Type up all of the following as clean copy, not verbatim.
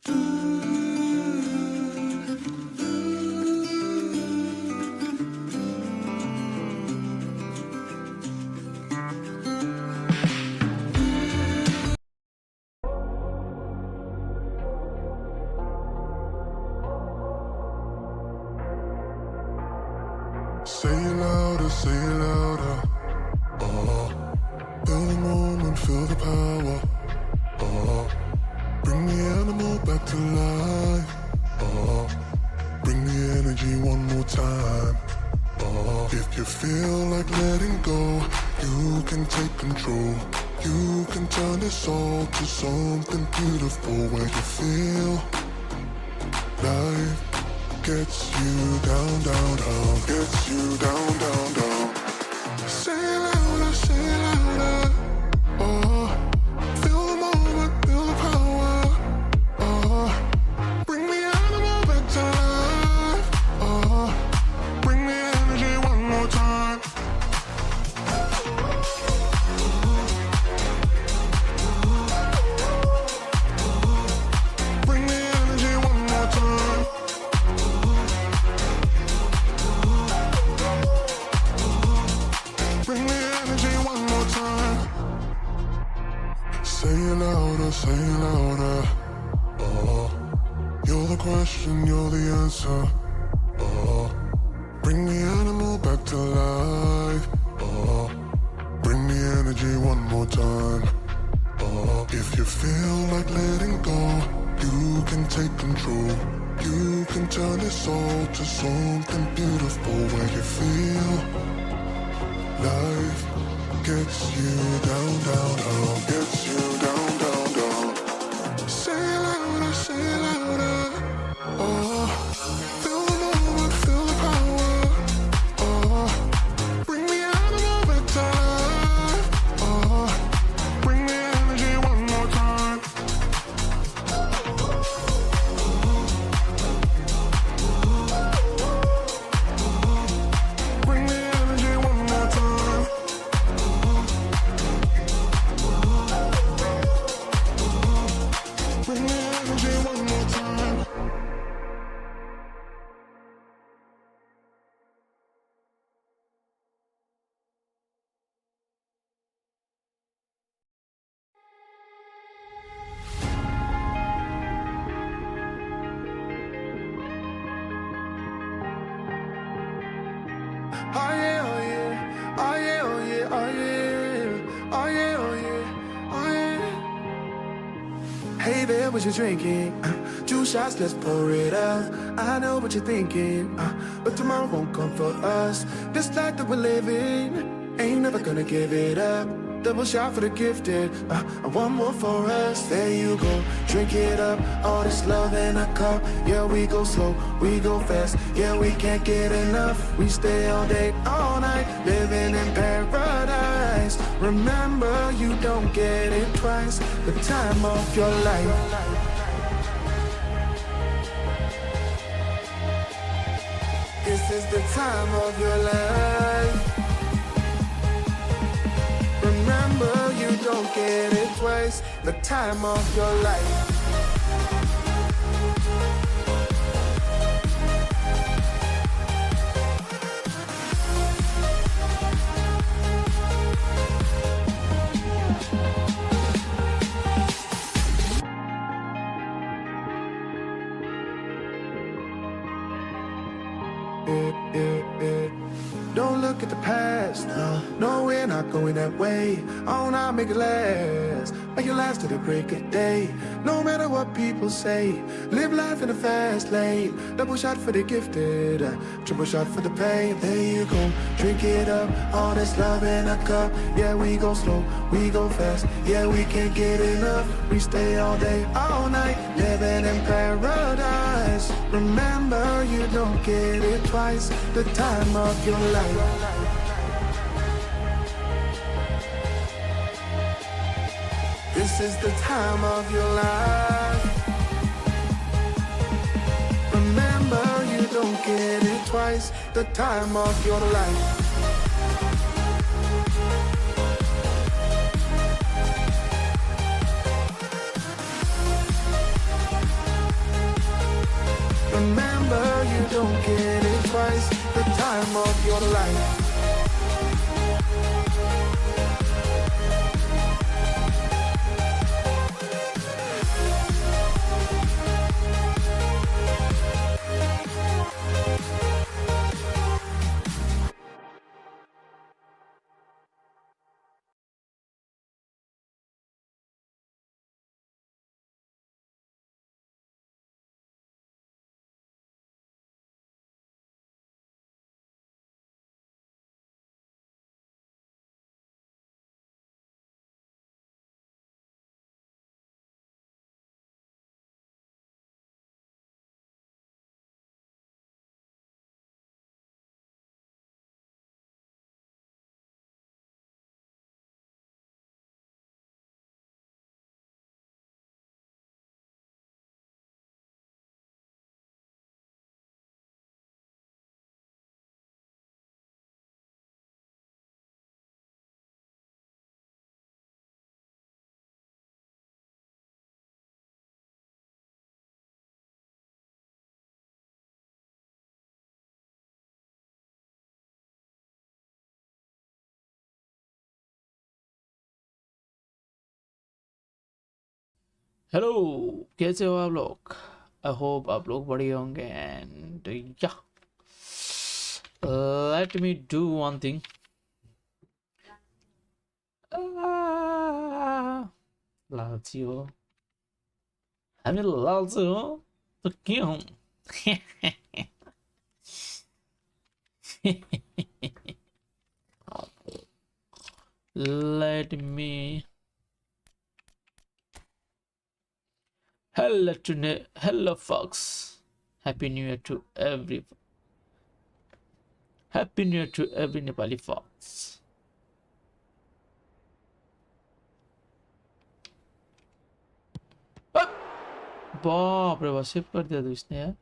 Say it louder, say it louder. Feel the moment, feel the power. Bring the animal back to life. Bring the energy one more time. If you feel like letting go, you can take control. You can turn this all to something beautiful, where you feel life gets you down, down, down, gets you down, down, down. Say it louder, say it louder. Feel the moment, feel the power. Bring the animal back to life. Bring the energy one more time. Bring the energy one more time. Bring the energy one more time. Say it louder, say it louder. You're the question, you're the answer. Bring the animal back to life. Bring the energy one more time. If you feel like letting go, you can take control. You can turn this all to something beautiful, where you feel life gets you down, down, down, gets you down, down, down. Say it louder, say it louder. Feel the moment, feel the power. Bring the animal back to life. Bring the energy one more time. Bring the energy one more time. Bring the energy one more time. Oh yeah, oh yeah, oh yeah, oh yeah, oh yeah, oh yeah, oh yeah, oh yeah. Hey there, what you drinking? 2 shots, let's pour it out. I know what you're thinking, but tomorrow won't come for us. This life that we're living, ain't never gonna give it up. Double shot for the gifted, and one more for us. There you go, drink it up. All this love in a cup. Yeah, we go slow, we go fast. Yeah, we can't get enough. We stay all day, all night, living in paradise. Remember, you don't get it twice. The time of your life. This is the time of your life. Remember, you don't get it twice. The time of your life. Don't look at the past, no, we're not going that way. Oh, now make it last, make it last to the break of day. No matter what people say, live life in a fast lane. Double shot for the gifted, triple shot for the pain. There you go, drink it up, all this love in a cup. Yeah, we go slow, we go fast. Yeah, we can't get enough. We stay all day, all night, living in paradise. Remember, you don't get it twice. The time of your life. This is the time of your life. Remember, you don't get it twice. The time of your life. Remember, you don't get it twice. The time of your life. Hello, कैसे हो आप लोग? I hope आप लोग बढ़िया होंगे and या let me do one thing. लालची हो हामी, लालची हो तो के हौं? Let me hello folks. Happy New Year to every Nepali folks. बाप रे, बस सेव कर दिया तो इसने यार.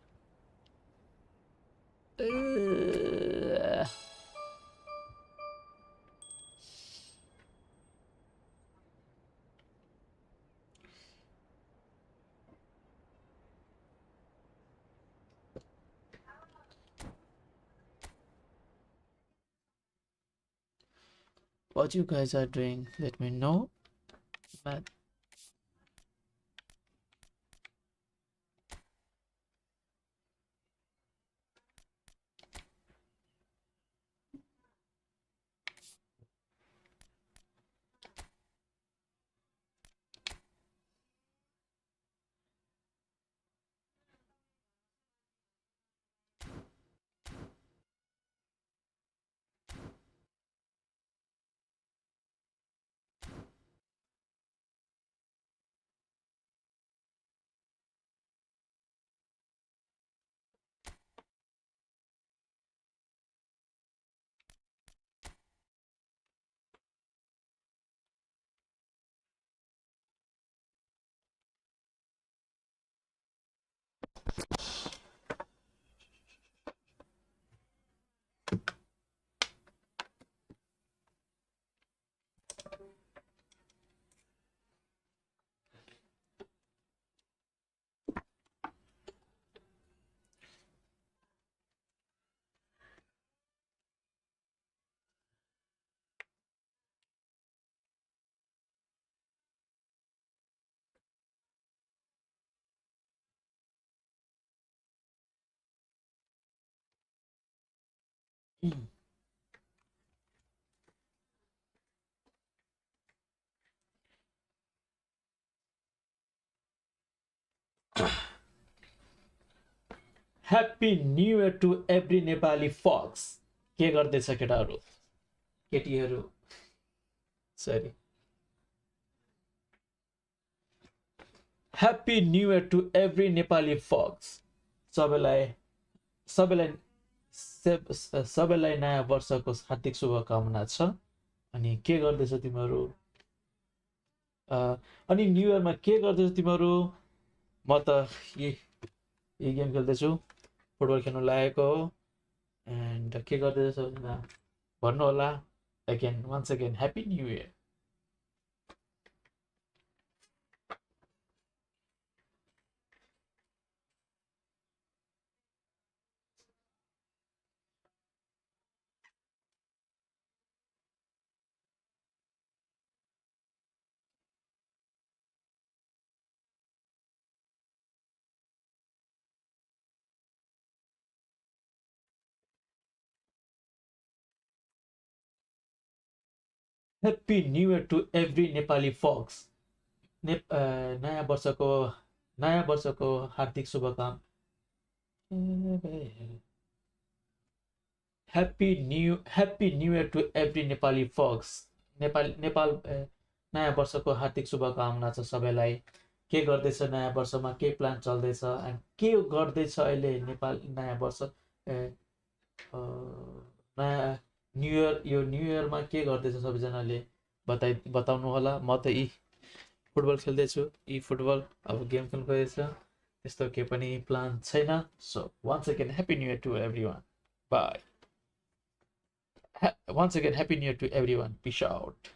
What you guys are doing, let me know. But Happy New Year to every Nepali folks. के गर्दैछ केटाहरू केटीहरू सरी. Happy New Year to every Nepali folks. सबैलाई नयाँ वर्षको हार्दिक शुभकामना छ. अनि के गर्दैछ तिमीहरू? अनि न्यू इयरमा के गर्दैछ तिमीहरू? म त यही गेम खेल्दैछु, फुटबल खेल्नु लागेको हो. एन्ड के गर्दैछ भन्नु होला. Again once again happy new year. Happy New Year to every Nepali folks. नयाँ वर्षको हार्दिक शुभकामना. Happy New Year to every Nepali folks. Nepal नयाँ वर्षको हार्दिक शुभकामना छ सबैलाई. के गर्दैछ नयाँ वर्षमा, के प्लान चल्दैछ एन्ड के गर्दैछ अहिले नेपाल नयाँ वर्ष नयाँ न्यु इयर, यो न्यु इयरमा के गर्दैछ सबैजनाले बताउनु होला. म त फुटबल खेल्दैछु. फुटबल अब गेम खेल्नु गएछ, त्यस्तो केही पनि प्लान छैन. So once again happy new year to everyone. Bye. Once again, Happy New Year to everyone. Peace out.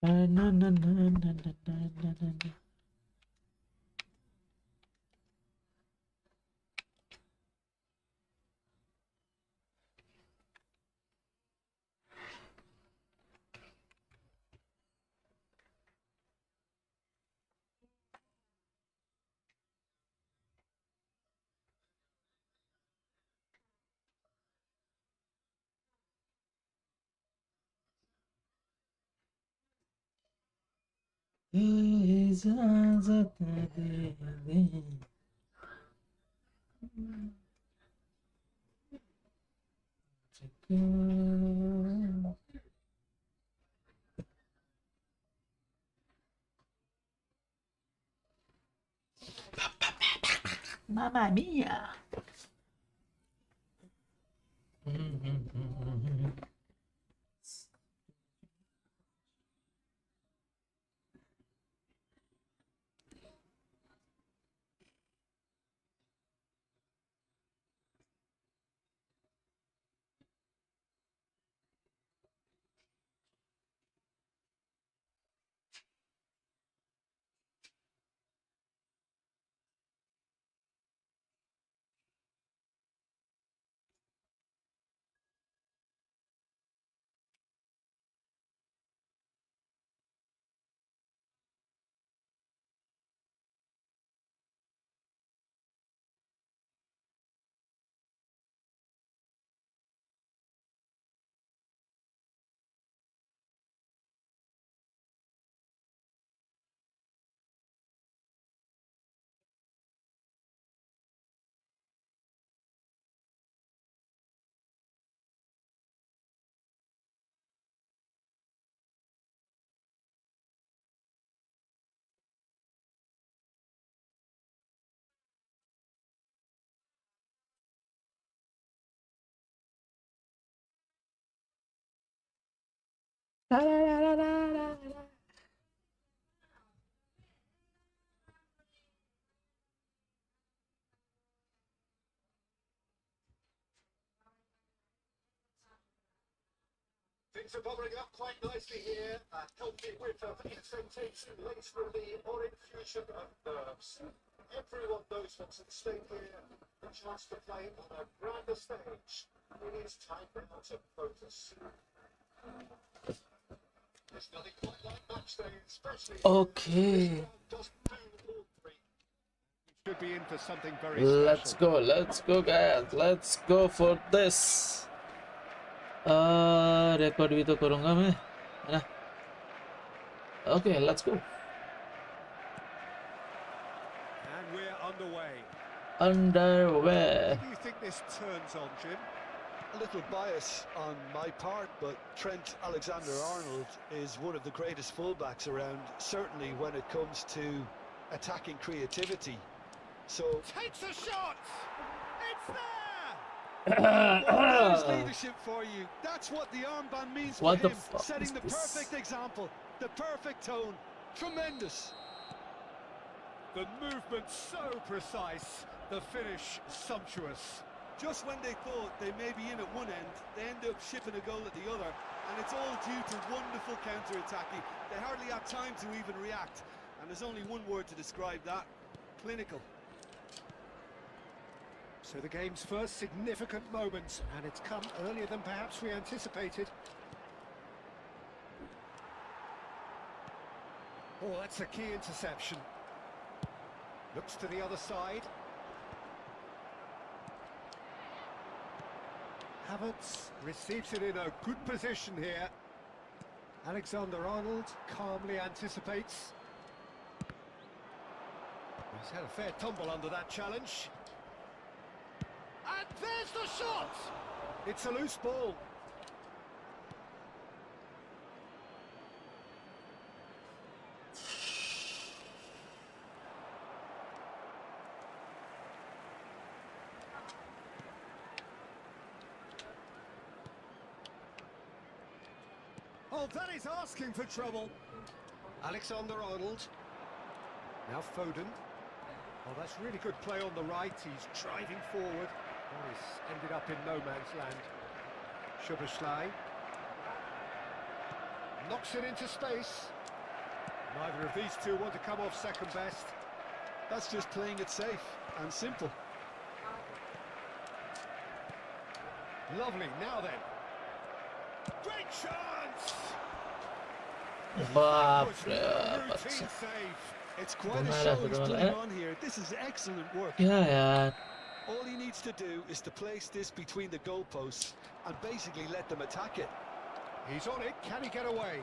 Na, na, na, na, na, na, na, na, na. इजाजत दे दे. Mamma mia. Things are bubbling up quite nicely here. A healthy whiff of incentation laced with the orange fusion of nerves. Everyone knows what's at stake here. A chance to play on a grander stage. It is time now to focus. There's nothing quite like match day, especially Okay. doesn't do all three. Should be in for something very Let's special. go guys, let's go for this. Record भी तो करूंगा मैं, है ना? Okay, let's go. And we're underway. Underway. Who do you think this turns on, Jim? A little bias on my part, but Trent Alexander-Arnold is one of the greatest fullbacks around, certainly when it comes to attacking creativity. So Takes a shot! It's there! well, there's leadership for you. That's what the armband means What for the him, fuck setting is the this? perfect example, the perfect tone. Tremendous. The movement so precise, the finish sumptuous. Just when they thought they may be in at one end, they end up shipping a goal at the other, and it's all due to wonderful counter-attacking. They hardly have time to even react, and there's only one word to describe that: clinical. So the game's first significant moment, and it's come earlier than perhaps we anticipated. Oh, that's a key interception. Looks to the other side. Havertz receives it in a good position here. Alexander-Arnold calmly anticipates. He's had a fair tumble under that challenge. And there's the shot! It's a loose ball. Oh, that is asking for trouble. Alexander-Arnold. Now Foden. Oh, that's really good play on the right. He's driving forward. Oh, he's ended up in no man's land. Szoboszlai. Knocks it into space. Neither of these two want to come off second best. That's just playing it safe and simple. Lovely, now then. Great chance! बाप Was रे a बाप, routine save. It's quite a Bumara show he's football, putting eh? on here. This is excellent work. क्या यार? All he needs to do is to place this between the goalposts and basically let them attack it. He's on it, can he get away?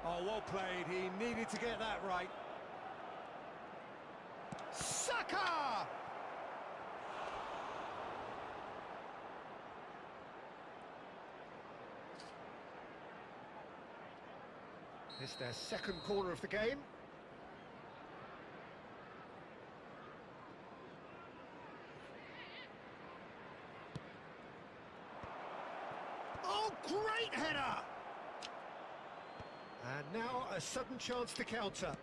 Oh, well played, he needed to get that right. Saka! It's their second corner of the game. And now a sudden chance to counter.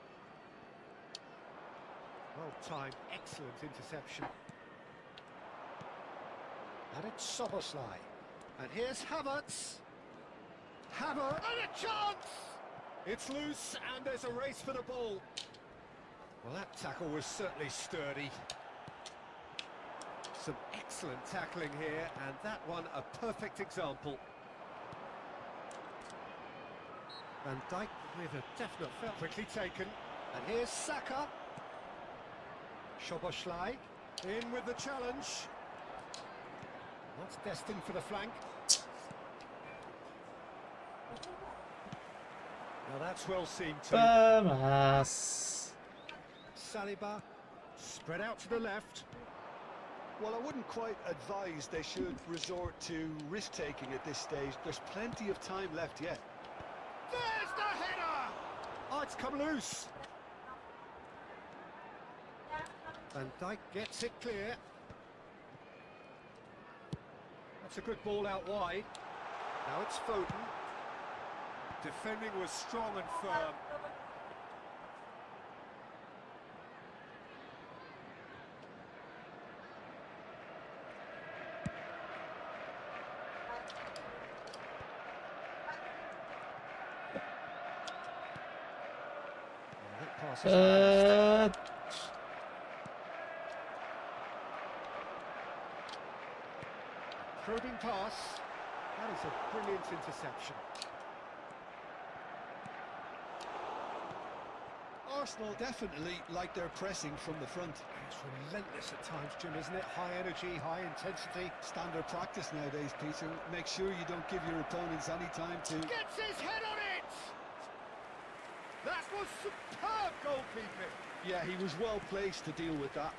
Well timed, excellent interception. And it's Soboslai. And here's Havertz. Havertz, and a chance! It's loose, and there's a race for the ball. Well, that tackle was certainly sturdy. Some excellent tackling here, and that one a perfect example. Van Dijk with a definite foul. Quickly taken. And here's Saka. Szoboszlai in with the challenge. That's destined for the flank. Now that's well seen too. Vamos. Saliba spread out to the left. Well, I wouldn't quite advise they should resort to risk-taking at this stage. There's plenty of time left yet. There's the header! Oh, it's come loose. Van Dijk gets it clear. That's a good ball out wide. Now it's Foden. Defending was strong and firm. And that pass is probing pass. That is a brilliant interception. Arsenal definitely like their pressing from the front. It's relentless at times, Jim, isn't it? High energy, high intensity. Standard practice nowadays, Peter. Make sure you don't give your opponents any time to... Gets his head on it! That was superb goalkeeping. Yeah, he was well placed to deal with that.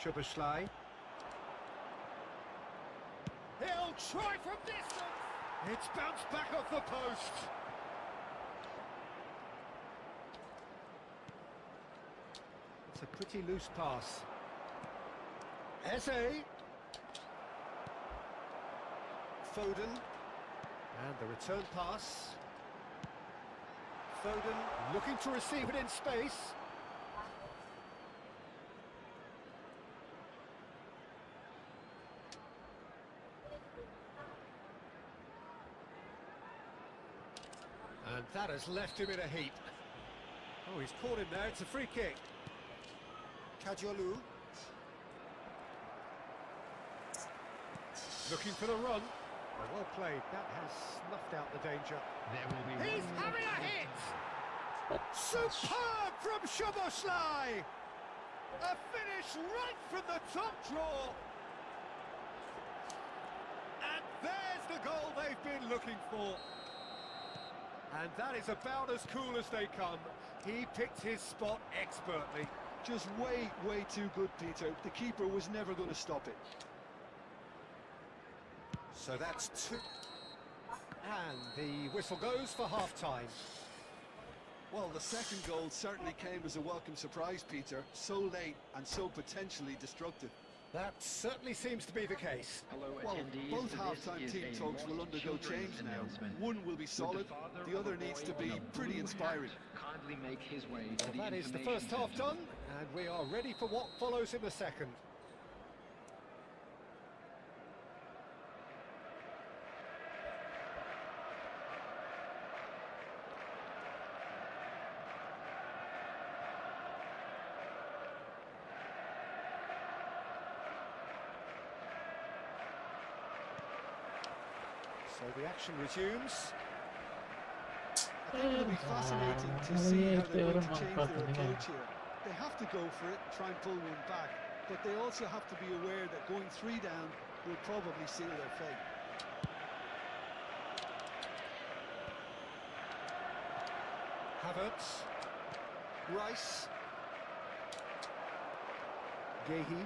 Szoboszlai. He'll try from distance. It's bounced back off the post. It's a pretty loose pass. Eze. Foden. And the return pass. Foden looking to receive it in space. And that has left him in a heap. Oh, he's caught him there. It's a free kick. Kajolu. Looking for the run. Oh, well played. That has snuffed out the danger. He's having a hit! Superb from Szoboszlai! A finish right from the top draw. And there's the goal they've been looking for. And that is about as cool as they come. He picked his spot expertly. Just way too good, Peter. The keeper was never going to stop it. So that's two. And the whistle goes for half-time. Well, the second goal certainly came as a welcome surprise, Peter. So late and so potentially destructive. That certainly seems to be the case. Well, both half-time team talks will undergo change now. One will be solid, the other needs to be pretty inspiring. Well, that is the first half done, and we are ready for what follows in the second. So the action resumes. I think it'll be fascinating to see how they're going to change their approach here. They have to go for it, try and pull one back, but they also have to be aware that going 3 down will probably seal their fate. Havertz. Rice. Gehi.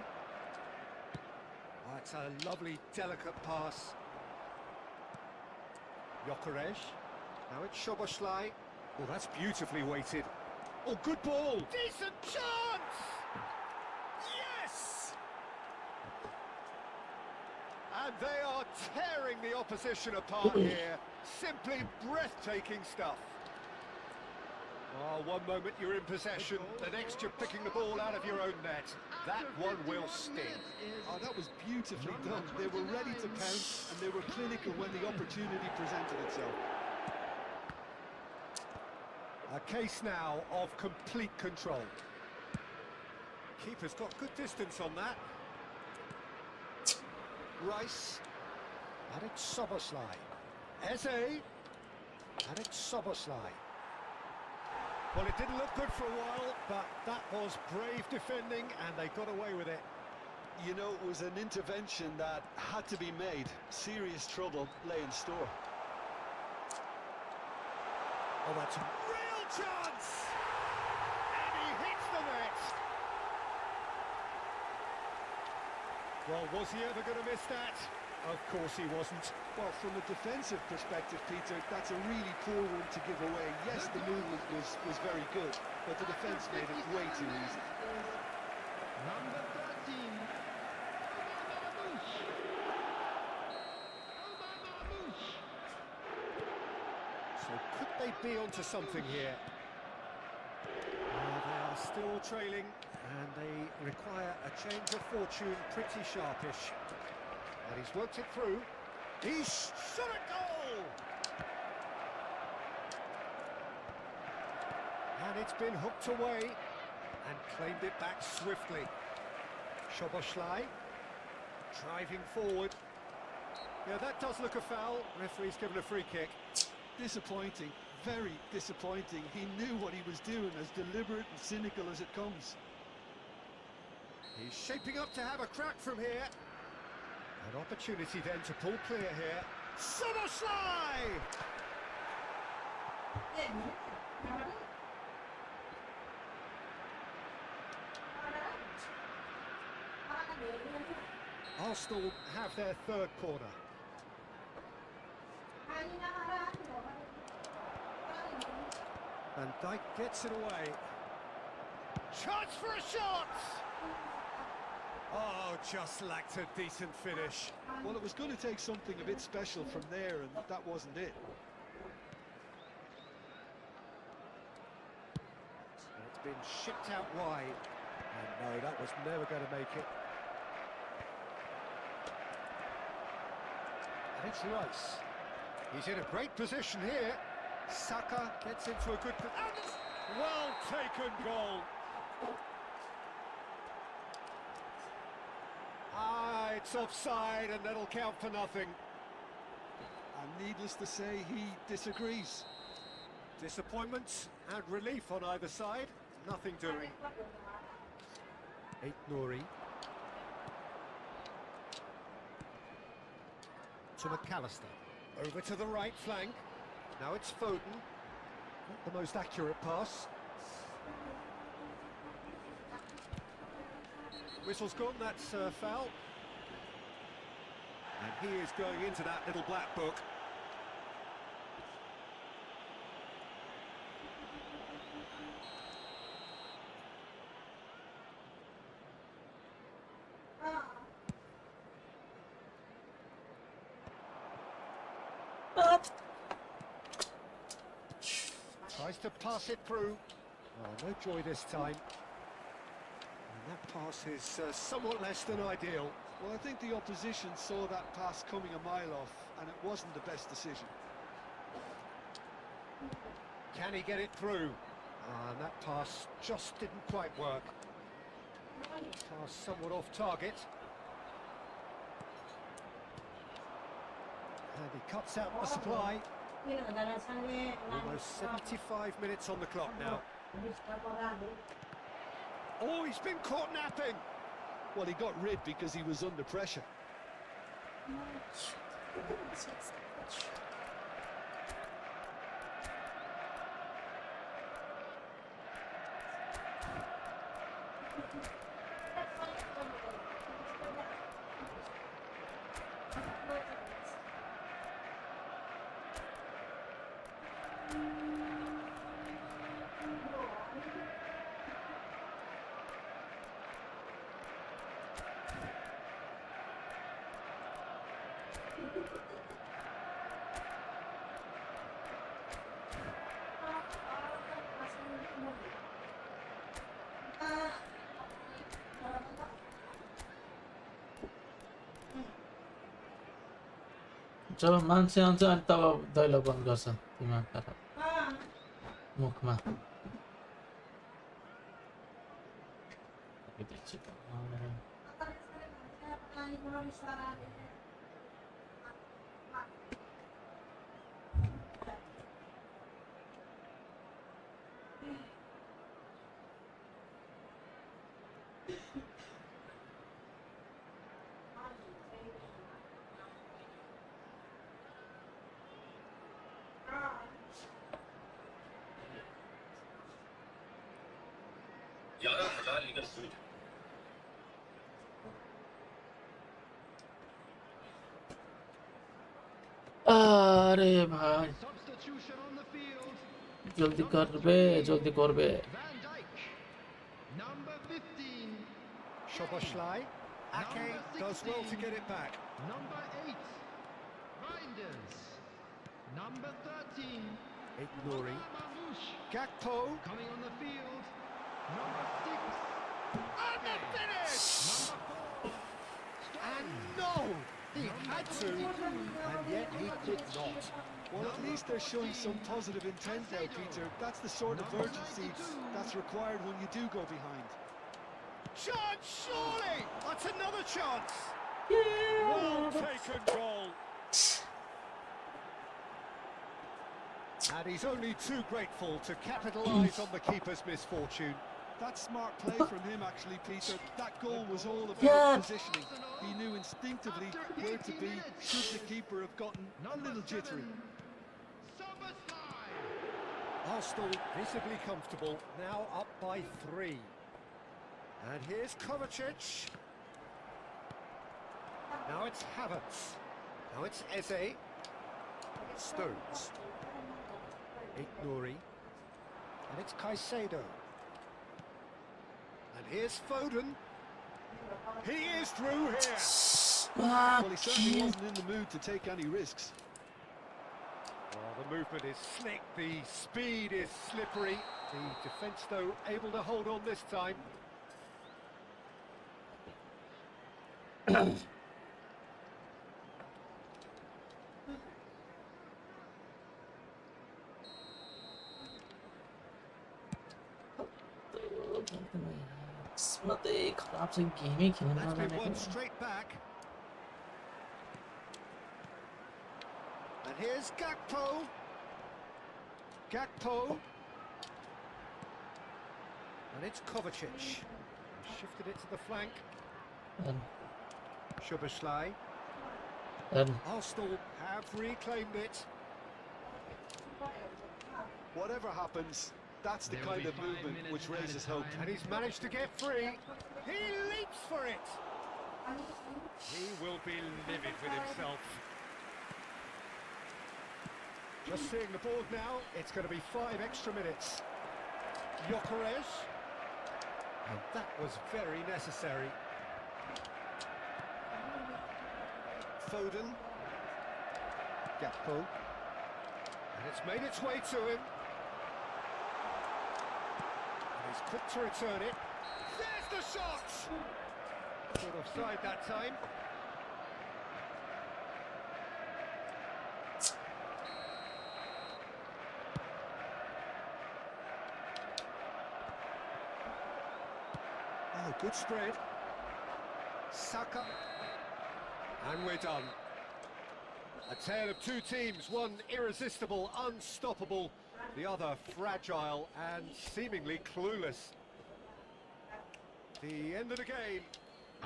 Oh, it's a lovely, delicate pass. Gyökeres. Now it's Szoboszlai. Oh, that's beautifully weighted. Oh, good ball. Decent chance! Yes! And they are tearing the opposition apart here. Simply breathtaking stuff. Oh, one moment you're in possession, the next you're picking the ball out of your own net. That one will sting. Oh, that was beautifully done. They were ready to pounce, and they were clinical when the opportunity presented itself. A case now of complete control. Keeper's got good distance on that. Rice. And it's Soboslai. Eze. And it's Soboslai. Well, it didn't look good for a while, but that was brave defending, and they got away with it. You know, it was an intervention that had to be made. Serious trouble lay in store. Oh, that's a real chance! And he hits the net! Well, was he ever going to miss that? Of course he wasn't. Well, from a defensive perspective, Peter, that's a really poor one to give away. Yes, the movement was very good, but the defence made it way too easy. Number 13. So could they be onto something here? They are still trailing, and they require a change of fortune pretty sharpish. And he's worked it through. He's shot a goal! And it's been hooked away and claimed it back swiftly. Soboslai driving forward. Yeah, that does look a foul. Referee's given a free kick. Disappointing, very disappointing. He knew what he was doing, as deliberate and cynical as it comes. He's shaping up to have a crack from here. An opportunity then to pull clear here. Soboslai! Arsenal have their third corner. Van Dijk gets it away. Chance for a shot! Oh, just lacked a decent finish. Well, it was going to take something a bit special from there, and that wasn't it. It's been shipped out wide. And no, that was never going to make it. And it's Rice. He's in a great position here. Saka gets into a good... Well taken goal. It's offside, and that'll count for nothing. And needless to say, he disagrees. Disappointment and relief on either side. Nothing doing. Nouri. To McAllister. Over to the right flank. Now it's Foden. Not the most accurate pass. Whistle's gone, that's foul. And he is going into that little black book. Tries to pass it through. Oh, no joy this time. And that pass is somewhat less than ideal. Well, I think the opposition saw that pass coming a mile off, and it wasn't the best decision. Can he get it through? And that pass just didn't quite work. Pass somewhat off target. And he cuts out the supply. Almost 75 minutes on the clock now. Oh, he's been caught napping. Well, he got rid because he was under pressure. जब मान्छे आउँछ अनि तब दैलो बन्द गर्छ दिमाग खराब मुखमा अरे भाई Substitution on the field. जल्दी कर बे जल्दी कर बे Van Dijk. Number 15. Szoboszlai. Ake does well to get it back. Number 8. Reinders. Number 13. Ignori. Mamouche. Gakpo. Coming on the field. Number 6. And the finish! Number 4. And no! He had to, and yet he did not. Well, at least they're showing some positive intent now, Peter. That's the sort of urgency that's required when you do go behind. Chance, surely! That's another chance! Well taken goal. And he's only too grateful to capitalise on the keeper's misfortune. That's smart play from him, actually, Peter. That goal was all about positioning. He knew instinctively where to be should the keeper have gotten a little jittery. Arsenal visibly comfortable, now up by 3. And here's Kovacic. Now it's Havertz. Now it's Eze. Stones. Ignori. And it's Caicedo. And here's Foden. He is through here. Well, he certainly wasn't in the mood to take any risks. Well, the movement is slick, the speed is slippery. The defence, though, able to hold on this time. किस्मत ही खराब से game ही खेलना That's been जाने one को straight back. And here's Gakpo. Gakpo. And it's Kovacic. Shifted it to the flank. and Szoboszlai. Arsenal have reclaimed it. Whatever happens, that's the kind of movement which raises hope. And he's managed to get free. He leaps for it. He will be livid with himself. Just seeing the board now, it's going to be 5 extra minutes. Gyökeres. And that was very necessary. Foden. Gakpo. And it's made its way to him. And he's quick to return it. There's the shot! Caught offside that time. Oh, good spread. Saka. And we're done. A tale of two teams, one irresistible, unstoppable, the other fragile and seemingly clueless. The end of the game.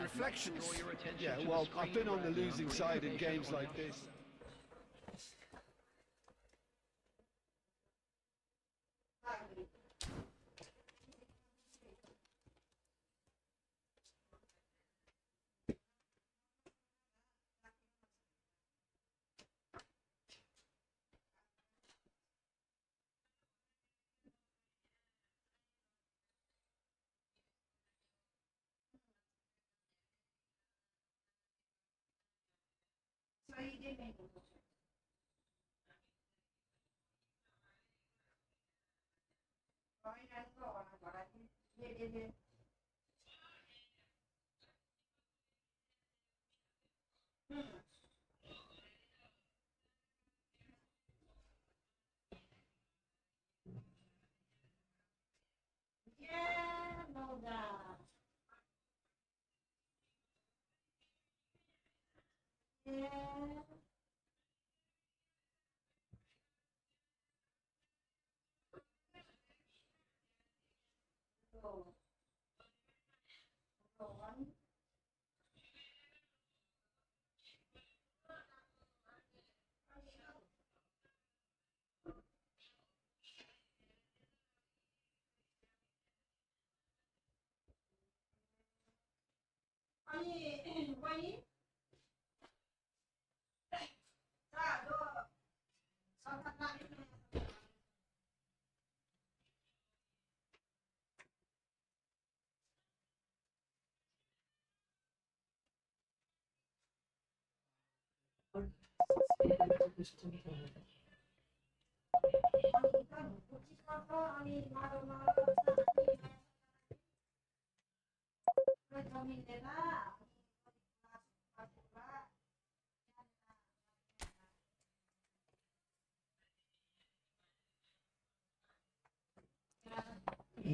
Reflections. Yeah, well, I've been on the losing side in games like this. So you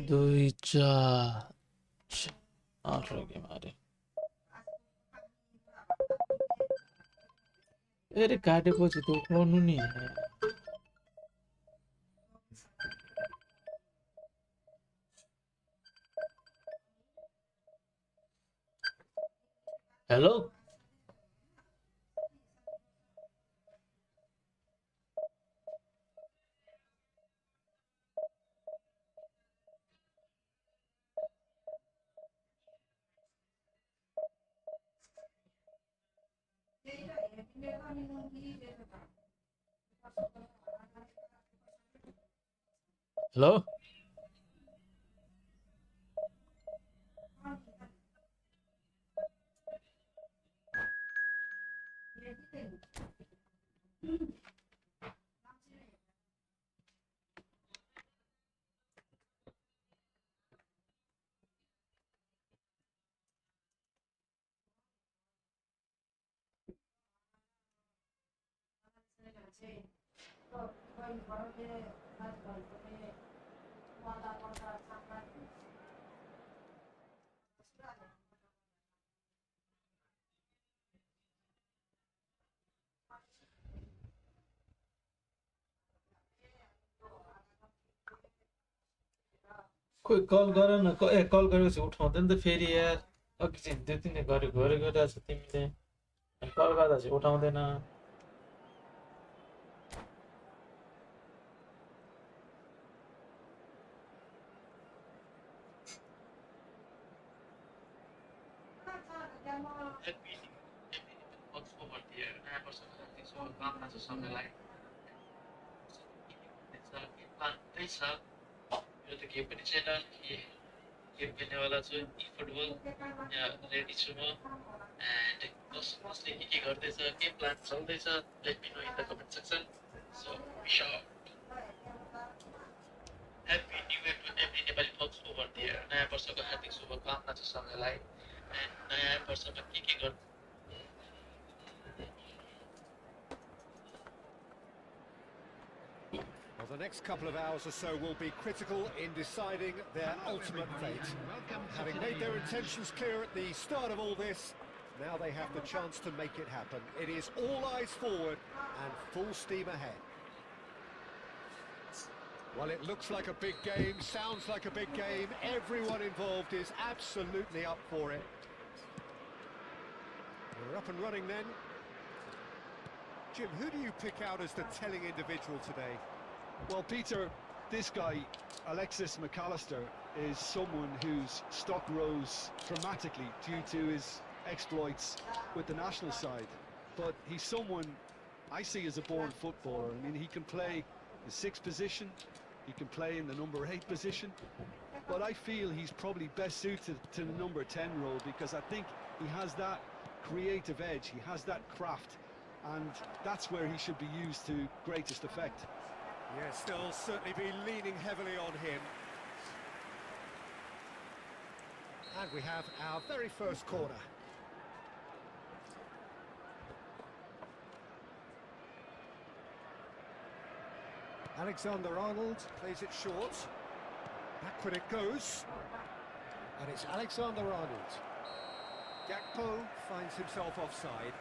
दुई चार आठ game अरे अरे काटेपछि त उठाउनु नि hello hello कोही कल गर न ए कल गरेपछि उठाउँदैन त फेरि यार अघि चाहिँ दुई तिन गरिरहेको छ तिमीले कल गर्दा चाहिँ उठाउँदैन यो त गेम पनि छैन गेम खेल्नेवाला छु eFootball यहाँ रेडी छु म एन्ड कसले के गर्दैछ के प्लान चल्दैछ let me know in the comment section so wish happy new year to every Nepali folks over there नयाँ वर्षको हार्दिक शुभकामना छ सबैलाई एन्ड नयाँ वर्षमा के गर्नु Well, the next couple of hours or so will be critical in deciding their ultimate fate. Having made their intentions clear at the start of all this, now they have the chance to make it happen. It is all eyes forward and full steam ahead. Well, it looks like a big game, sounds like a big game. Everyone involved is absolutely up for it. We're up and running then. Jim, who do you pick out as the telling individual today? Well, Peter, this guy, Alexis McAllister, is someone whose stock rose dramatically due to his exploits with the national side. But he's someone I see as a born footballer. I mean, he can play the 6th position, he can play in the number 8 position, but I feel he's probably best suited to the number 10 role because I think he has that creative edge, he has that craft, and that's where he should be used to greatest effect. Yes, they'll certainly be leaning heavily on him. And we have our very first corner. Alexander-Arnold plays it short. Backward it goes. And it's Alexander-Arnold. Gakpo finds himself offside.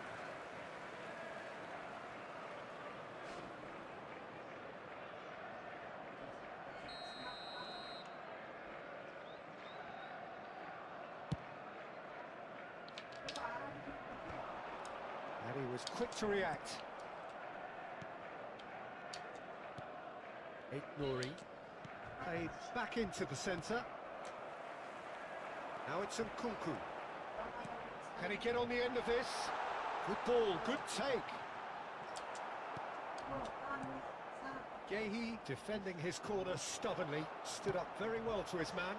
And he was quick to react. Nouri played back into the centre. Now it's Nkunku. Can he get on the end of this? Good ball, good take. Gehi defending his corner stubbornly, stood up very well to his man.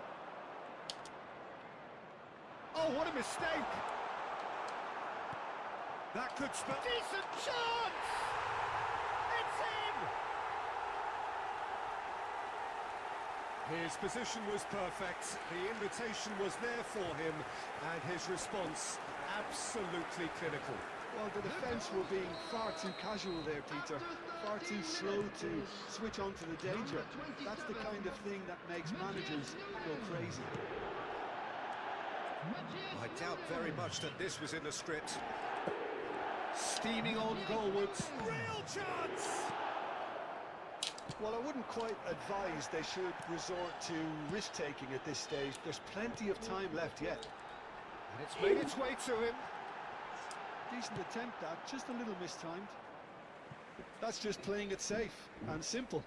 Oh, what a mistake! That could spell... Decent chance! It's in! His position was perfect, the invitation was there for him, and his response absolutely clinical. Well, the defence were being far too casual there, Peter. Far too slow to switch on to the danger. That's the kind of thing that makes managers go crazy. I doubt very much that this was in the script. Steaming on goalwards. Real chance! Well, I wouldn't quite advise they should resort to risk-taking at this stage. There's plenty of time left yet. And it's made its way to him. Decent attempt, that, just a little mistimed. That's just playing it safe and simple.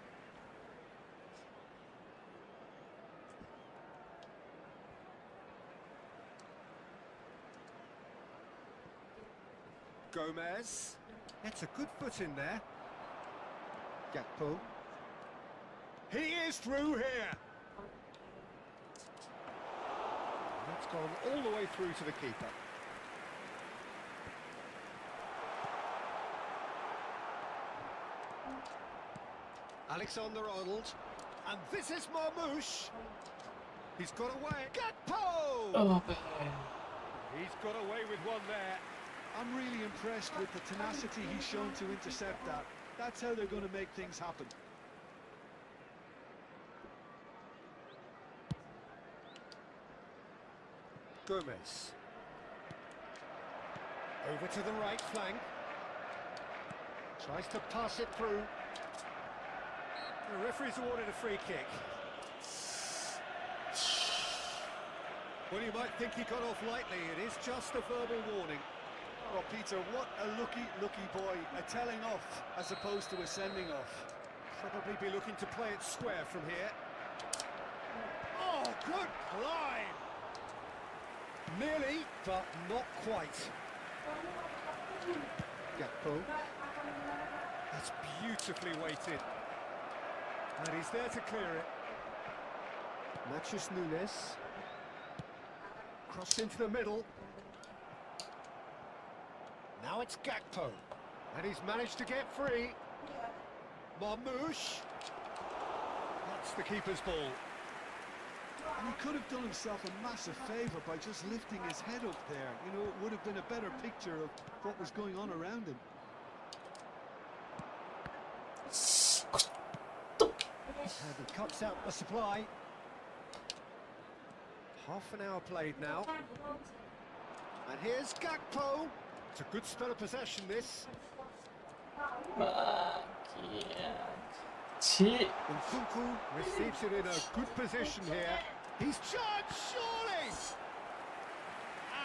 Gomez. It's a good foot in there. Gakpo. He is through here. That's gone all the way through to the keeper. Alexander-Arnold. And this is Marmoush. He's got away. Gakpo! Oh, He's got away with one there. I'm really impressed with the tenacity he's shown to intercept that. That's how they're going to make things happen. Gomez. Over to the right flank. Tries to pass it through. The referee's awarded a free kick. Well, you might think he got off lightly. It is just a verbal warning. Oh, Peter, what a lucky boy. A telling off as opposed to a sending off. Probably be looking to play it square from here. Oh, good climb! Nearly, but not quite. Gakpo. That's beautifully weighted. And he's there to clear it. Matthews Nunes. Crossed into the middle. Now it's Gakpo. And he's managed to get free. Marmoush. That's the keeper's ball. And he could have done himself a massive favour by just lifting his head up there. You know, it would have been a better picture of what was going on around him. And he cuts out the supply. Half an hour played now. And here's Gakpo. It's a good spell of possession, this. Nkunku receives it in a good position here. He's charged, surely!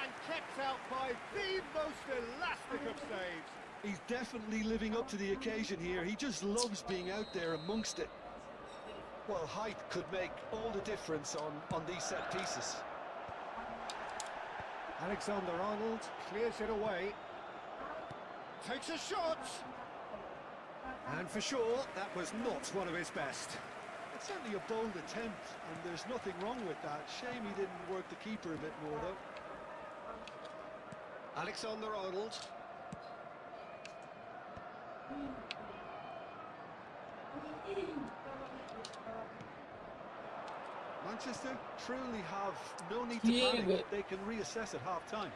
And kept out by the most elastic of saves. He's definitely living up to the occasion here. He just loves being out there amongst it. Well, height could make all the difference on these set pieces. Alexander-Arnold clears it away. Takes a shot! And for sure, that was not one of his best. It's certainly a bold attempt, and there's nothing wrong with that. Shame he didn't work the keeper a bit more, though. Alexander-Arnold. Manchester truly have no need to panic. They can reassess at half-time.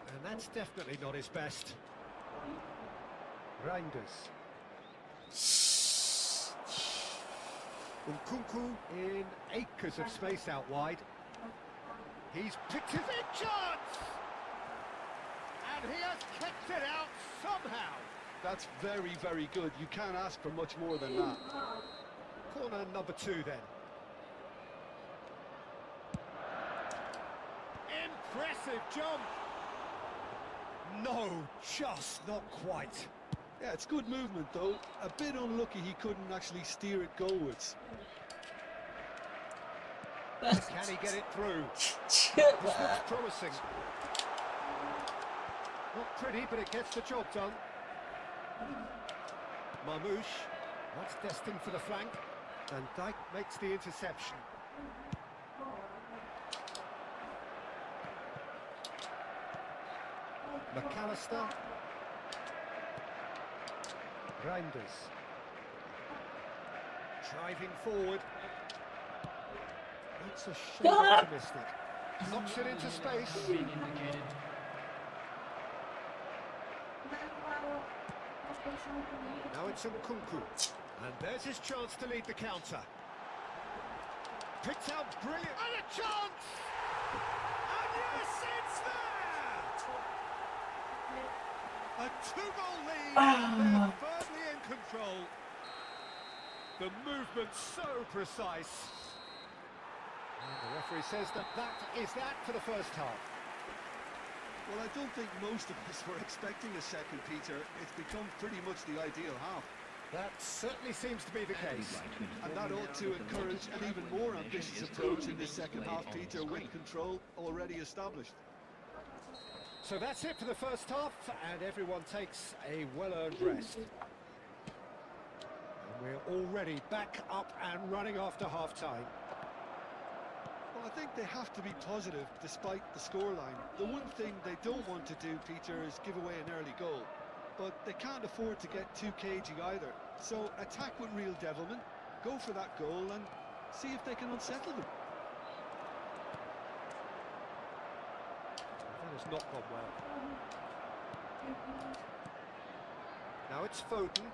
And that's definitely not his best. Reinders. Nkunku in acres of space out wide. He's picked his chance! And he has kicked it out somehow. That's very, very good. You can't ask for much more than that. Corner number 2 then. Impressive jump! No, just not quite. Yeah, it's good movement though. A bit unlucky he couldn't actually steer it goalwards. Can he get it through? This looks promising. Not pretty, but it gets the job done. Marmouche, that's destined for the flank. And Dijk makes the interception. McAllister. Reinders. Driving forward. It's a shade optimistic. Knocks it into space. Now it's Nkunku. And there's his chance to lead the counter. Picked out brilliant. And a chance! And yes, it's there! A 2-goal lead. They're firmly in control. The movement so precise. And the referee says that is that for the first half. Well, I don't think most of us were expecting a second, Peter. It's become pretty much the ideal half. That certainly seems to be the case. And that ought to encourage an even more ambitious approach in this second half, Peter, with control already established. So that's it for the first half, and everyone takes a well-earned rest. And we're already back up and running after half-time. Well, I think they have to be positive despite the scoreline. The one thing they don't want to do, Peter, is give away an early goal. But they can't afford to get too cagey either. So attack with real devilment, go for that goal and see if they can unsettle them. That has not gone well. Now it's Foden.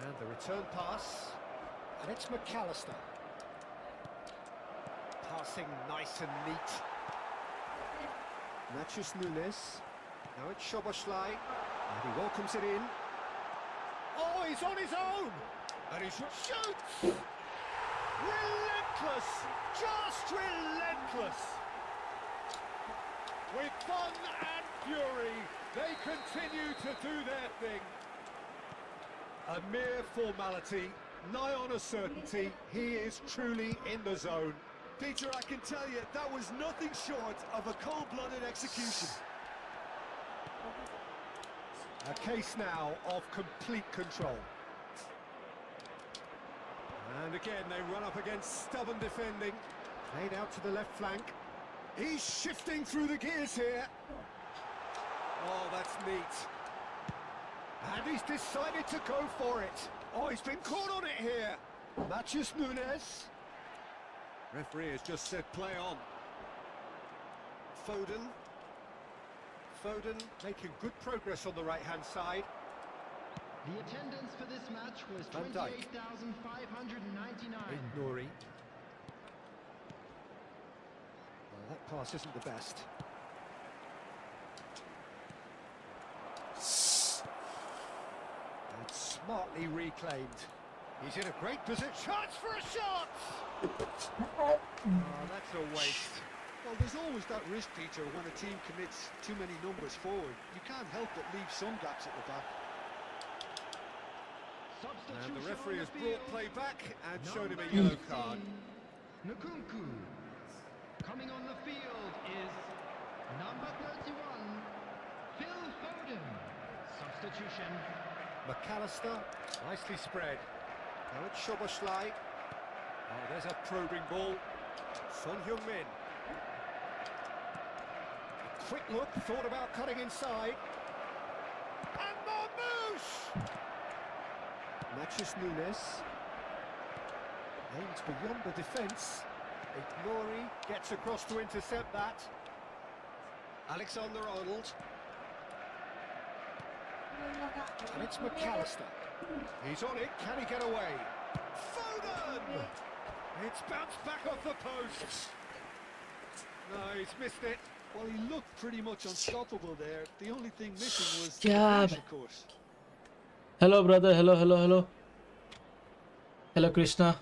And the return pass. And it's McAllister. Passing nice and neat. Matheus Nunes. Now it's Szoboszlai. And he welcomes it in. Oh, he's on his own! And he shoots! Relentless! Just relentless! With fun and fury, they continue to do their thing. A mere formality, nigh on a certainty, he is truly in the zone. Peter, I can tell you, that was nothing short of a cold-blooded execution. A case now of complete control. And again, they run up against stubborn defending. Played out to the left flank. He's shifting through the gears here. Oh, that's neat. And he's decided to go for it. Oh, he's been caught on it here. Matheus Nunes. Referee has just said play on. Foden. Foden making good progress on the right-hand side. The attendance for this match was Van Dijk. 28,599. Nouri. Well, that pass isn't the best. And smartly reclaimed. He's in a great position. Chance for a shot! Oh, that's a waste. Well, there's always that risk, Peter, when a team commits too many numbers forward. You can't help but leave some gaps at the back. And the referee has brought play back and shown him a yellow card. Nkunku. Coming on the field is number 31, Phil Foden. Substitution. McAllister, nicely spread. Now it's Szoboszlai. Oh, there's a probing ball. Son Heung-min. quick look, thought about cutting inside. And Marmouche! Matches Nunes. Aims beyond the defence. Ignori gets across to intercept that. Alexander-Arnold. And it's McAllister. He's on it, can he get away? Foden! It's bounced back off the post. No, he's missed it. Well, he looked pretty much unstoppable there. The only thing missing was Yeah, the finish, of course. Hello, brother. Hello, hello, hello. Hello, Krishna.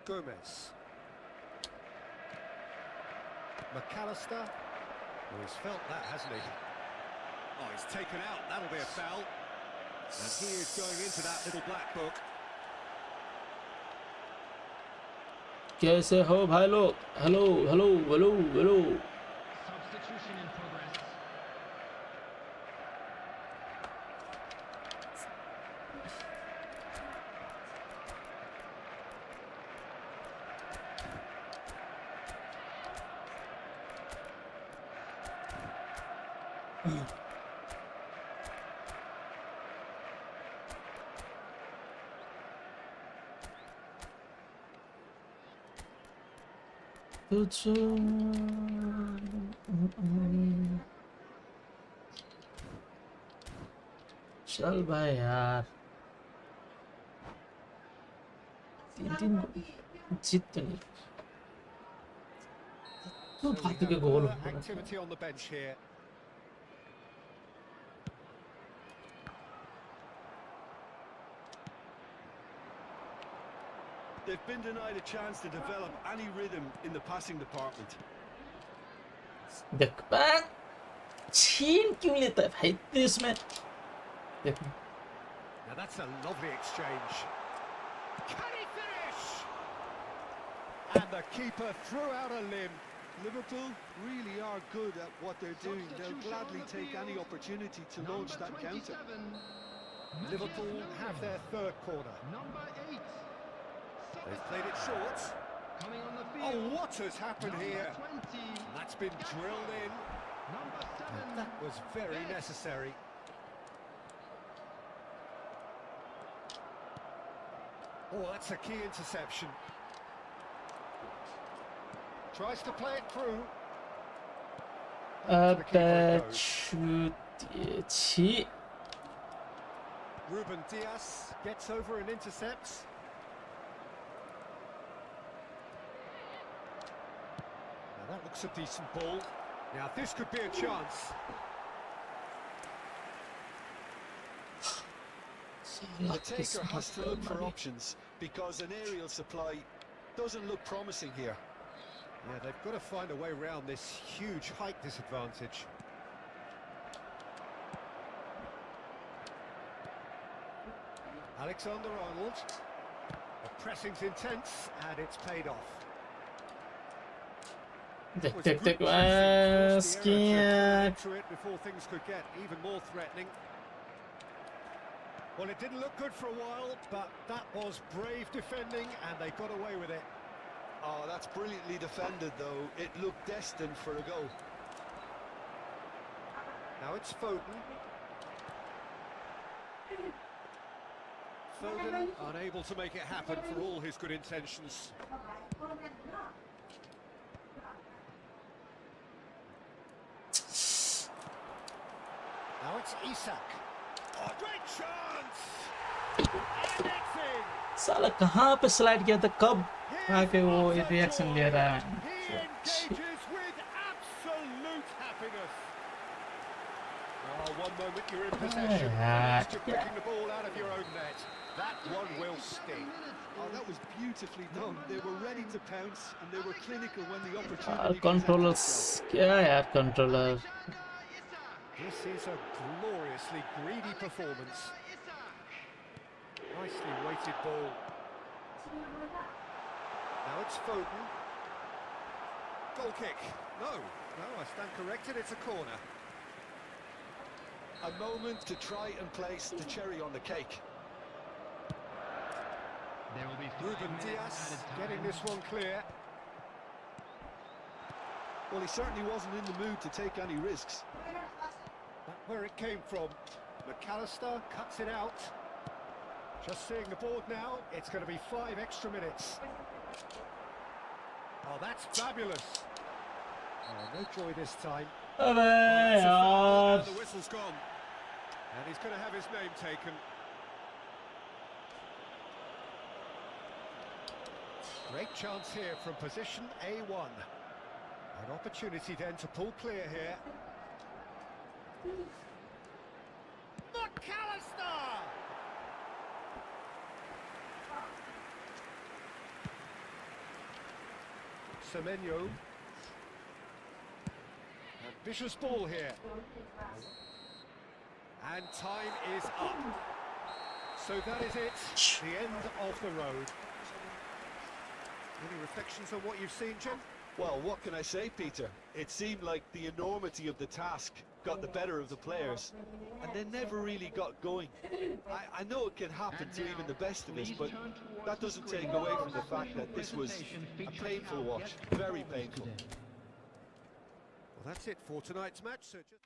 Gomez. McAllister. Well, he's felt that, hasn't he? Oh, he's taken out. That'll be a foul. And he is going into that little black book. कैसे हो भाई लोग? Hello hello hello hello. Substitution in progress. चल भाई यार. 3 जीत तो नहीं. तो So we फालतू के have goal. further activity on the bench here. They've been denied a chance to develop any rhythm in the passing department. देख बा छीन क्यों लेता है भाई इसमें? देख Now that's a lovely exchange. Can he finish? And the keeper threw out a limb. Liverpool really are good at what they're doing. They'll gladly take any opportunity to launch that counter. Liverpool have their third corner. Number 8. They've played it short. Coming on the Oh, field. what has happened Number here? 20. That's been drilled in. Number 7. That was very necessary. Oh, that's a key interception. Tries to play it through. To the keeper it goes. छी. Ruben Diaz gets over and intercepts. Now that looks a decent ball. Now this could be a chance. The taker has to look for options because an aerial supply doesn't look promising here. Yeah, they've got to find a way around this huge height disadvantage. Alexander-Arnold. The pressing's intense and it's paid off. देख Was देख good देख pressing, बस forced the error क्या. to it before things could get even more threatening. Well, it didn't look good for a while, but that was brave defending and they got away with it. Oh, that's brilliantly defended, though. It looked destined for a goal. Now it's Foden. Foden unable to make it happen for all his good intentions. Now it's Isak. Oh, great chance! And it's in! साला कहाँ पे slide किया था कब आके वो reaction ले रहा है. He engages with absolute happiness. Oh, one moment you're in possession, Yeah. you're picking the ball out of your own net. That one will sting. Oh, that was beautifully done. They were ready to pounce and they were clinical when the opportunity controllers क्या यार controller. This is a gloriously greedy performance. Nicely weighted ball. Now it's Foden. Goal kick. No, I stand corrected, it's a corner. A moment to try and place the cherry on the cake. There will be 5 Ruben minutes Diaz added time. getting this one clear. Well, he certainly wasn't in the mood to take any risks. That's where it came from. McAllister cuts it out. Just seeing the board now, it's going to be 5 extra minutes. Oh, that's fabulous. Oh, no joy this time. अबे That's a foul, यार and the whistle's gone. And he's going to have his name taken. Great chance here from position A1. An opportunity then to pull clear here. McAllister! Semenyo. Ambitious ball here. And time is up. So that is it, the end of the road. Any reflections on what you've seen, Jim? Well, what can I say, Peter? It seemed like the enormity of the task got the better of the players, and they never really got going. I know it can happen to even the best of us, but that doesn't take away from the fact that this was a painful watch, very painful. Well, that's it for tonight's match, so just...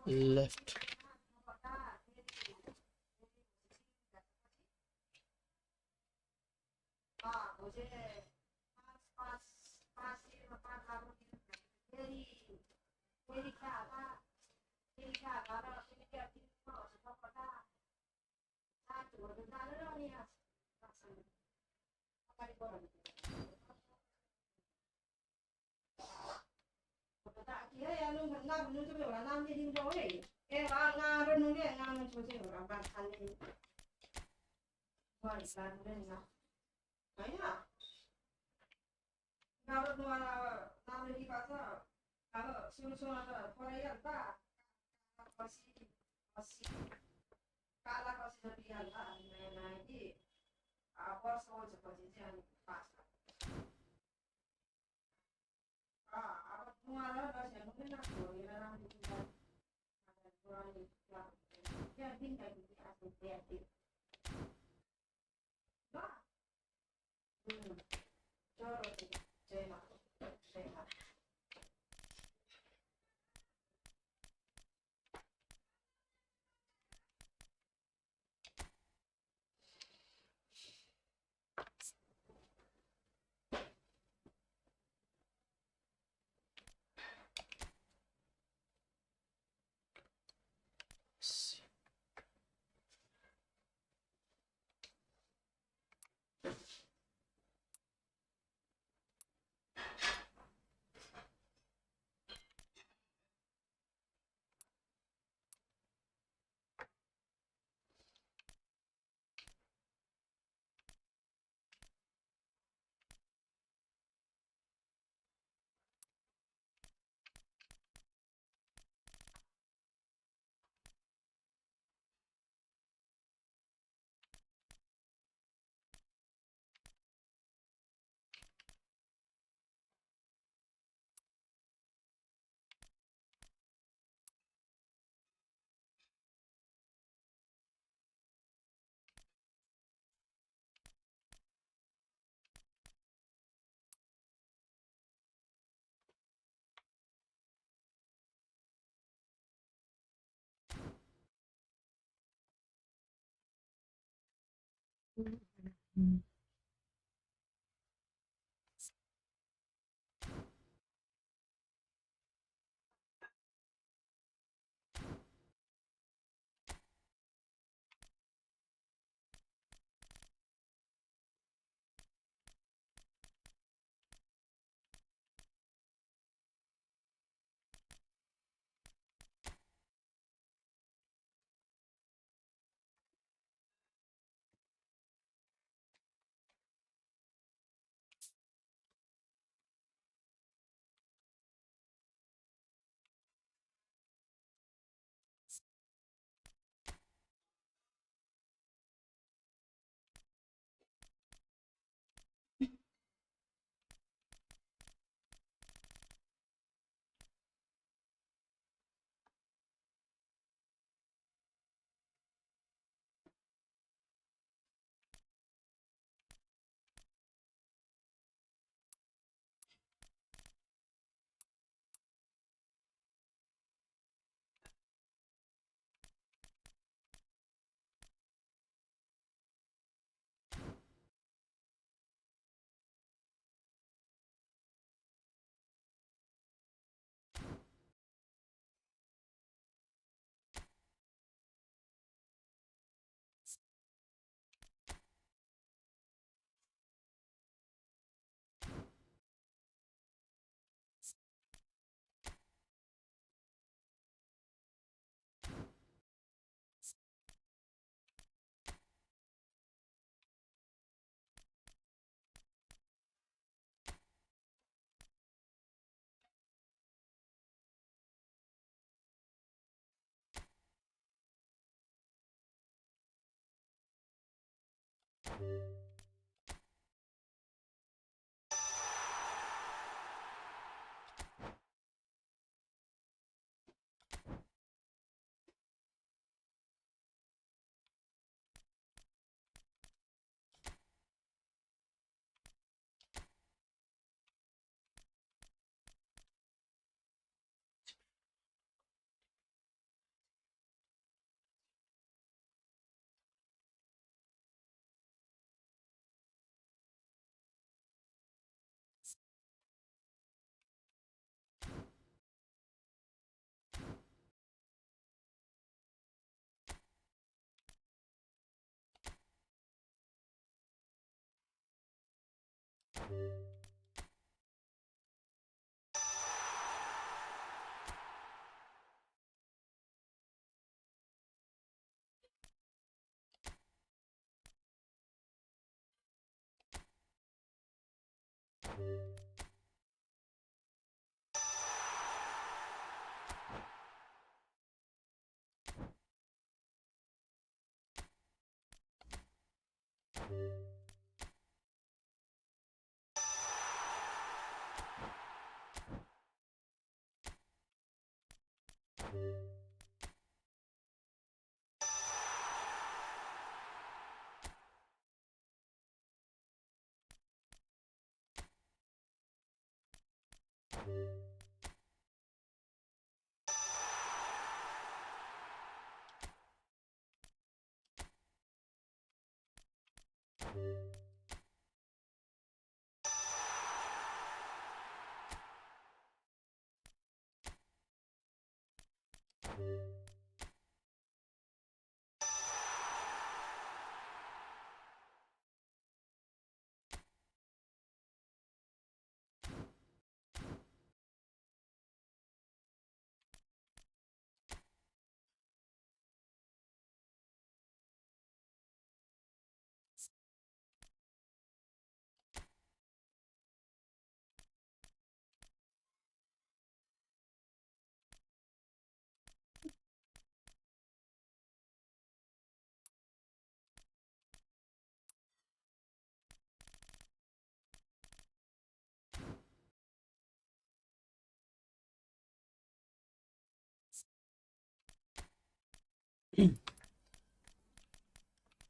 Left.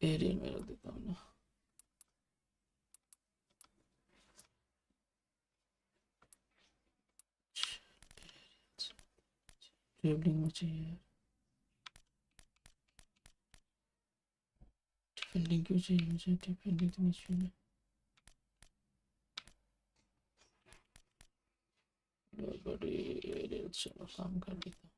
Aerial में रख देता हूँ ना। Travelling में चाहिए यार, defending क्यों चाहिए मुझे? डिफेंडिंग तो नहीं चाहिए। बड़ी एरियल चलो काम कर देता हूँ।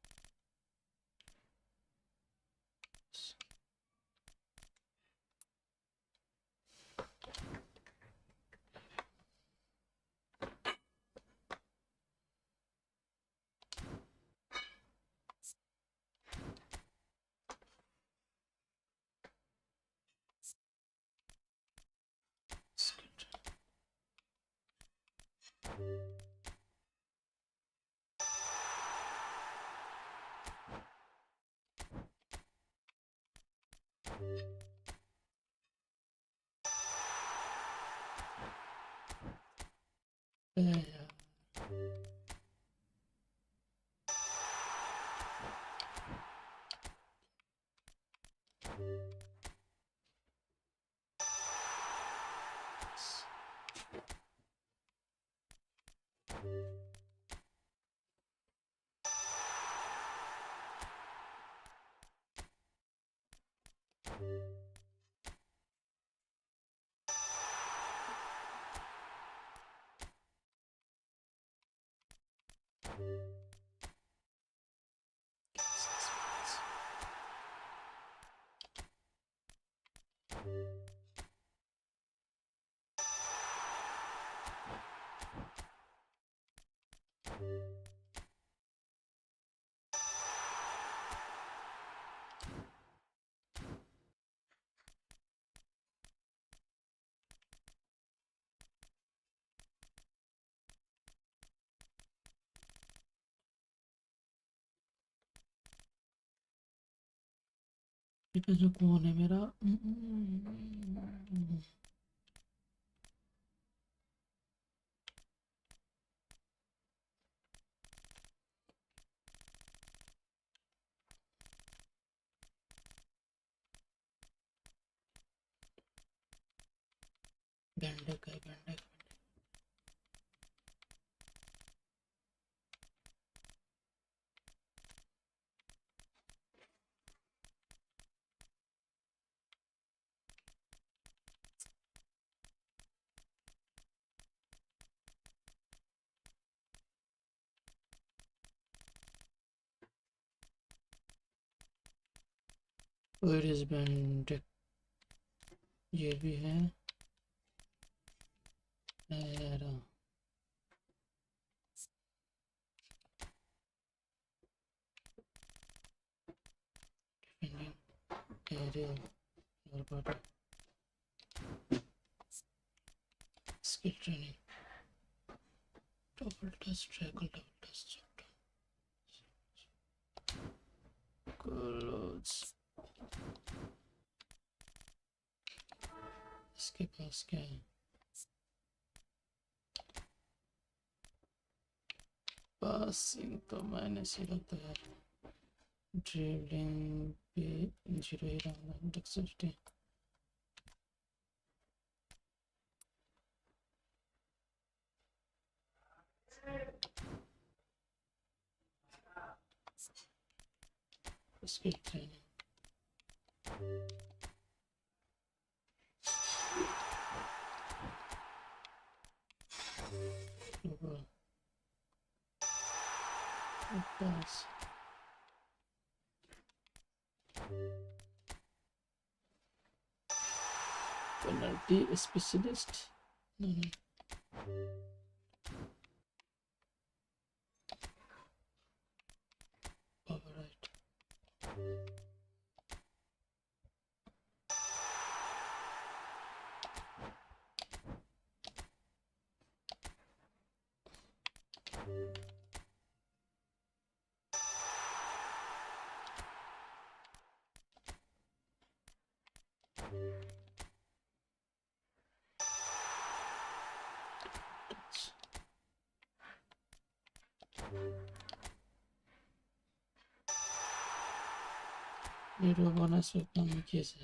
यार पे जो कौन है मेरा बैंडक है बैंडक Where is बैंडक ये भी है यार डिफेंडिंग एरियल और but skill training double touch tackle double touch close इसके पास क्या है पासिंग तो मैंने सीधा तो यार ड्रिबलिंग पे 0 ही रहा डेक्सिलिटी skill training pass penalty specialist no override Little bonus will come in case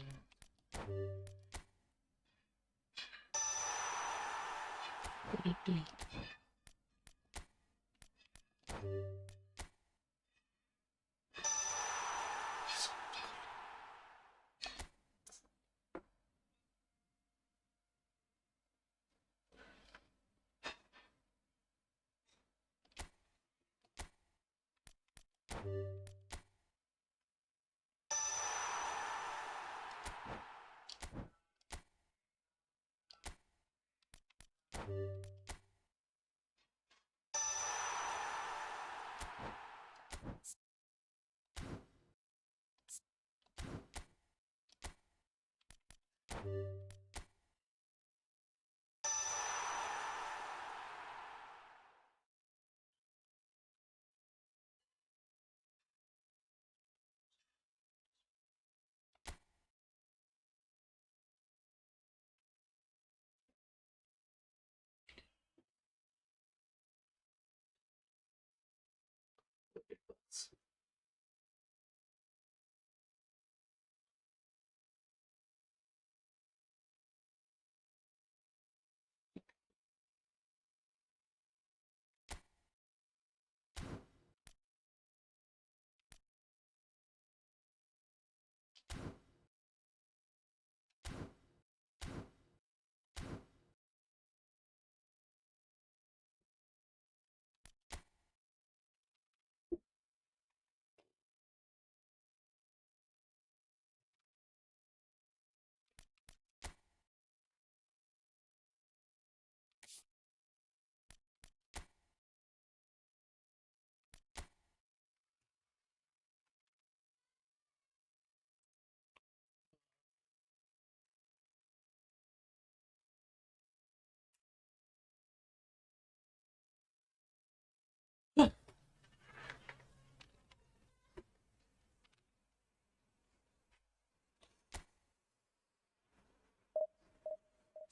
quality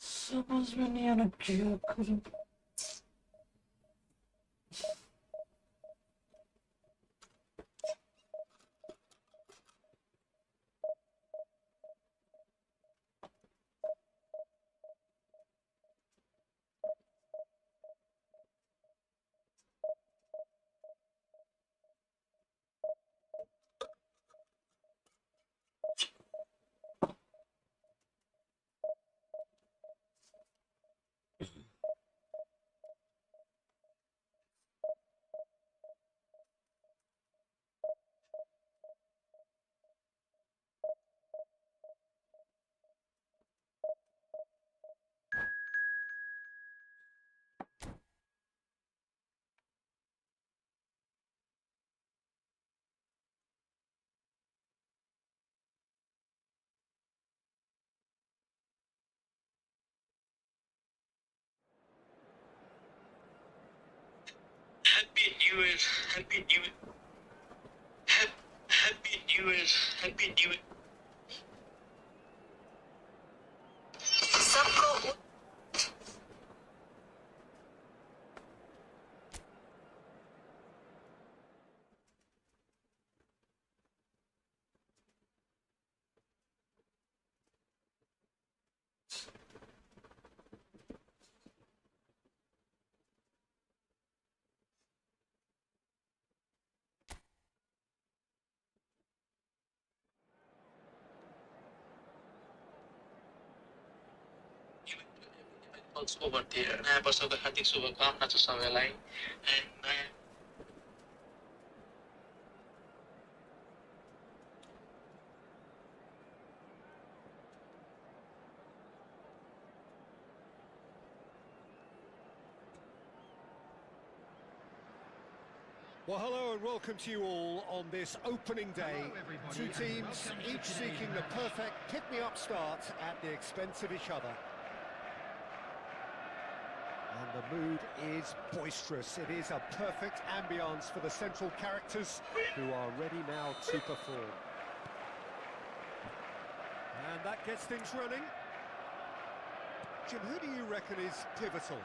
समझ में नहीं आ रहा क्या करूं. Happy New Year, Happy New Year, Happy New Year, Happy New Year. सबको over there. नयाँ वर्षको हार्दिक शुभकामना छ सबैलाई. नयाँ Well, hello and welcome to you all on this opening day. Hello, everybody, Two and teams, welcome to each seeking the today's perfect pick-me-up start at the expense of each other. And the mood is boisterous. It is a perfect ambience for the central characters who are ready now to perform. And that gets things running. Jim, who do you reckon is pivotal?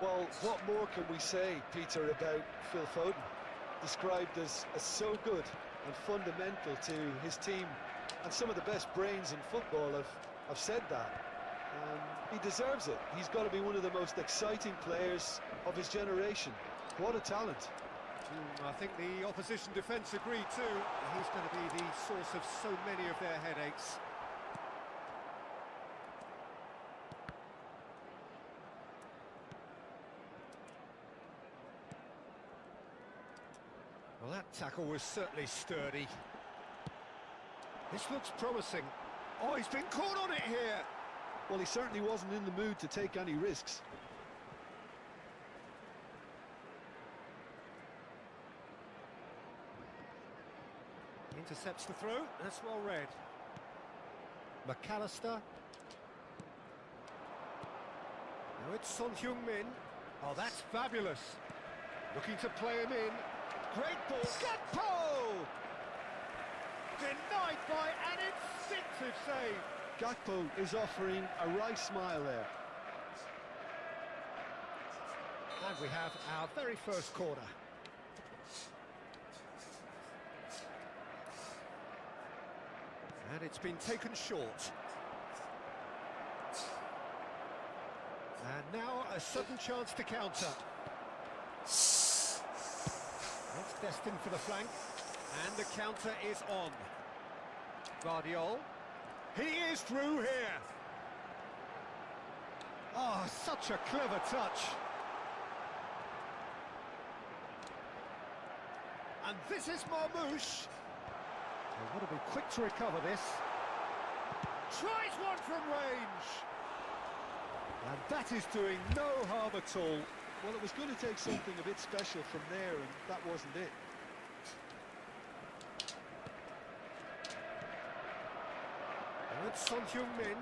Well, what more can we say, Peter, about Phil Foden? Described as so good and fundamental to his team, and some of the best brains in football have said that. He deserves it. He's got to be one of the most exciting players of his generation. What a talent. I think the opposition defence agreed too. He's going to be the source of so many of their headaches. Well, that tackle was certainly sturdy. This looks promising. Oh, he's been caught on it here. Well, he certainly wasn't in the mood to take any risks. Intercepts the throw, that's well read. McAllister. Now it's Son Heung-min. Oh, that's fabulous. Looking to play him in. Great ball. Gakpo! Denied by an instinctive save. Gakpo is offering a wry smile there. And we have our very first corner. And it's been taken short. And now a sudden chance to counter. It's destined for the flank. And the counter is on. Guardiol. He is through here. Oh, such a clever touch. And this is Marmouche. They've got to be quick to recover this. Tries one from range. And that is doing no harm at all. Well, it was going to take something a bit special from there, and that wasn't it. And it's Son Heung-min.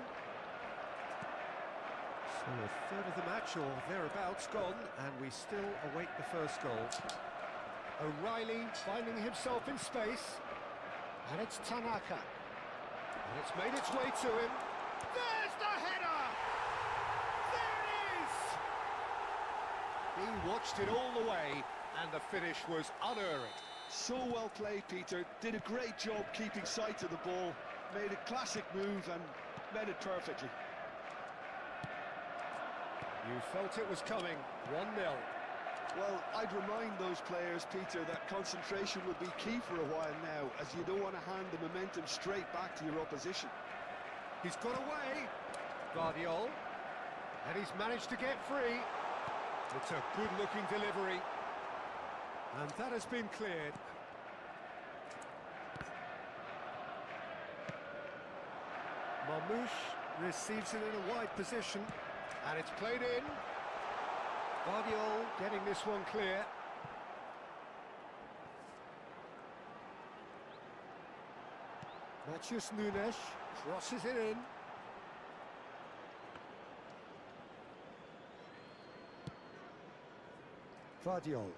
So a third of the match, or thereabouts, gone, and we still await the first goal. O'Reilly finding himself in space. And it's Tanaka. And it's made its way to him. There's the header! He watched it all the way, and the finish was unerring. So well played, Peter. Did a great job keeping sight of the ball. Made a classic move and met it perfectly. You felt it was coming. 1-0. Well, I'd remind those players, Peter, that concentration will be key for a while now, as you don't want to hand the momentum straight back to your opposition. He's got away. Guardiol. And he's managed to get free. It's a good-looking delivery. And that has been cleared. Marmouche receives it in a wide position. And it's played in. Guardiol getting this one clear. Matheus Nunes crosses it in. Guardiol.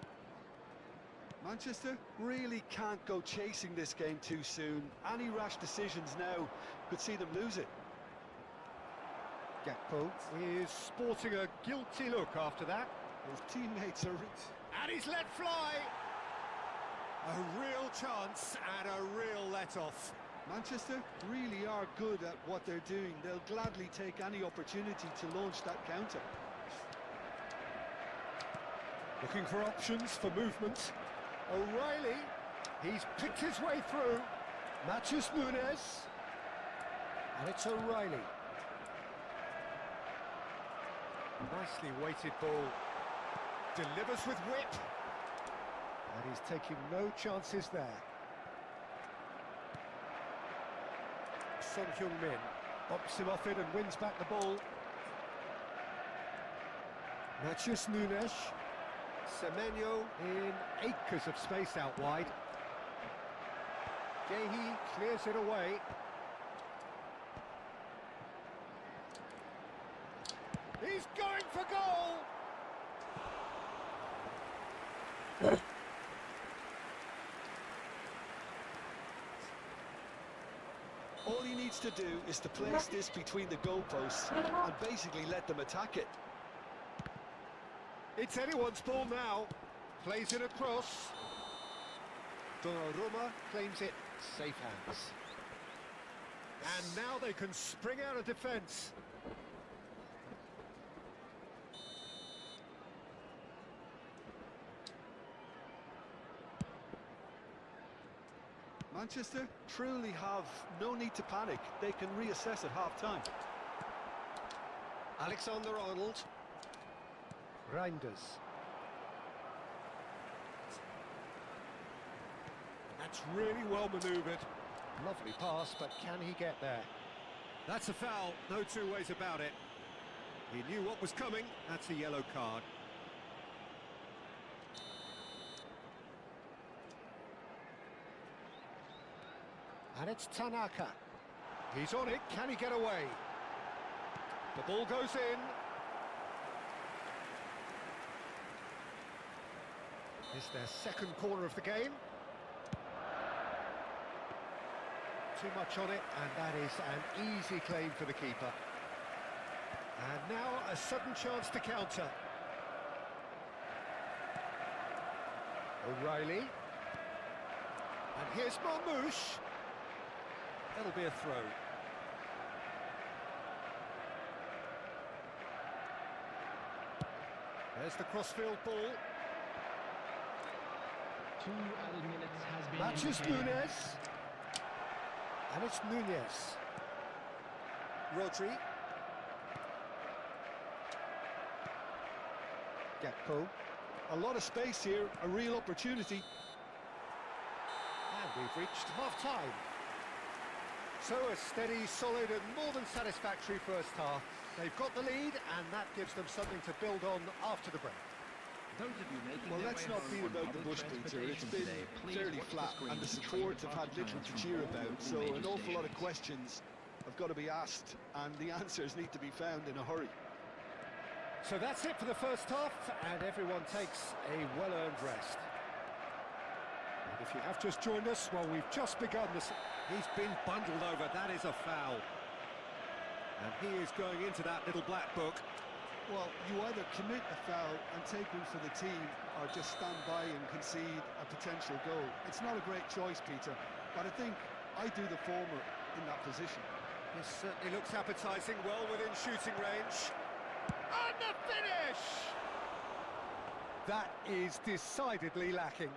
Manchester really can't go chasing this game too soon. Any rash decisions now could see them lose it. Gakpo is sporting a guilty look after that. His teammates are... And he's let fly! A real chance and a real let-off. Manchester really are good at what they're doing. They'll gladly take any opportunity to launch that counter. Looking for options for movement. O'Reilly, he's picked his way through. Matheus Nunes. And it's O'Reilly. Nicely weighted ball. Delivers with whip. And he's taking no chances there. Son Heung-min bops him off it and wins back the ball. Matheus Nunes. Semenyo in acres of space out wide. Gehi clears it away. He's going for goal! All he needs to do is to place this between the goalposts and basically let them attack it. It's anyone's ball now. Plays it across. Donnarumma claims it. Safe hands. And now they can spring out of defence. Manchester truly have no need to panic. They can reassess at half-time. Alexander-Arnold. Reinders. That's really well manoeuvred. Lovely pass, but can he get there? That's a foul, no two ways about it. He knew what was coming, that's a yellow card. And it's Tanaka. He's on it, can he get away? The ball goes in. It's their second corner of the game. Too much on it, and that is an easy claim for the keeper. And now a sudden chance to counter. O'Reilly. And here's Marmouche. That'll be a throw. There's the crossfield ball. 2 added minutes has been Matheus indicated. Nunes. And it's Nunez. Rodri. Gakpo. A lot of space here, a real opportunity. And we've reached half-time. So a steady, solid and more than satisfactory first half. They've got the lead and that gives them something to build on after the break. Well, let's not beat about the bush, Peter. It's been fairly flat and the support have had little to cheer about, so an awful lot of questions have got to be asked and the answers need to be found in a hurry. So that's it for the first half and everyone takes a well-earned rest. And if you have just joined us, well, we've just begun this. He's been bundled over, that is a foul. And he is going into that little black book. Well, you either commit a foul and take one for the team, or just stand by and concede a potential goal. It's not a great choice, Peter, but I think I do the former in that position. This certainly looks appetising, well within shooting range. And the finish! That is decidedly lacking.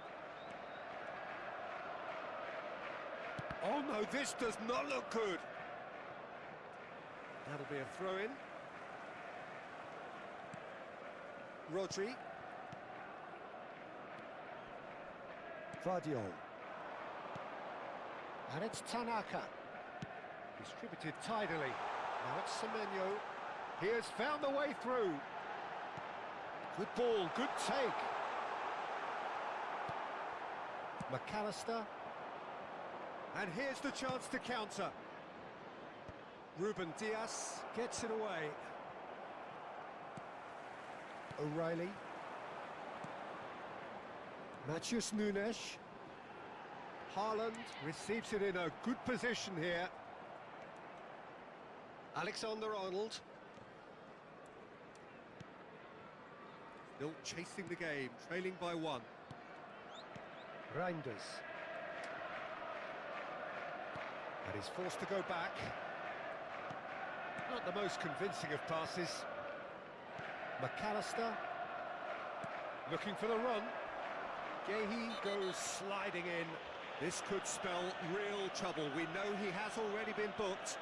Oh no, this does not look good. That'll be a throw-in. Rodri. Vardiol. And it's Tanaka. Distributed tidily. Now it's Semenyo. He has found the way through. Good ball, good take. McAllister. And here's the chance to counter. Ruben Diaz gets it away. O'Reilly. Matheus Nunes. Haaland receives it in a good position here. Alexander-Arnold. Still chasing the game, trailing by 1. Reinders. And he's forced to go back. Not the most convincing of passes. McAllister. Looking for the run. Gehi goes sliding in. This could spell real trouble. We know he has already been booked.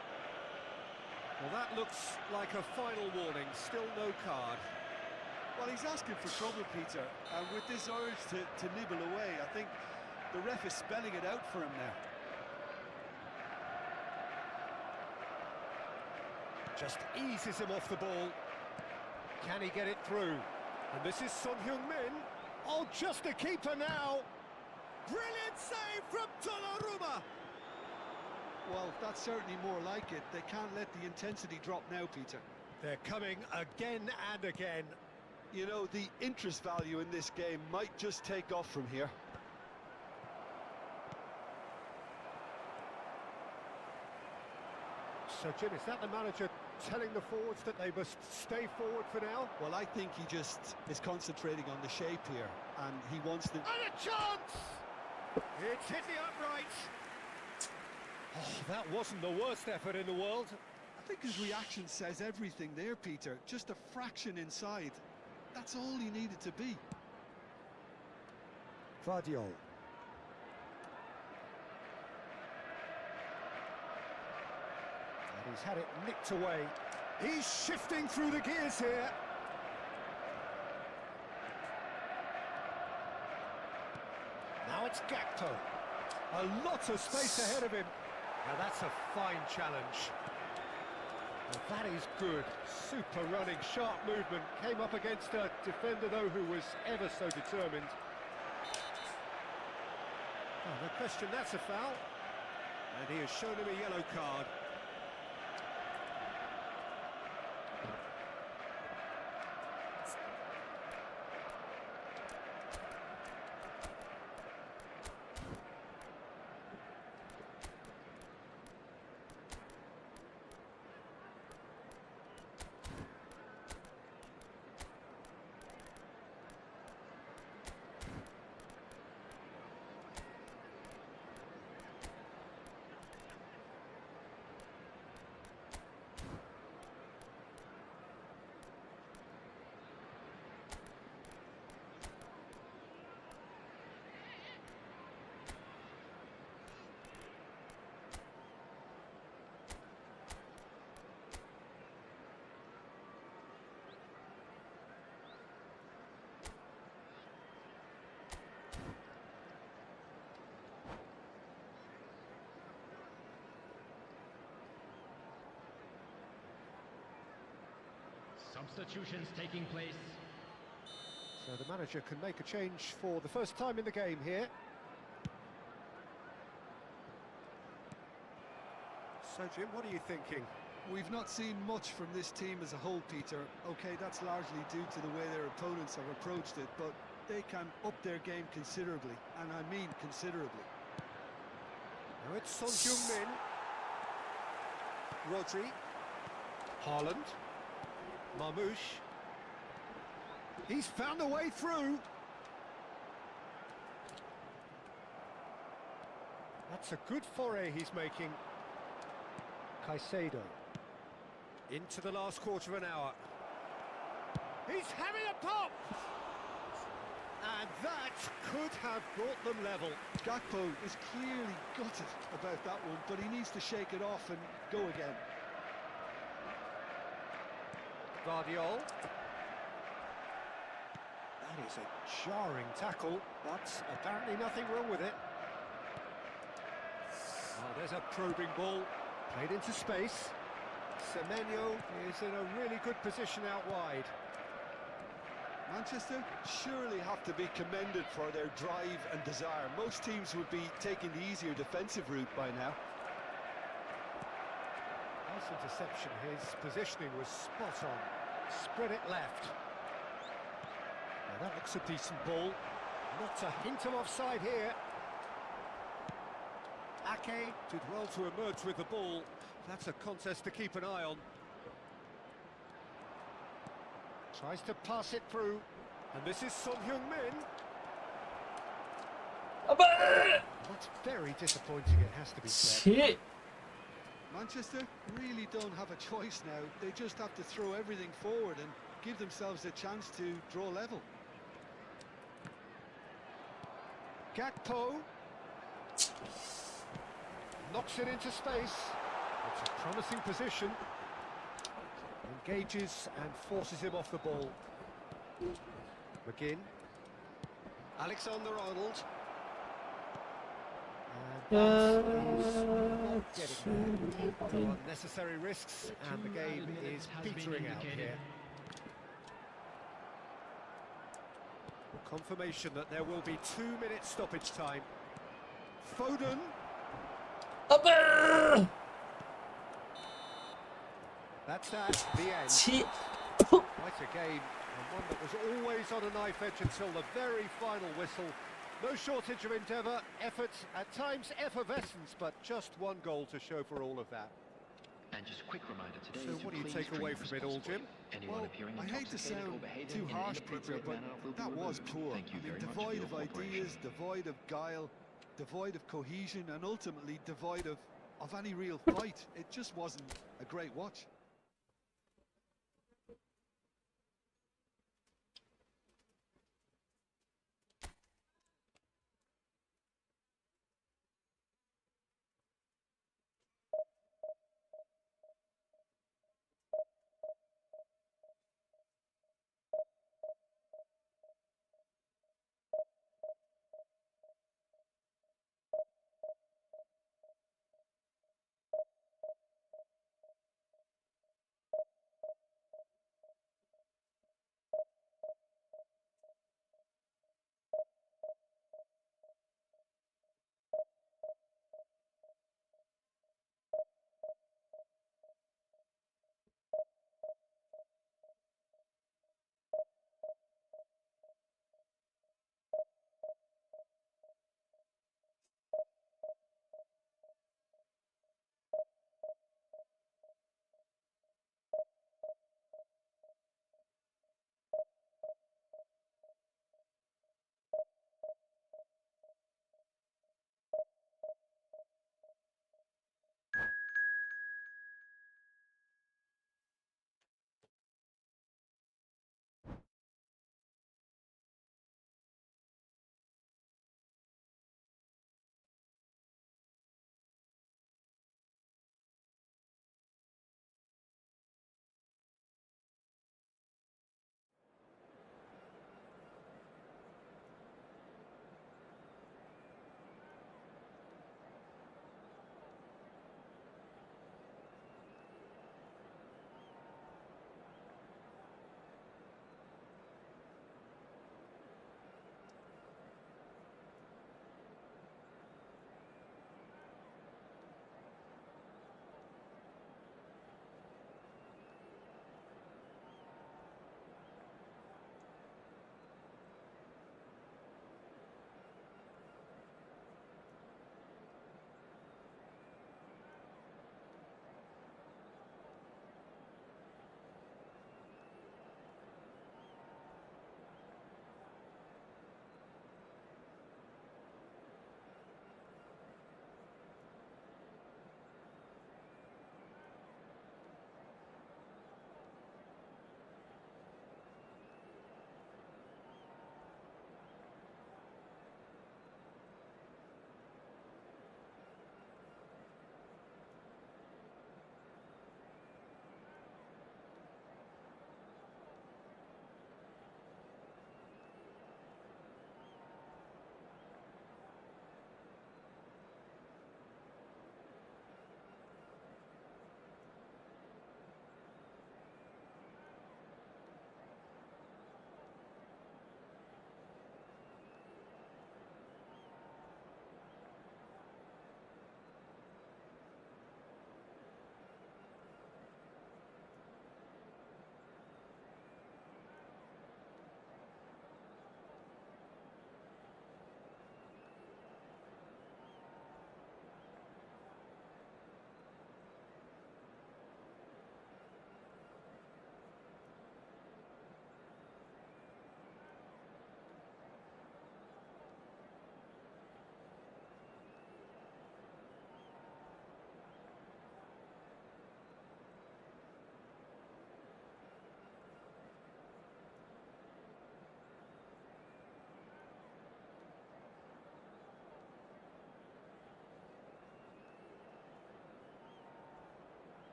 Well, that looks like a final warning. Still no card. Well, he's asking for trouble, Peter, and with this urge to nibble away, I think the ref is spelling it out for him now. Just eases him off the ball. Can he get it through? And this is Son Heung-min. Oh, just a keeper now. Brilliant save from Donnarumma. Well, that's certainly more like it. They can't let the intensity drop now, Peter. They're coming again and again. You know, the interest value in this game might just take off from here. So, Jim, is that the manager telling the forwards that they must stay forward for now? Well, I think he just is concentrating on the shape here, and he wants to... And a chance! It's hit the upright. Oh, that wasn't the worst effort in the world. I think his reaction says everything there, Peter. Just a fraction inside. That's all he needed to be. Vardiol. And he's had it nicked away. He's shifting through the gears here. Now it's Gakpo. A lot of space ahead of him. Now that's a fine challenge. Well, that is good. Super running, sharp movement. Came up against a defender, though, who was ever so determined. Oh, no question, that's a foul. And he has shown him a yellow card. Substitutions taking place. So the manager can make a change for the first time in the game here. So, Jim, what are you thinking? We've not seen much from this team as a whole, Peter. OK, that's largely due to the way their opponents have approached it, but they can up their game considerably, and I mean considerably. Now it's Son Heung-min. Rodri. Haaland. Marmoush. He's found a way through. That's a good foray he's making. Caicedo. Into the last quarter of an hour. He's having a pop! And that could have brought them level. Gakpo is clearly gutted about that one, but he needs to shake it off and go again. Guardiol. That is a jarring tackle, but apparently nothing wrong with it. Oh, there's a probing ball, played into space. Semenyo is in a really good position out wide. Manchester surely have to be commended for their drive and desire. Most teams would be taking the easier defensive route by now. Nice interception, his positioning was spot on. Spread it left. Now that looks a decent ball. Not a hint of offside here. Ake did well to emerge with the ball. That's a contest to keep an eye on. Tries to pass it through. And this is Son Heung-min. That's very disappointing, it has to be said. Shit. Manchester really don't have a choice now. They just have to throw everything forward and give themselves a chance to draw level. Gakpo knocks it into space. It's a promising position. Engages and forces him off the ball. McGinn. Alexander-Arnold. And that is not getting there. No unnecessary risks, and the game is petering out here. Confirmation that there will be 2 minutes stoppage time. Foden. That's that, the end. Shit. Quite a game, and one that was always on a knife edge until the very final whistle. No shortage of endeavour, effort, at times effervescence, but just one goal to show for all of that. And just a quick reminder today. So what do you take away from it all, Jim? Well, I hate to sound too harsh, Peter, but that was poor. I mean, devoid of ideas, devoid of guile, devoid of cohesion, and ultimately devoid of any real fight. It just wasn't a great watch.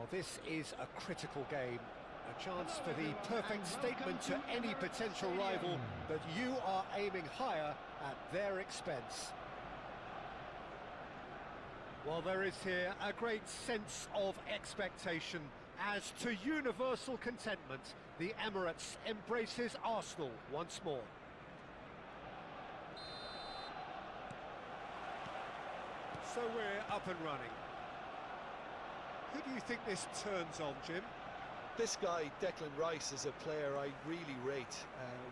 Well, this is a critical game. A chance for the perfect statement to any potential rival that you are aiming higher at their expense. Well, there is here a great sense of expectation. As to universal contentment, the Emirates embraces Arsenal once more. So we're up and running. Who do you think this turns on, Jim? This guy, Declan Rice, is a player I really rate.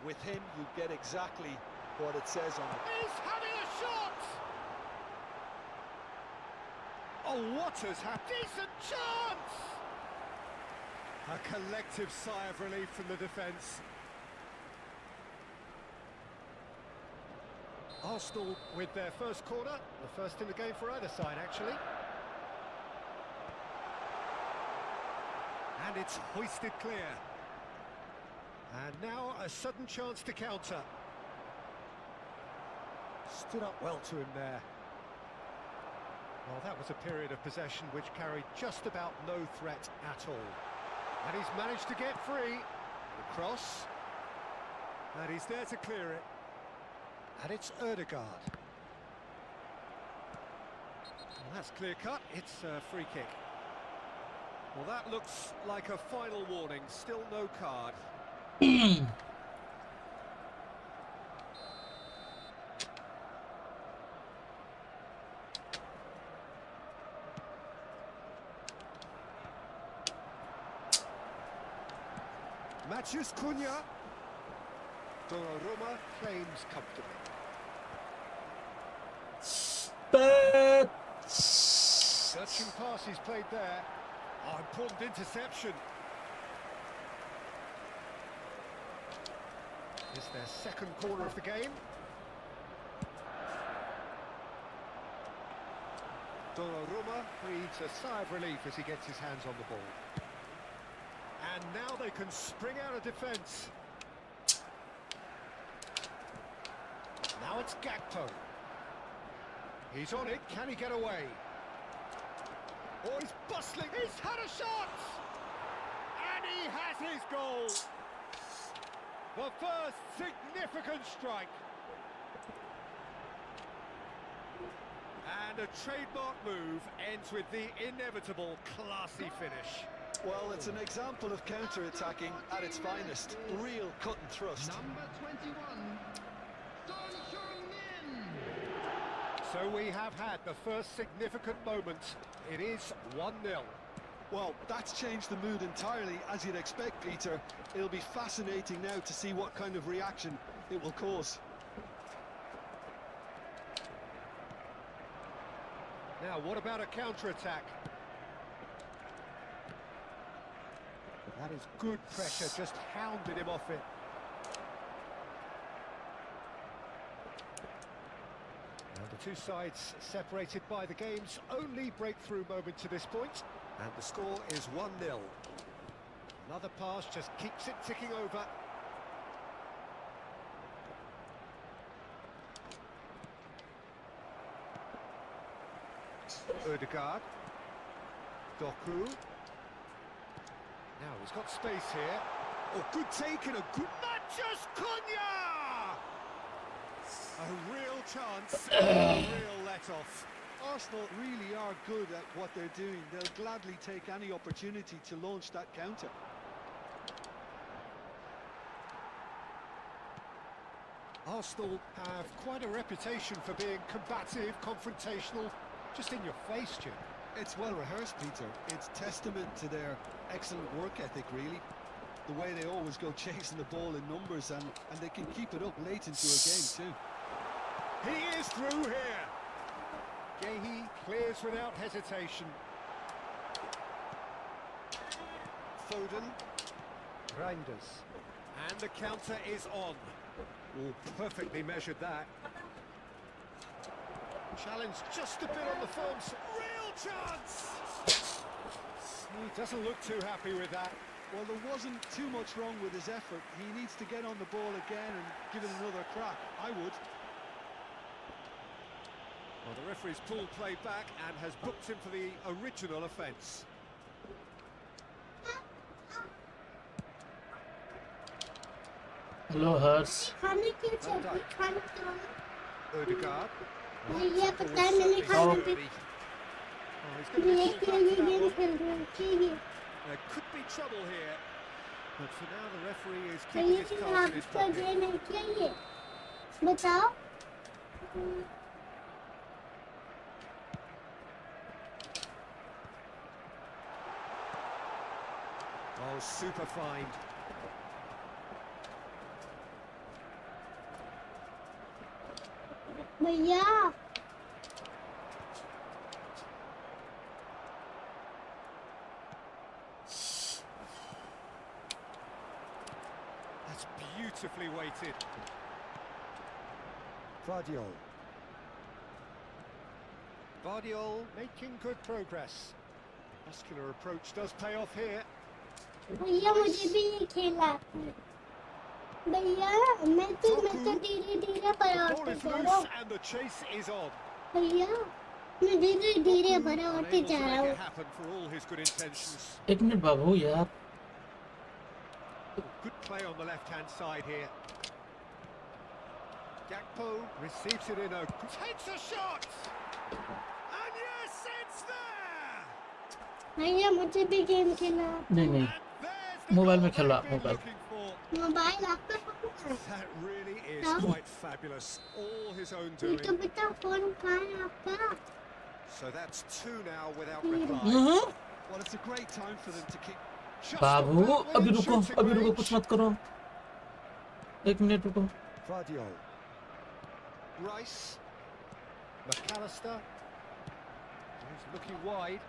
With him, you get exactly what it says on it. He's having a shot! Oh, what has happened? Decent chance! A collective sigh of relief from the defence. Arsenal with their first corner, the first in the game for either side, actually. And it's hoisted clear. And now a sudden chance to counter. Stood up well to him there. Well, that was a period of possession which carried just about no threat at all. And he's managed to get free. The cross. And he's there to clear it. And it's Ødegaard. Well, that's clear cut. It's a free kick. Well, that looks like a final warning. Still no card. Matheus Cunha. Donnarumma claims comfortably. Searching pass he's played there. Oh, important interception. It's their second corner of the game. Donnarumma breathes a sigh of relief as he gets his hands on the ball. And now they can spring out of defence. Now it's Gakpo. He's on it, can he get away? Oh, he's bustling, he's had a shot! And he has his goal! The first significant strike. And a trademark move ends with the inevitable classy finish. Well, it's an example of counter-attacking at its finest. Real cut and thrust. Number 21, Son Heung-min. So we have had the first significant moment. It is 1-0. Well, that's changed the mood entirely, as you'd expect, Peter. It'll be fascinating now to see what kind of reaction it will cause. Now, what about a counter-attack? That is good pressure, just hounded him off it. And the two sides separated by the game's only breakthrough moment to this point. And the score is 1-0. Another pass just keeps it ticking over. Ødegaard. Doku. Now he's got space here. Oh, good take and a good... Matheus Cunha! A real chance, a real let-off. Arsenal really are good at what they're doing. They'll gladly take any opportunity to launch that counter. Arsenal have quite a reputation for being combative, confrontational, just in your face, Jim. It's well rehearsed, Peter. It's testament to their excellent work ethic, really. The way they always go chasing the ball in numbers, and they can keep it up late into a game too. He is through here. Gehi clears without hesitation. Foden. Reinders. And the counter is on. Oh, perfectly measured that. Challenge just a bit on the firm. Real chance! He doesn't look too happy with that. Well, there wasn't too much wrong with his effort. He needs to get on the ball again and give it another crack. I would. Well, the referee's pulled play back and has booked him for the original offence. Hello Harsh खाने की चटनी खाने तो Odegaard. भैया पता है मैंने खाना भी Oh, he's going to ये be pulled ये back for that game one. खेल रहे हैं ये There could be trouble here, but for now the referee is तो keeping ये his cards in his आपका pocket. गेम है क्या ये बताओ Oh, super find. भैया That's beautifully weighted. Vardiol. Vardiol making good progress. Muscular approach does pay off here. भैया मुझे भी ये खेला भैया मैं तो धीरे धीरे The बढ़ाते ball is जा रहा loose हूँ and the chase is on. भैया मैं धीरे धीरे बढ़ाते Unable जा to रहा make हूँ it happen for all his good intentions. 1 minute बाबू यार Good play on the left-hand side here. Gakpo receives it in a... Takes a shot! And yes, it's there! भैया मुझे भी गेम खेला नहीं नहीं And there's the mobile goal में खेला they've been mobile looking for. Mobile आपका कहाँ है That really is No. quite fabulous. All his own ये तो doing. बेटा फोन कहाँ है आपका So that's 2 now without Hmm. reply. हाँ? Well, it's a great time for them to keep. Just Babu about अभी within रुको shooting अभी रुको range. कुछ मत करो 1 मिनट रुको Vardiol. Rice. McAllister. He's looking wide.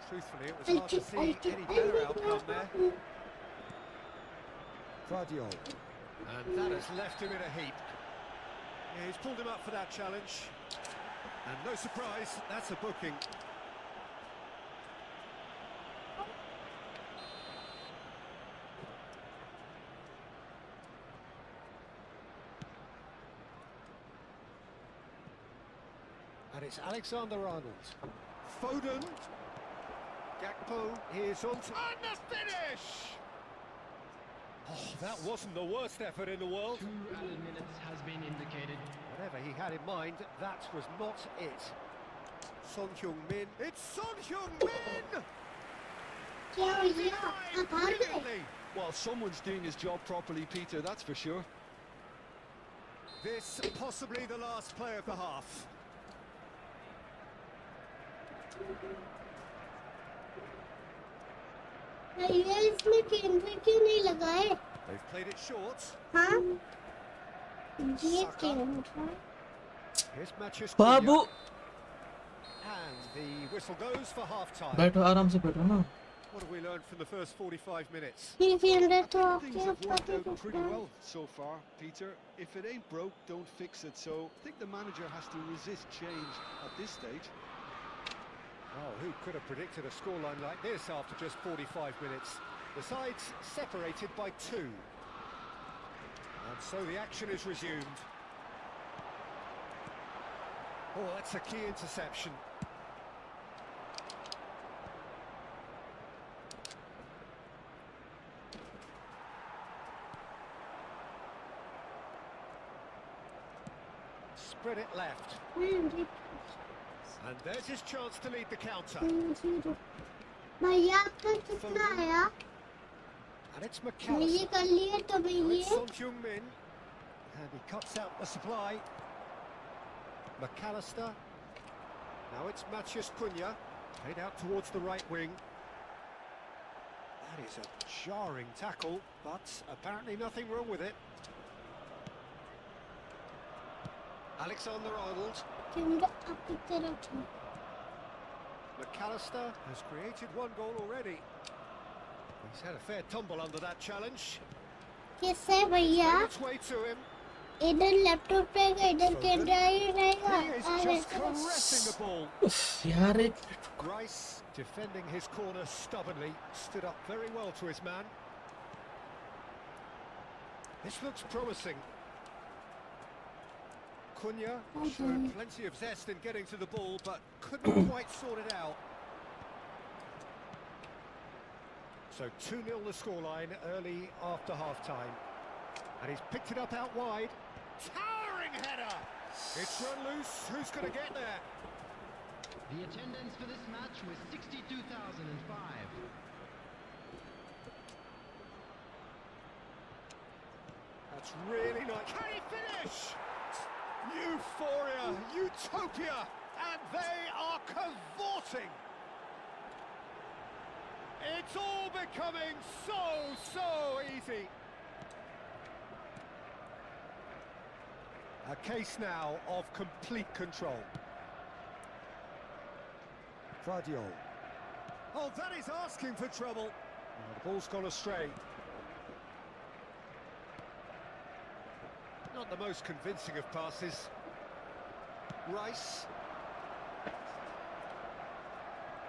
Truthfully, it was hard to see any better outcome there. Vardiol. And that has left him in a heap. Yeah, he's pulled him up for that challenge. And no surprise, that's a booking. And it's Alexander-Arnold. Foden. Gakpo is on to... And the finish! Oh, that wasn't the worst effort in the world. 2 added minutes has been indicated. Whatever he had in mind, that was not it. Son Heung-min. It's Son Heung-min! क्या हो गया आप हार गए Brilliantly. Well, someone's doing his job properly, Peter, that's for sure. This possibly the last play of the half. भैया इसमें कैमरे क्यों नहीं लगाए They've played it short. हाँ ये camera Here's matches. Babu And the whistle goes for half-time. बैठो आराम से बैठो ना What have we learned from the first 45 minutes? ये कैमरा तो Things आपके have worked ऊपर out pretty well so far, Peter. If it ain't broke, don't fix it. So I think the manager has to resist change at this stage. Oh, who could have predicted a scoreline like this after just 45 minutes? The sides separated by 2. And so the action is resumed. Oh, that's a key interception. Spread it left. And there's his chance to lead the counter. भैया आपका कितना आया And it's मैं ये McAllister. कर लिए तो Now भैया it's Son Heung-min. And he cuts out the supply. McAllister. Now it's Matheus Cunha. Played out towards the right wing. That is a jarring tackle, but apparently nothing wrong with it. Alexander-Arnold. Camera आपकी तरफ है McAllister has created 1 goal already. He's had a fair tumble under that challenge. कैसे भैया Made its way to him. इधर laptop रहेगा इधर camera ही रहेगा He is just caressing the ball. उफ, यार एक Rice, defending his corner stubbornly, stood up very well to his man. This looks promising. Cunha showed plenty of zest in getting to the ball, but couldn't quite sort it out. So 2-0 the scoreline early after half-time. And he's picked it up out wide. Towering header! It's run loose. Who's going to get there? The attendance for this match was 62,005. That's really nice. Can he finish? Euphoria, utopia, and they are cavorting. It's all becoming so easy. A case now of complete control. Vardiol. Oh, that is asking for trouble. Oh, the ball's gone astray. Not the most convincing of passes. Rice.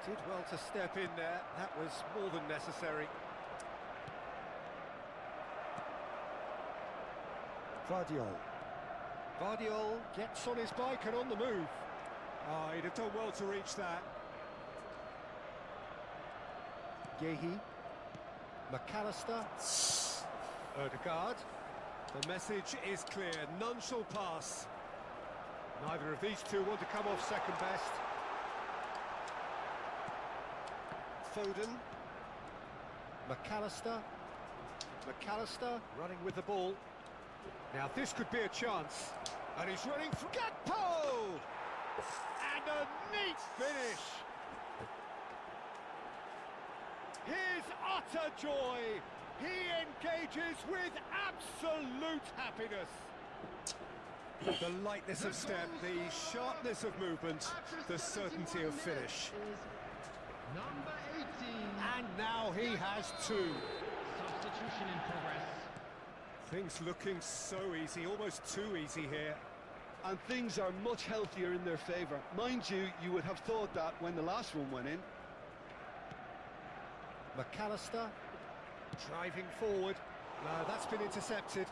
Did well to step in there. That was more than necessary. Vardiol. Vardiol gets on his bike and on the move. Oh, he'd have done well to reach that. Gehi. McAllister. Ødegaard. The message is clear, none shall pass. Neither of these two want to come off second best. Foden. McAllister. McAllister running with the ball. Now this could be a chance. And he's running for Gakpo! And a neat finish! His utter joy! He engages with absolute happiness. The lightness of step, the sharpness of movement, the certainty of finish. Number 18. And now he has two. Substitution in progress. Things looking so easy, almost too easy here. And things are much healthier in their favour. Mind you, you would have thought that when the last one went in. McAllister driving forward. No, that's been intercepted.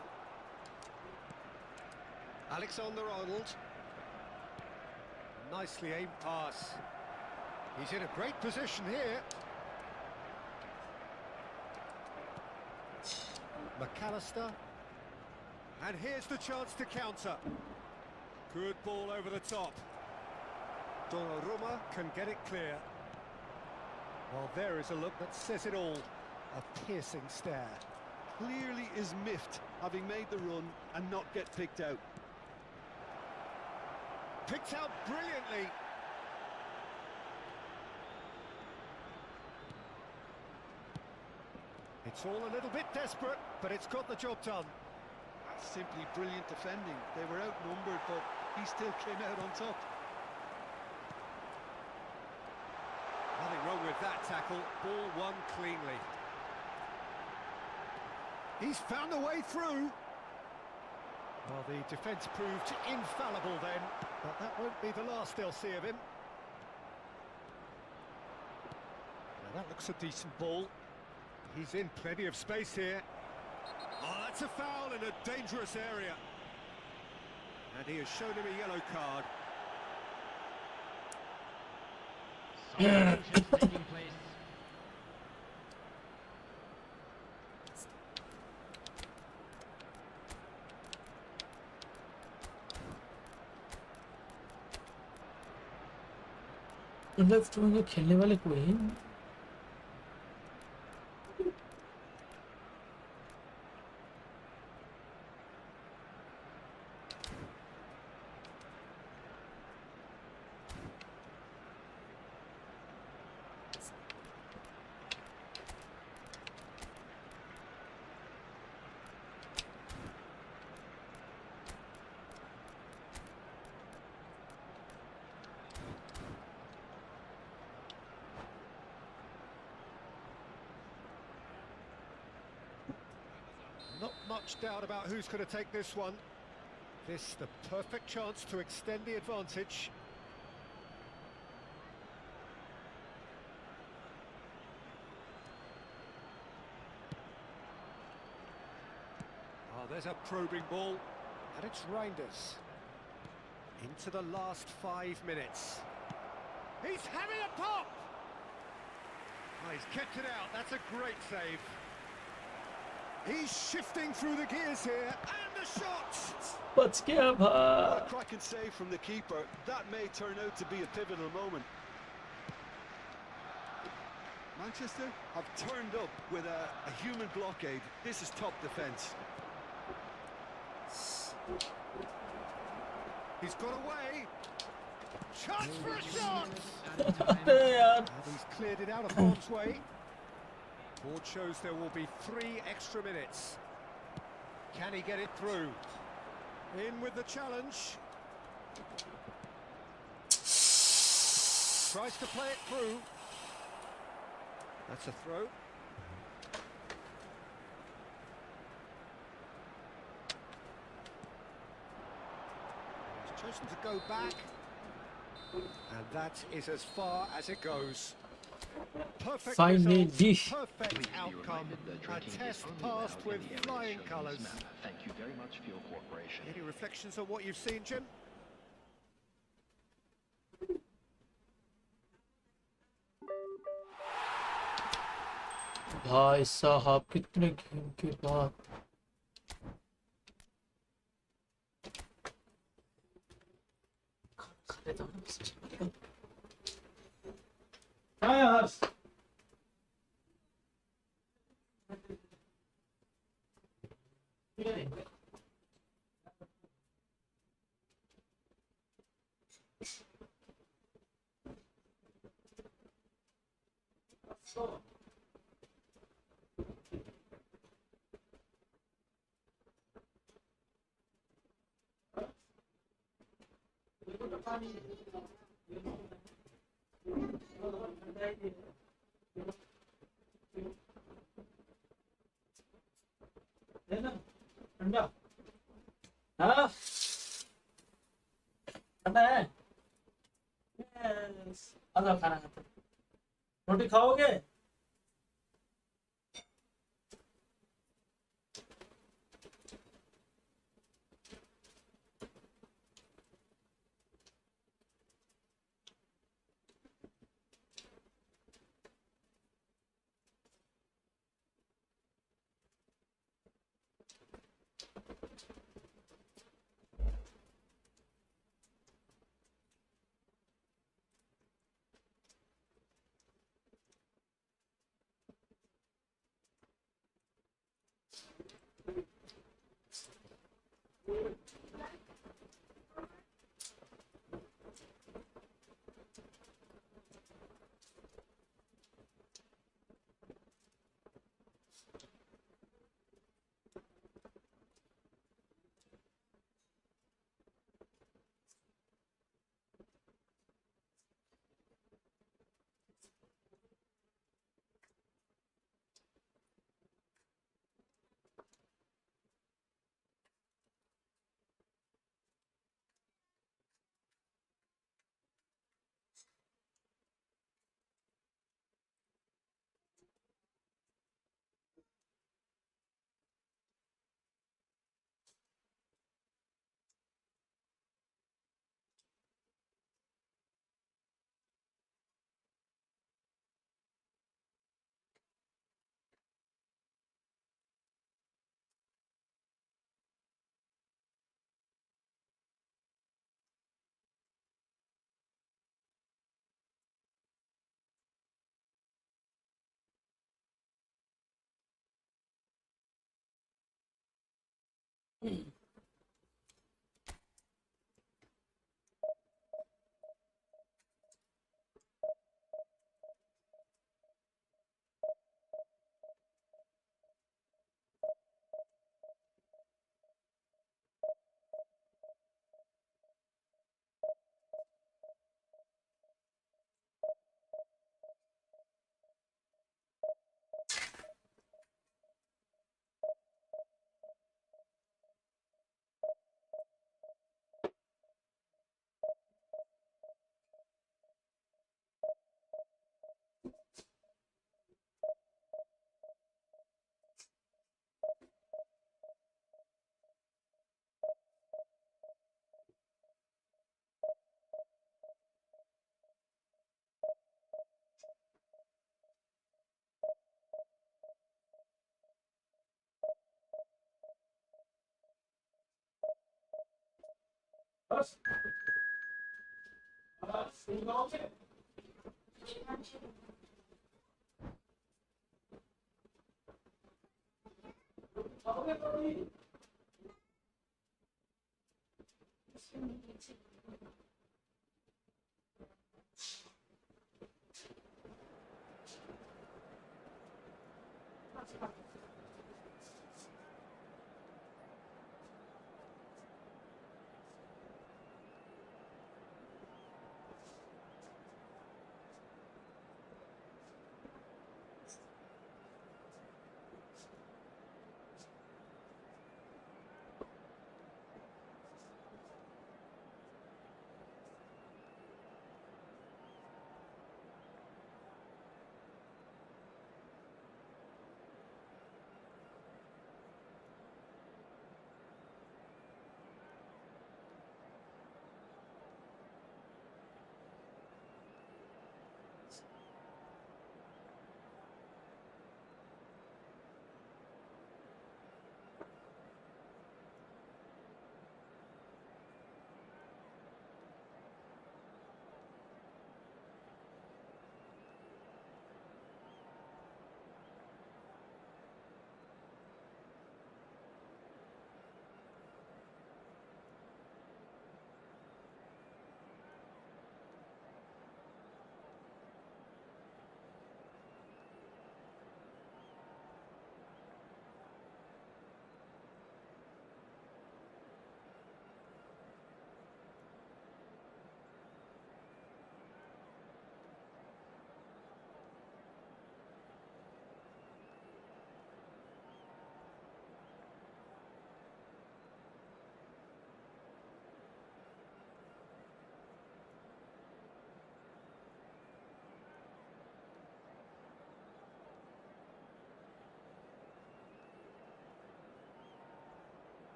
Alexander-Arnold. Nicely aimed pass. He's in a great position here. McAllister. And here's the chance to counter. Good ball over the top. Donnarumma can get it clear. Well, there is a look that says it all. A piercing stare. Clearly is miffed, having made the run and not get picked out. Picked out brilliantly. It's all a little bit desperate, but it's got the job done. That's simply brilliant defending. They were outnumbered, but he still came out on top. Nothing wrong with that tackle. Ball won cleanly. He's found a way through. Well, the defence proved infallible then, but that won't be the last they'll see of him. Now that looks a decent ball. He's in plenty of space here. Oh, that's a foul in a dangerous area. And he has shown him a yellow card. Substitutions taking place. Left में खेलने वाले कोई है? Not much doubt about who's going to take this one. This the perfect chance to extend the advantage. Oh, there's a probing ball, and it's Reinders. Into the last 5 minutes. He's having a pop! Well, he's kept it out. That's a great save. He's shifting through the gears here, and the shot! बच गया What a भाई. cracking save from the keeper. That may turn out to be a pivotal moment. Manchester have turned up with a human blockade. This is top defence. He's got away. Chance for a shot! अरे यार. And he's cleared it out of harm's way. Board shows there will be 3 extra minutes. Can he get it through? In with the challenge. Tries to play it through. That's a throw. He's chosen to go back. And that is as far as it goes. Perfect Finally. result, perfect outcome. A test passed with flying colours. Thank you very much for your cooperation. Any reflections on what you've seen, Jim? भाई साहब कितने game के बाद. हाँ यार. ठंडा. हाँ. ठंडा है. Yes. आ जाओ खाना खाते. रोटी खाओगे?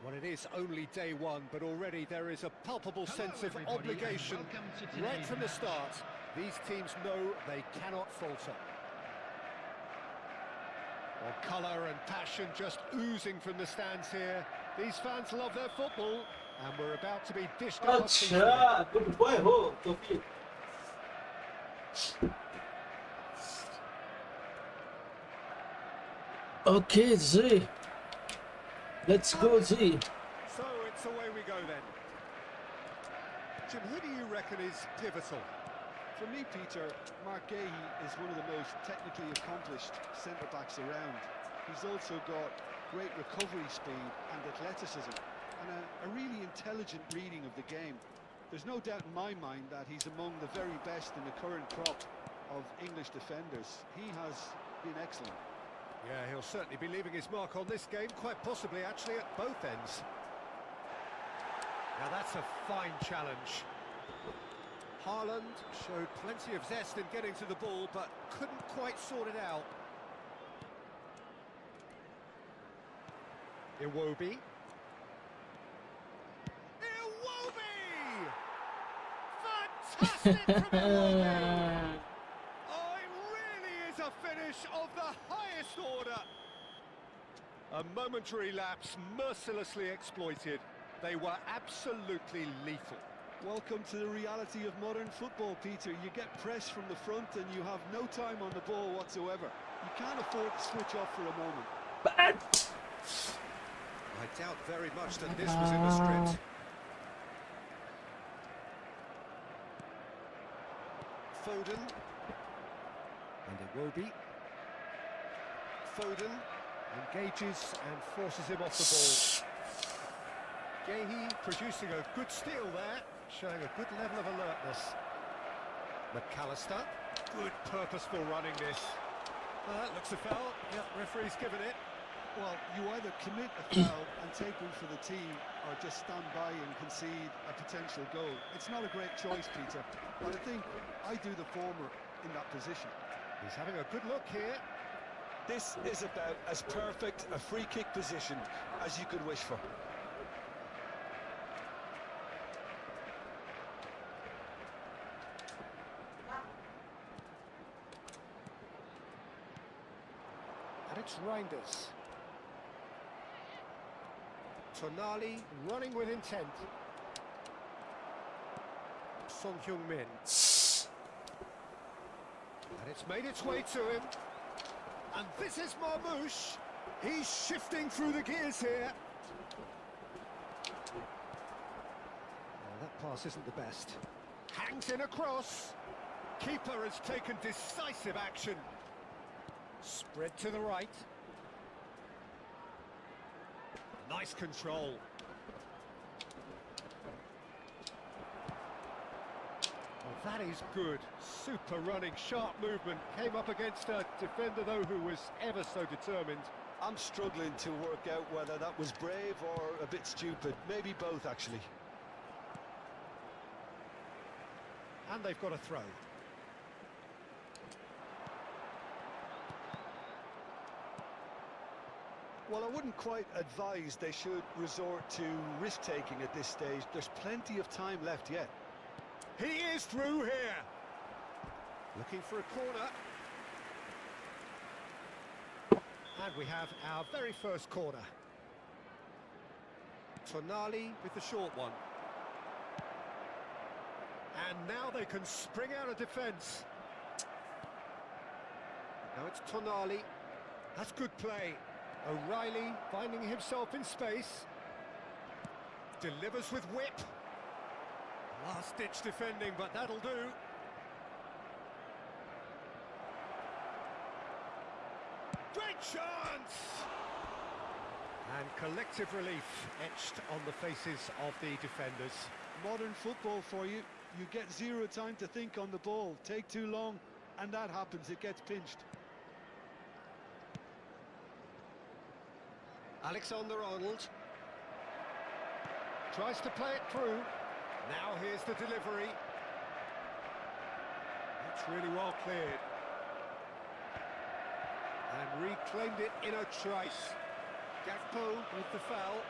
Well, it is only day one, but already there is a palpable sense of obligation right from the start. These teams know they cannot falter. Well, colour and passion just oozing from the stands here. These fans love their football, and we're about to be dished out. अच्छा good boy हो तो फिर okay जी let's go जी So it's away we go then. Jim, who do you reckon is pivotal? For me, Peter, Mark Gahey is one of the most technically accomplished centre-backs around. He's also got great recovery speed and athleticism, and a really intelligent reading of the game. There's no doubt in my mind that he's among the very best in the current crop of English defenders. He has been excellent. Yeah, he'll certainly be leaving his mark on this game, quite possibly actually at both ends. Now that's a fine challenge. Haaland showed plenty of zest in getting to the ball, but couldn't quite sort it out. Iwobi. Iwobi! Fantastic from Iwobi! Oh, it really is a finish of the highest order. A momentary lapse mercilessly exploited. They were absolutely lethal. Welcome to the reality of modern football, Peter. You get pressed from the front and you have no time on the ball whatsoever. You can't afford to switch off for a moment. I doubt very much that this was in the script. Foden. And Iwobi. Foden. Engages and forces him off the ball. Gehi producing a good steal there, showing a good level of alertness. McAllister, good purposeful running this. Looks a foul. Yep, referee's given it. Well, you either commit a foul and take one for the team, or just stand by and concede a potential goal. It's not a great choice, Peter, but I think I do the former in that position. He's having a good look here. This is about as perfect a free kick position as you could wish for. And it's Reinders. Tonali running with intent. Son Heung-min. And it's made its way to him. And this is Marmouche. He's shifting through the gears here. Oh, that pass isn't the best. Hangs in across. Keeper has taken decisive action. Spread to the right. Nice control. Well, that is good. Super running, sharp movement. Came up against a defender, though, who was ever so determined. I'm struggling to work out whether that was brave or a bit stupid. Maybe both, actually. And they've got a throw. Well, I wouldn't quite advise they should resort to risk-taking at this stage. There's plenty of time left yet. He is through here. Looking for a corner. And we have our very first corner. Tonali with the short one. And now they can spring out of defence. Now it's Tonali. That's good play. O'Reilly finding himself in space. Delivers with whip. Last-ditch defending, but that'll do. Great chance! And collective relief etched on the faces of the defenders. Modern football for you. You get zero time to think on the ball. Take too long, and that happens. It gets pinched. Alexander-Arnold tries to play it through. Now here's the delivery. That's really well cleared. And reclaimed it in a trice. Gakpo with the foul.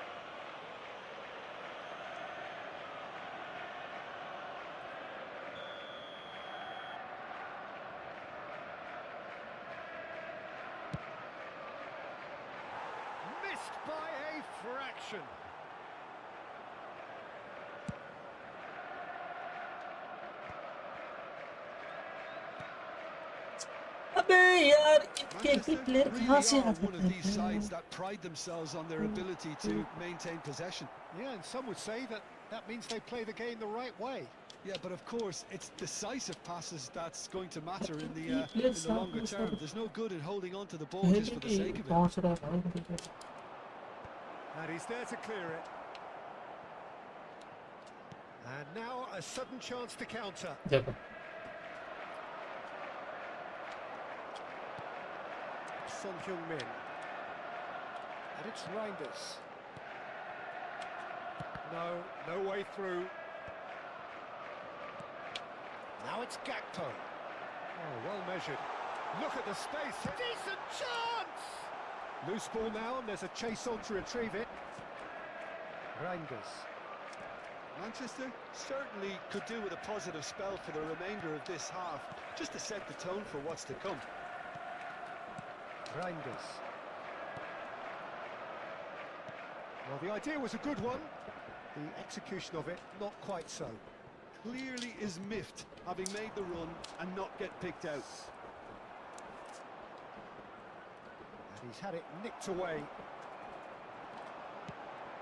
Missed by a fraction. अबे यार इनके ही Manchester player really कहाँ से are आते one of these हैं? sides that pride themselves on their ability to maintain possession. Yeah, and some would say that that means they play the game the right way. Yeah, but of course, it's decisive passes that's going to matter in the Let's longer have- term. There's no good in holding on to the ball पहले just for the की sake of it. पहुंच रहा है भाई। And he's there to clear it. And now a sudden chance to counter. देखो Son Heung-min. And it's Reinders. No way through. Now it's Gakpo. Oh, well measured. Look at the space. Decent chance! Loose ball now, and there's a chase on to retrieve it. Reinders. Manchester Certainly could do with a positive spell for the remainder of this half, just to set the tone for what's to come. Reinders. Well, the idea was a good one. The execution of it, not quite so. clearly is miffed, having made the run and not get picked out. And he's had it nicked away.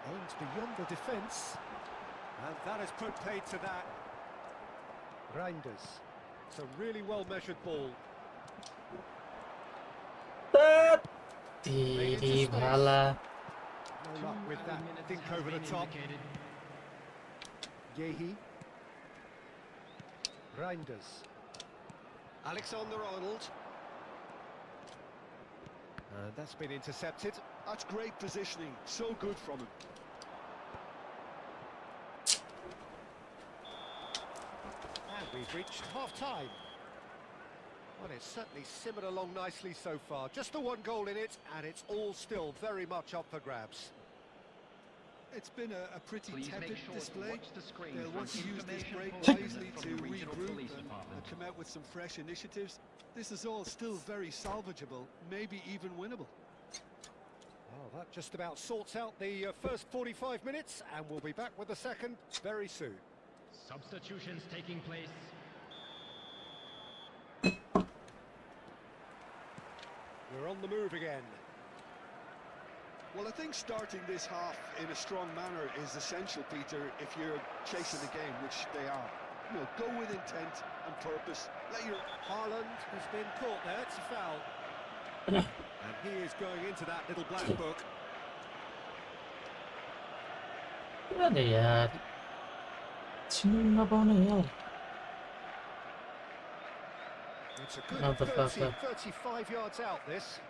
Aims beyond the defence. And that has put paid to that. Reinders. It's a really well-measured ball. तेरी भाला. No luck with that think over the top. Yehi. Reinders. Alexander-Arnold. And that's been intercepted. That's great positioning, so good from him. And we've reached half-time. Well, it's certainly simmered along nicely so far. Just the one goal in it, and it's all still very much up for grabs. It's been a pretty tepid display. They'll want to from use this information break bulletin wisely from to the regional regroup police and department. come out with some fresh initiatives. This is all still very salvageable, maybe even winnable. Well, that just about sorts out the first 45 minutes, and we'll be back with the second very soon. Substitutions taking place. We're on the move again. Well, I think starting this half in a strong manner is essential, Peter, if you're chasing the game, which they are. You know, go with intent and purpose. Let your... Haaland has been caught there, it's a foul. And he is going into that little black book. अरे यार छिन नपाउने यार. It's a good Motherfucker. 35 yards out, this.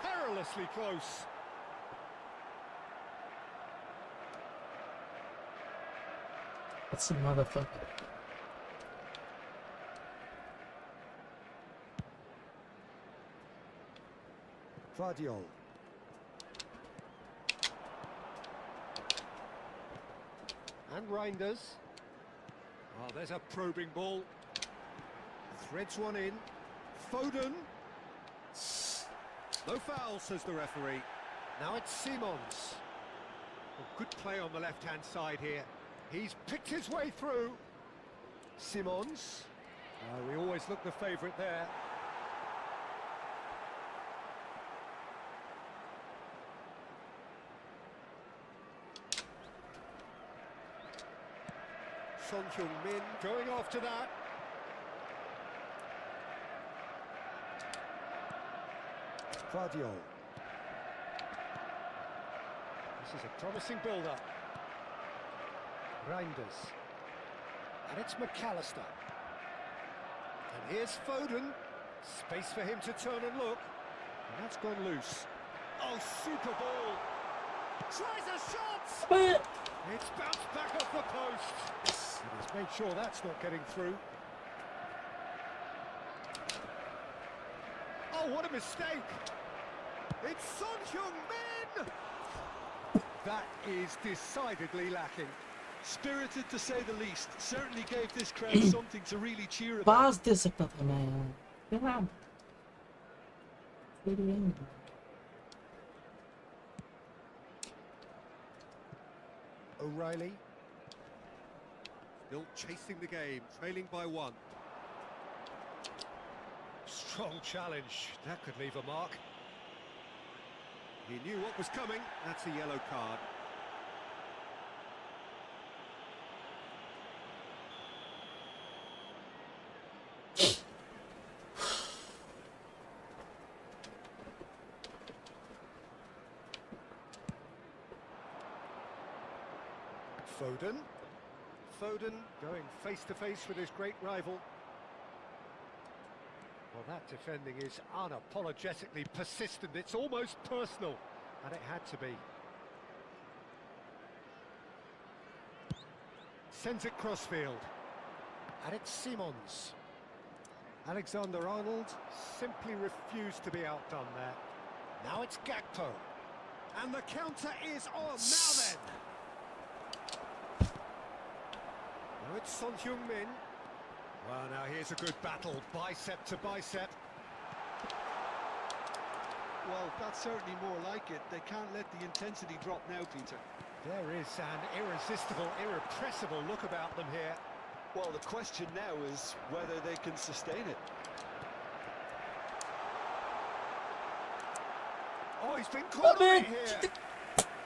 Perilously close. That's a motherfucker. Vardiol. And Reinders. Oh, there's a probing ball. Threads one in. Foden. No foul, says the referee. Now it's Simons. Oh, good play on the left-hand side here. He's picked his way through. Simons. We always look the favourite there. Son Heung-min going after that. Vardiol. This is a promising build-up. Reinders. And it's McAllister. And here's Foden. Space for him to turn and look. And that's gone loose. Oh, super ball. Tries a shot! It's bounced back off the post. And he's made sure that's not getting through. Oh, what a mistake! It's Son Heung-min! That is decidedly lacking. Spirited, to say the least. Certainly gave this crowd something to really cheer about. पास दे सकता था मैं यार. क्या? O'Reilly. Still chasing the game, trailing by one. Strong challenge, that could leave a mark. He knew what was coming, that's a yellow card. Foden. Foden going face-to-face with his great rival. Well, that defending is unapologetically persistent. It's almost personal, and it had to be. Sends it crossfield. And it's Simons. Alexander-Arnold simply refused to be outdone there. Now it's Gakpo. And the counter is on. Now then! Now it's Son Heung-min. Well, now here's a good battle, bicep to bicep. Well, that's certainly more like it. They can't let the intensity drop now, Peter. There is an irresistible, irrepressible look about them here. Well, the question now is whether they can sustain it. Oh, he's been caught right here.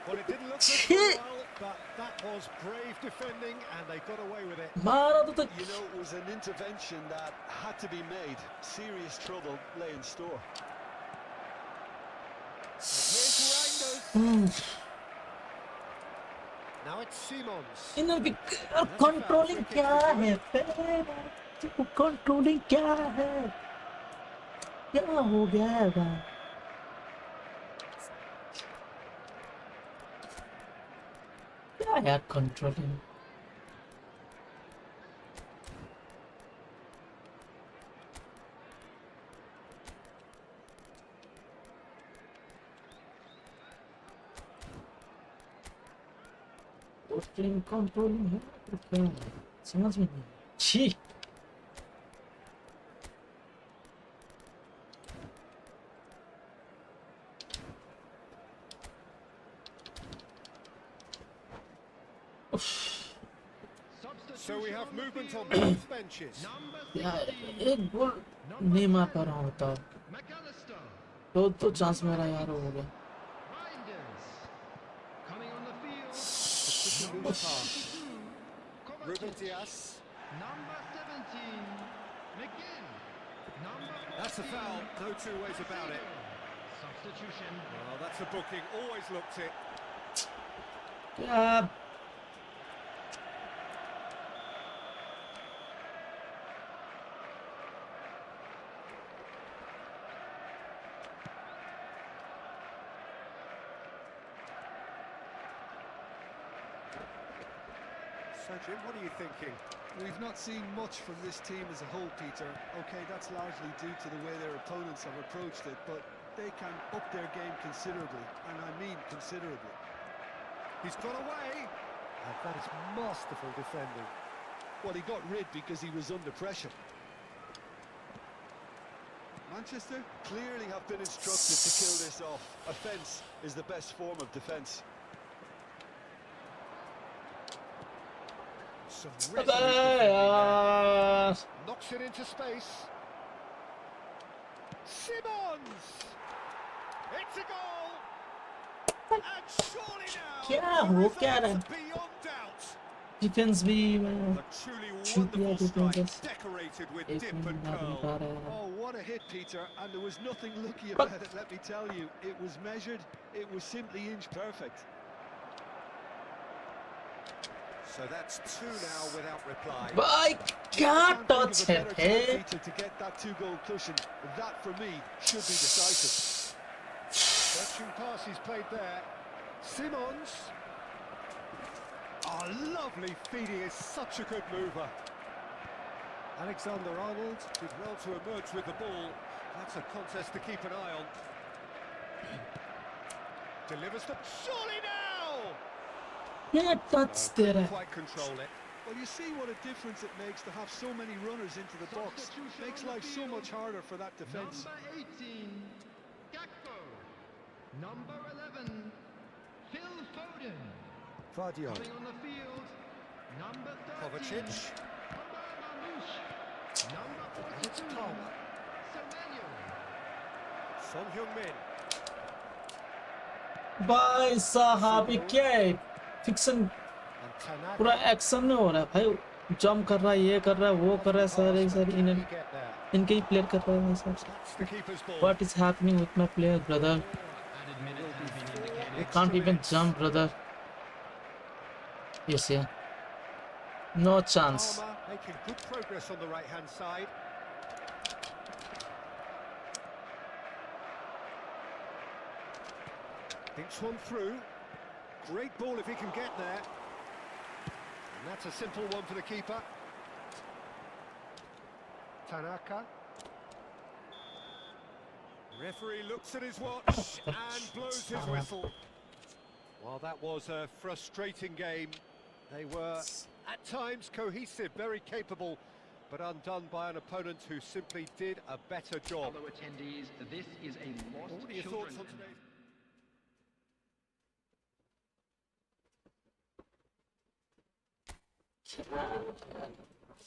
Well, it didn't look good for a while. but that was brave defending and they got away with it. मारा तो You know, it was an intervention that had to be made. Serious trouble lay in store. And here's Reinders. Now it's Simons. इनकी controlling क्या है? Controlling क्या है? क्या हो गया है? क्या यार कंट्रोलिंग? कंट्रोलिंग है तो क्या है? समझ में नहीं। छी So we have movement on both benches. यार एक गोल नहीं मार पा रहा होता तो चांस मेरा यार हो गया। Ruben Diaz. That's a foul, no two ways about it. Substitution. Oh, that's a booking, always looked it. Yeah. So Jim, what are you thinking? We've not seen much from this team as a whole, Peter. Okay, that's largely due to the way their opponents have approached it, but they can up their game considerably, and I mean considerably. He's got away, and that is masterful defending. Well, he got rid because he was under pressure. Manchester clearly have been instructed to kill this off. Offence is the best form of defence. Some resolute defending there. Knocks it into space. Simons! It's a goal! And surely now, क्या the हो result क्या रहा है? beyond doubt. Defence भी A truly wonderful strike, decorated with dip and curl. Oh, what a hit, Peter, and there was nothing lucky about it, let me tell you. It was measured, it was simply inch perfect. So that's two now without reply. भाई क्या touch है? To get that two-goal cushion, that for me should be decisive. Searching pass he's played there. Simons. Oh, lovely feed, he is such a good mover. Alexander-Arnold Did well to emerge with the ball. That's a contest to keep an eye on. Delivers the... Surely now! क्या touch दे रहा है? Quite control it. Well, you see what a difference it makes to have so many runners into the box. Makes life so much harder for that defence. Number 18, Gakpo. Number 11, Phil Foden. Vardiol. Coming on the field, number 13, Kovacic. Mamouche. Number 42, It's Palmer. Semenyo. Son Heung-min. भाई साहब ये क्या है? Fiction And Tanaka. पूरा action में हो रहा है भाई। जंप कर रहा है, ये कर रहा है, वो कर रहा है, सारे इनके ही प्लेयर कर रहा है सब। That's the keeper's ball. What is happening with my player, brother? Added minutes have been indicated. I can't even jump, brother. Yes, yeah. No chance. Palmer making good progress on the right-hand side. Thinks one through. Great ball if he can get there. And that's a simple one for the keeper. Tanaka. Referee looks at his watch and blows his whistle. Well, that was a frustrating game. They were, at times, cohesive, very capable, but undone by an opponent who simply did a better job. Fellow attendees, this is a lost What are your thoughts on children. today's...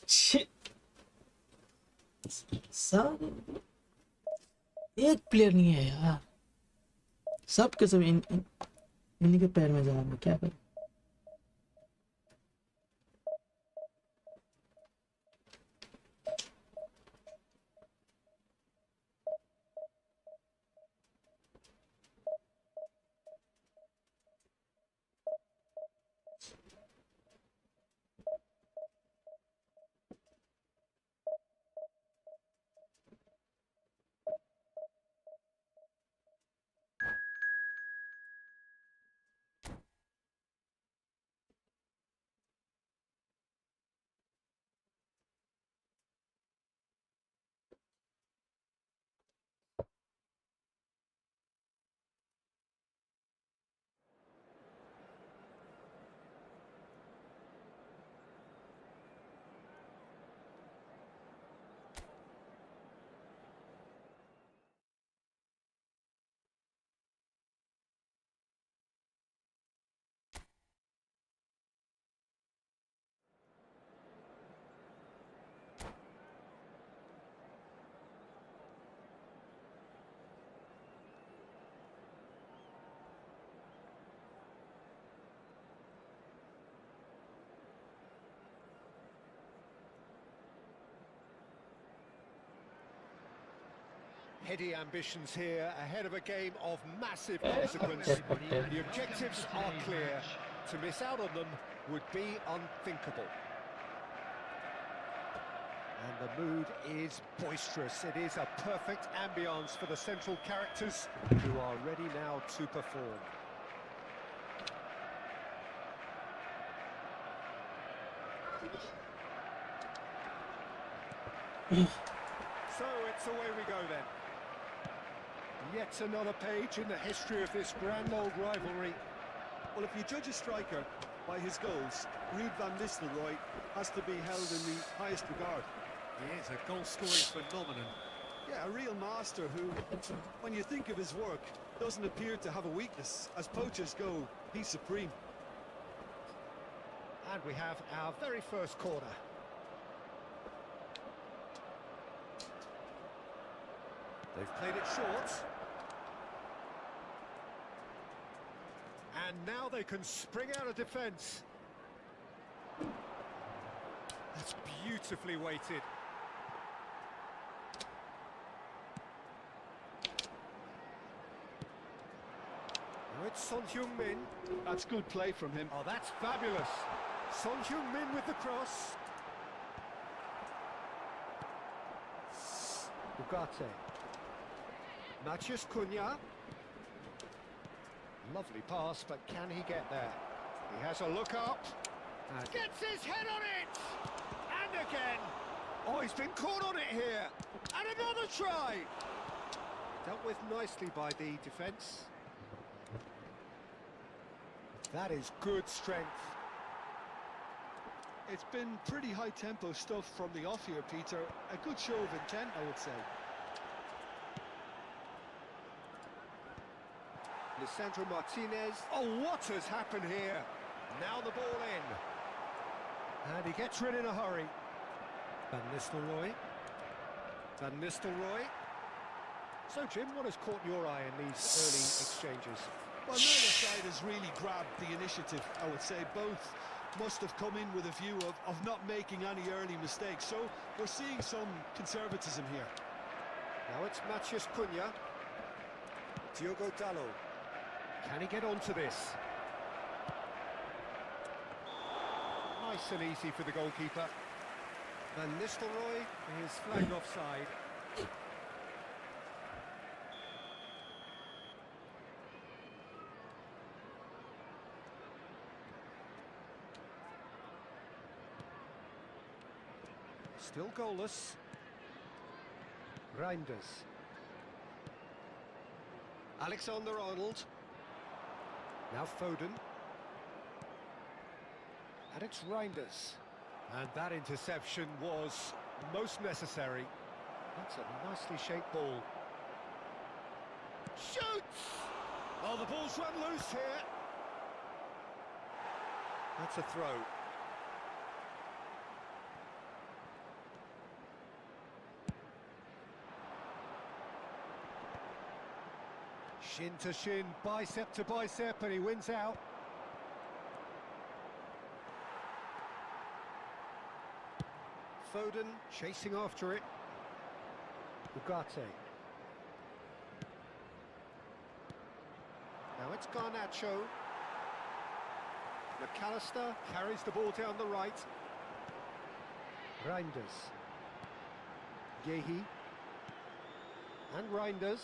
Shit. सारे एक player नहीं है यार। सब के सब इन्हीं के पैर में जा रहे हैं। क्या करें? Heady ambitions here, ahead of a game of massive consequence. The objectives are clear. To miss out on them would be unthinkable. And the mood is boisterous. It is a perfect ambience for the central characters who are ready now to perform. So it's away we go then. Yet another page in the history of this grand old rivalry. Well, if you judge a striker by his goals, Ruud van Nistelrooy has to be held in the highest regard. He is a goal-scoring phenomenon. Yeah, a real master who, when you think of his work, doesn't appear to have a weakness. As poachers go, he's supreme. And we have our very first corner. They've played it short. And now they can spring out of defence. That's beautifully weighted. Now it's Son Heung-min. That's good play from him. Oh, that's fabulous. Son Heung-min with the cross. Ugarte. Matheus Cunha. Lovely pass, but can he get there? He has a look up. And gets his head on it! And again! Oh, he's been caught on it here! And another try! Dealt with nicely by the defence. That is good strength. It's been pretty high-tempo stuff from the off here, Peter. A good show of intent, I would say. Lisandro Martinez. Oh, what has happened here? Now the ball in. And he gets rid in a hurry. Van Nistelrooy. Van Nistelrooy. So, Jim, what has caught your eye in these early exchanges? Well, neither side has really grabbed the initiative, I would say. Both must have come in with a view of not making any early mistakes. So, we're seeing some conservatism here. Now it's Matheus Cunha. Diogo Dalot. Can he get onto this? Nice and easy for the goalkeeper. Van Nistelrooy is flagged offside. Still goalless. Reinders. Alexander-Arnold. Now Foden. And it's Reinders. And that interception was most necessary. That's a nicely shaped ball. Shoots! Oh, the ball's run loose here. That's a throw. Shin to shin, bicep to bicep, and he wins out. Foden chasing after it. Ugarte. Now it's Garnacho. McAllister carries the ball down the right. Reinders. Yehi. And Reinders.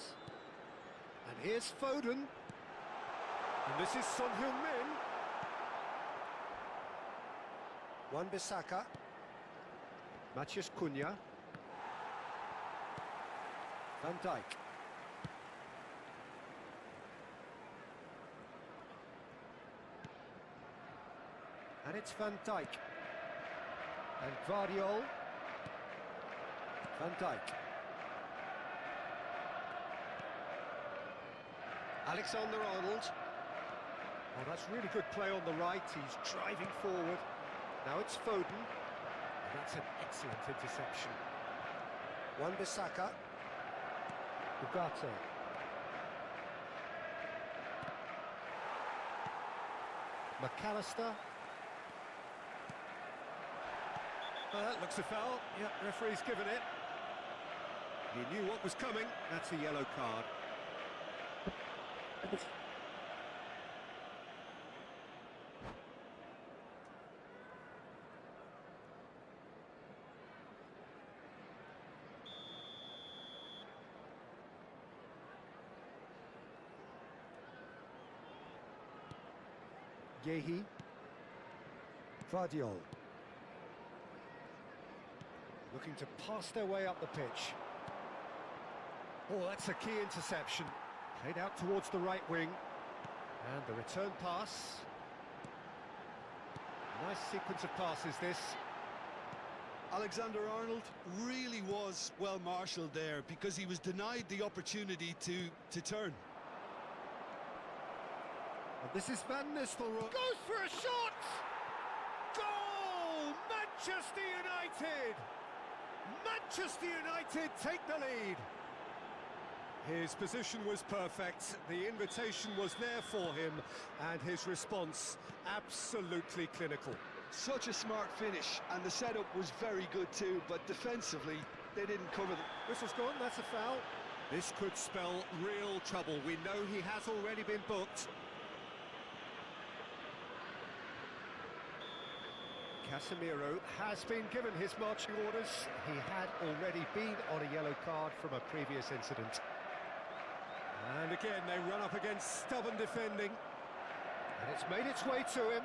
And here's Foden. And this is Son Heung-min. Wan-Bissaka. Matheus Cunha. Van Dijk. And it's Van Dijk. And Guardiola. Van Dijk. Alexander-Arnold. Oh, that's really good play on the right. He's driving forward. Now it's Foden. And that's an excellent interception. Wan-Bissaka. Ugarte. McAllister. That looks a foul. Yep, referee's given it. He knew what was coming. That's a yellow card. Yehi. Vardiol. Looking to pass their way up the pitch. Oh, that's a key interception. Played out towards the right wing. And the return pass. Nice sequence of passes, this. Alexander-Arnold really was well marshalled there because he was denied the opportunity to turn. And this is Van Nistelrooy. Goes for a shot! Goal! Manchester United! Manchester United take the lead. His position was perfect, the invitation was there for him, and his response absolutely clinical. Such a smart finish, and the setup was very good too, but defensively, they didn't cover them. Whistle's gone, that's a foul. This could spell real trouble. We know he has already been booked. Casemiro has been given his marching orders. He had already been on a yellow card from a previous incident. And again, they run up against stubborn defending. And it's made its way to him.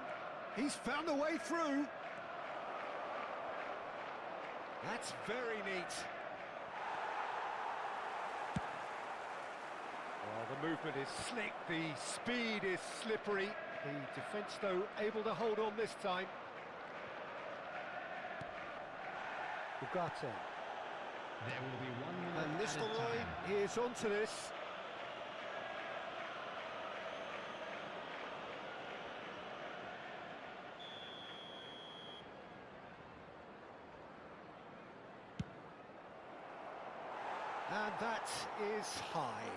He's found a way through. That's very neat. Well, the movement is slick, the speed is slippery. The defence, though, able to hold on this time. Ugarte. There will be 1 minute And at a Nistelrooy time. is onto this. And that is high.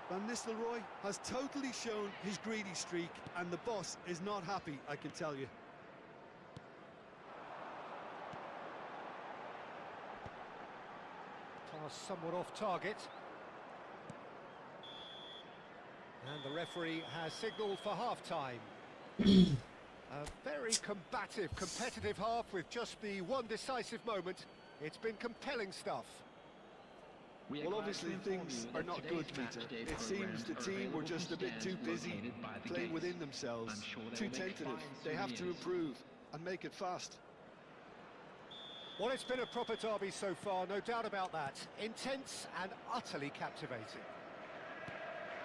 Van Nistelrooy has totally shown his greedy streak, and the boss is not happy, I can tell you. Pass somewhat off target. And the referee has signalled for half-time. A very combative, competitive half with just the one decisive moment. It's been compelling stuff. Well, obviously things are not good, Peter. It seems the team were just a bit too busy playing within themselves, too tentative. They have to improve and make it fast. Well, it's been a proper derby so far, no doubt about that. Intense and utterly captivating.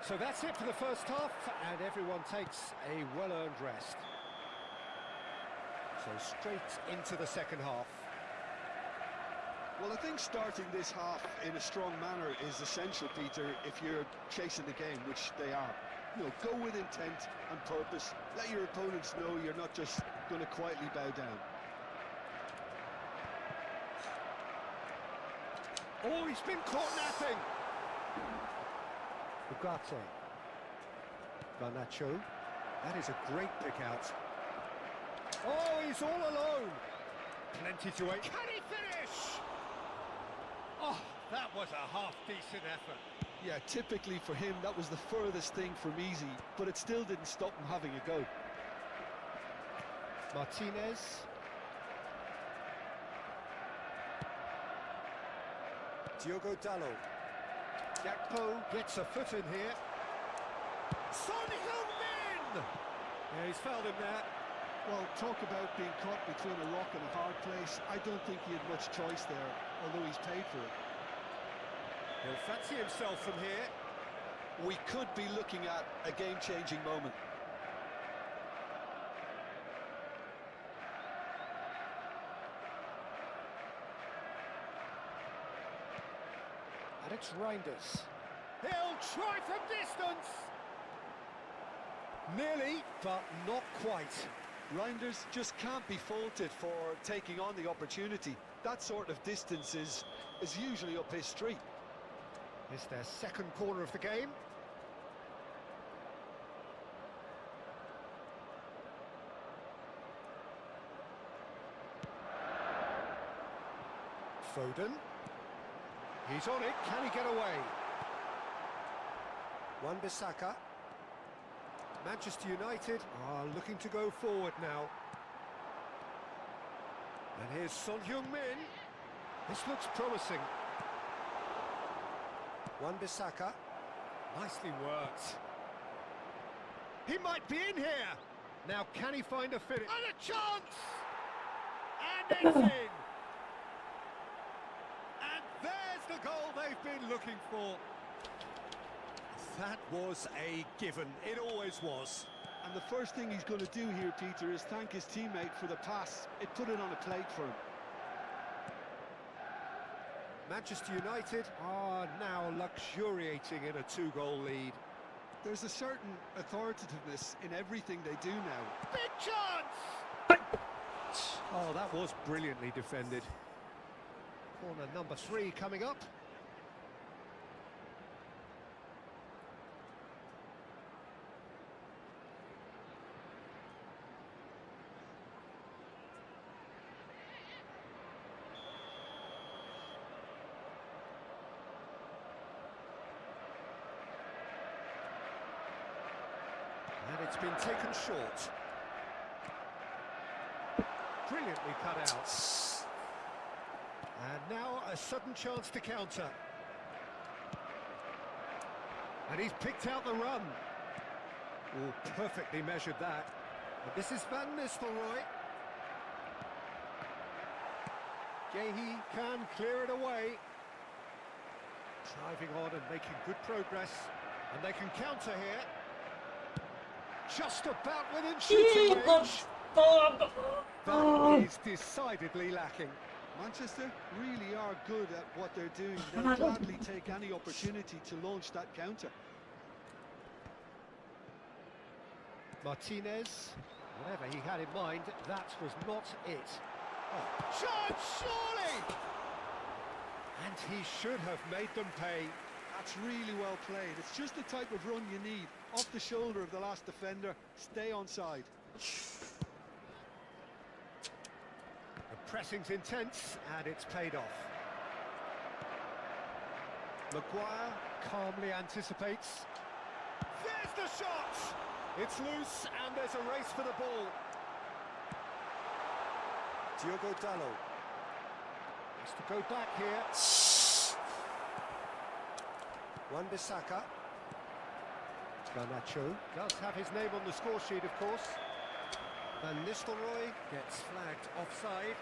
So that's it for the first half, and everyone takes a well-earned rest. So straight into the second half. Well, I think starting this half in a strong manner is essential, Peter, if you're chasing the game, which they are. You know, go with intent and purpose. Let your opponents know you're not just going to quietly bow down. Oh, he's been caught napping. Ugarte. Garnacho. That is a great pick out. Oh, he's all alone. Plenty to wait. Can he finish? Oh, that was a half-decent effort. Yeah, typically for him, that was the furthest thing from easy, but it still didn't stop him having a go. Martinez. Diogo Dalot. Gakpo gets a foot in here. Son Heung-min! Yeah, he's fouled him there. Well, talk about being caught between a rock and a hard place. I don't think he had much choice there, although he's paid for it. He'll fancy himself from here. We could be looking at a game-changing moment. And it's Reinders. He'll try from distance! Nearly, but not quite. Reinders just can't be faulted for taking on the opportunity. That sort of distance is usually up his street. It's their second corner of the game. Foden. He's on it. Can he get away? Wan-Bissaka. Manchester United are looking to go forward now. And here's Son Heung-min. This looks promising. Wan-Bissaka. Nicely worked. He might be in here. Now can he find a finish? And a chance! And it's in! And there's the goal they've been looking for. That was a given. It always was. And the first thing he's going to do here, Peter, is thank his teammate for the pass. It put it on a plate for him. Manchester United are now luxuriating in a 2-goal lead. There's a certain authoritativeness in everything they do now. Big chance! Oh, that was brilliantly defended. Corner number 3 coming up. And it's been taken short. Brilliantly cut out. And now a sudden chance to counter. And he's picked out the run. Oh, perfectly measured that. And this is Van Nistelrooy. Gehi can clear it away. Driving on and making good progress. And they can counter here. Just about within shooting range. That is decidedly lacking. Manchester really are good at what they're doing. They'll gladly take any opportunity to launch that counter. Martinez, whatever he had in mind, that was not it. Oh, chance, surely! And he should have made them pay. That's really well played. It's just the type of run you need. Off the shoulder of the last defender, stay onside. The pressing's intense, and it's paid off. Maguire calmly anticipates. There's the shot! It's loose, and there's a race for the ball. Diogo Dalot has to go back here. Wan-Bissaka. Garnacho does have his name on the score sheet, of course. Van Nistelrooy gets flagged offside.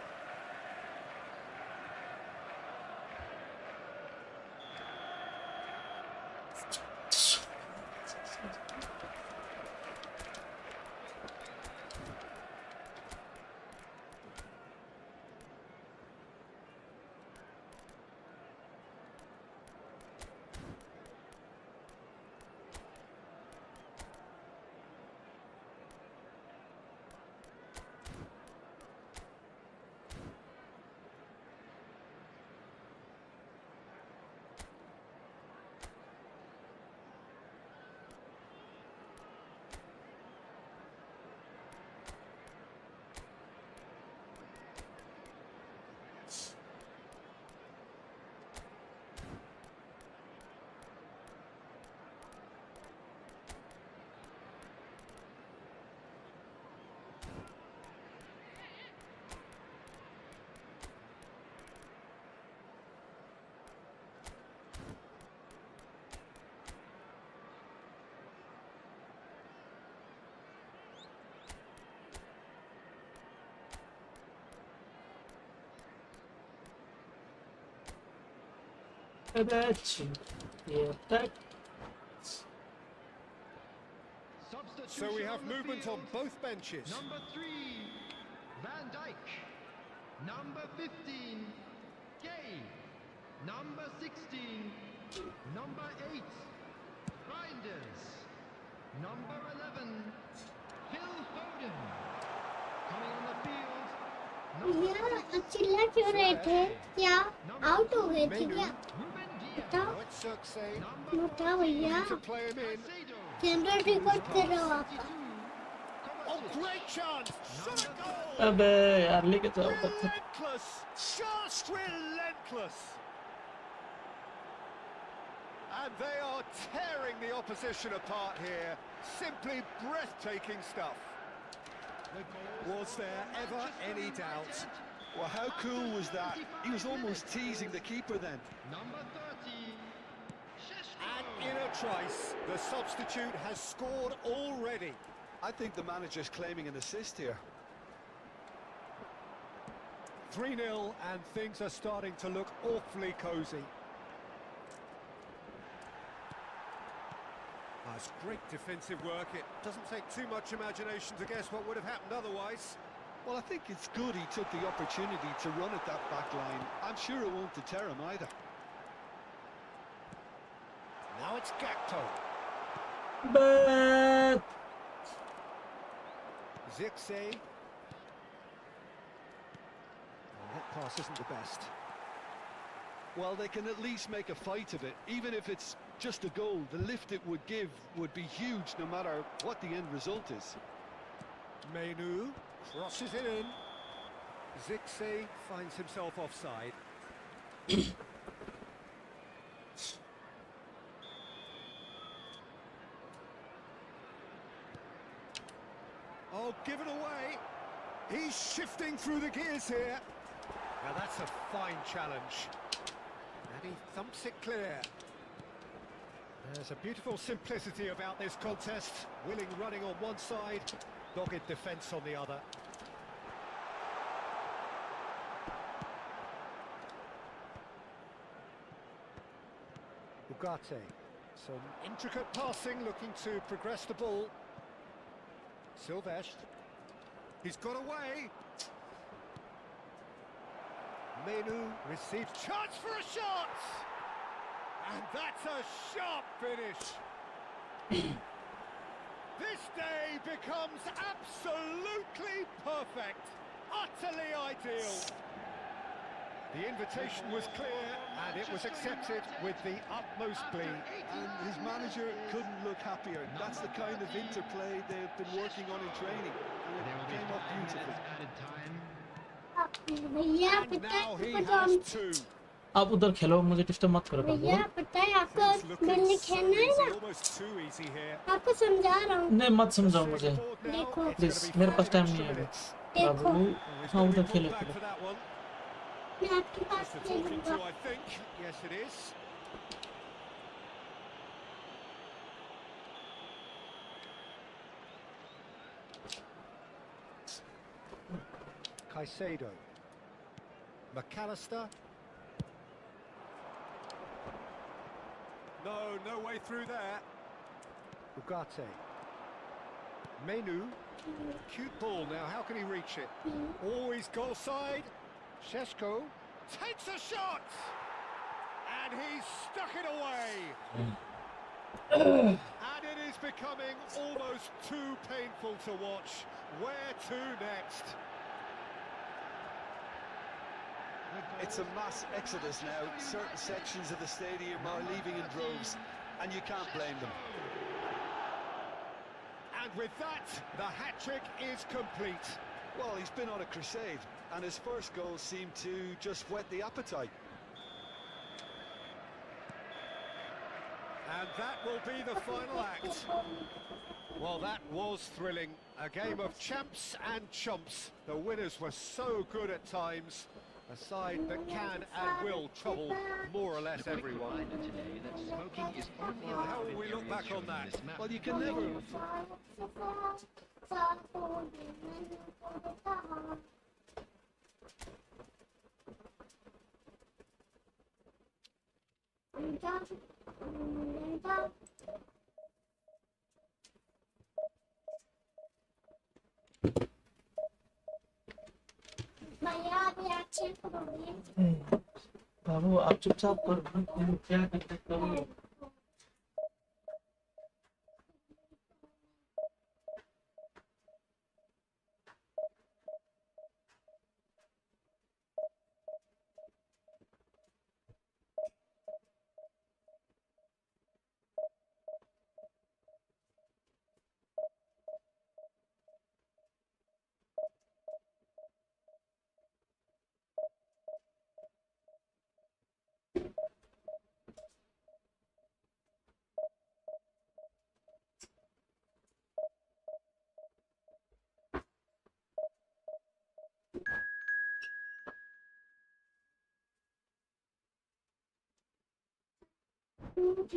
So we have movement on both benches. Number 3, Van Dijk. Number 15, Gay. Number 16, number 8, Reinders. Number 11, Phil Foden. Coming on the field. भैया चिल्ला क्यों रहे थे? क्या out हो गए थे क्या? बताओ बताओ भैया कैमरा रिकॉर्ड कर रहा हूँ आपका. Oh, great chance! Shot a goal! अबे यार लेके जाओ. Relentless! Just relentless! And they are tearing the opposition apart here. Simply breathtaking stuff. Was there ever any doubt? Well, how cool was that? He was almost teasing the keeper then. Number 30. And in a trice, the substitute has scored already. I think the manager's claiming an assist here. 3-0, and things are starting to look awfully cosy. That's great defensive work. It doesn't take too much imagination to guess what would have happened otherwise. Well, I think it's good he took the opportunity to run at that back line. I'm sure it won't deter him either. Now it's Gakpo. But Zirkzee. That pass isn't the best. Well, they can at least make a fight of it. Even if it's just a goal, the lift it would give would be huge no matter what the end result is. Menu crosses it in. Zirkzee finds himself offside. Oh, given away. He's shifting through the gears here. Now that's a fine challenge. And he thumps it clear. There's a beautiful simplicity about this contest. Willing running on one side, dogged defence on the other. Ugarte. Some intricate passing, looking to progress the ball. Silvestre. He's got away. Menu receives chance for a shot! And that's a sharp finish. This day becomes absolutely perfect. Utterly ideal. The invitation was clear and it was accepted with the utmost glee. And his manager couldn't look happier. That's the kind of interplay they've been working on in training. And it came up beautifully. भैया And पता now है he आपको has तो two. आप उधर खेलो, मुझे disturb मत करो बाबू। भैया पता है आपको It's looking मैंने so खेलना है easy, ना, almost too easy here. आपको समझा रहा हूँ। नहीं मत समझाओ मुझे देखो प्लीज, मेरे पास टाइम नहीं है अभी। देखो बाबू हाँ उधर खेलो Back Khelo. for that one. मैं आपके पास That's the talking खेलूंगा। to, I think. Yes, it is. Caicedo. McAllister. No way through there. Ugarte. Menu. Cute ball now, how can he reach it? Always goal side. Šeško takes a shot! And he's stuck it away. And it is becoming almost too painful to watch. Where to next? It's a mass exodus now. Certain sections of the stadium are leaving in droves, and you can't blame them. And with that, the hat-trick is complete. Well, he's been on a crusade, and his first goal seemed to just whet the appetite. And that will be the final act. Well, that was thrilling. A game of champs and chumps. The winners were so good at times. A side that can and will trouble more or less everyone. Well, how will we look back on that? Well, you can never... भैया अभी आप check करोगे? बाबू आप चुपचाप करो, क्या करते करो। Hello.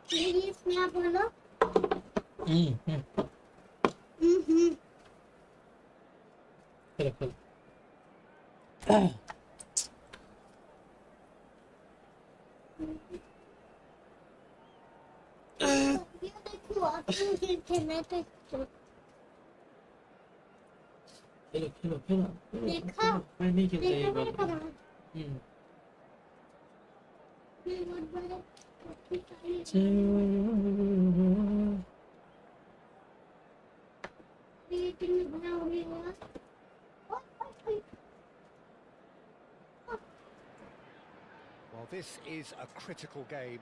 Please, क्या बोलो? चलो चलो ये देखो ऑप्शन के मैं तो खेलो खेलो खेलो देखा मैं नहीं खेलता ये देखा बार मैंने बहुत बड़े रेटिंग बना हो गया Well, this is a critical game.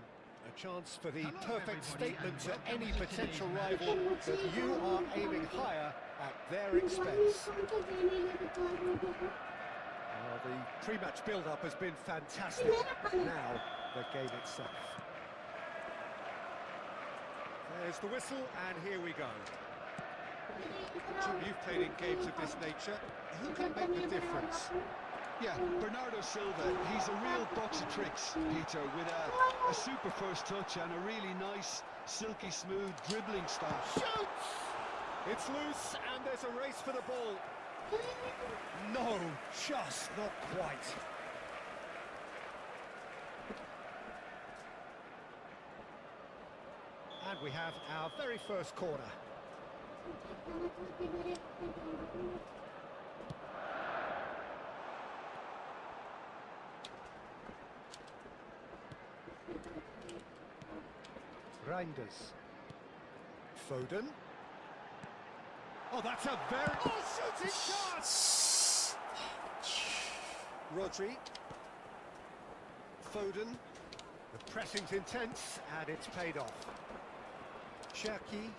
A chance for the perfect statement to any potential rival that you are aiming higher at their expense. Well, the pre-match build-up has been fantastic. Now, the game itself. There's the whistle, and here we go. Jim, you've played in games of this nature. Who can make the difference? Yeah, Bernardo Silva, he's a real box of tricks, Peter, with a super first touch and a really nice, silky smooth dribbling style. Shoots! It's loose, and there's a race for the ball. No, just not quite. And we have our very first corner. Reinders. Foden. Oh, that's a very... Oh, shooting shot! Rodri. Foden. The pressing's intense, and it's paid off. Cherki.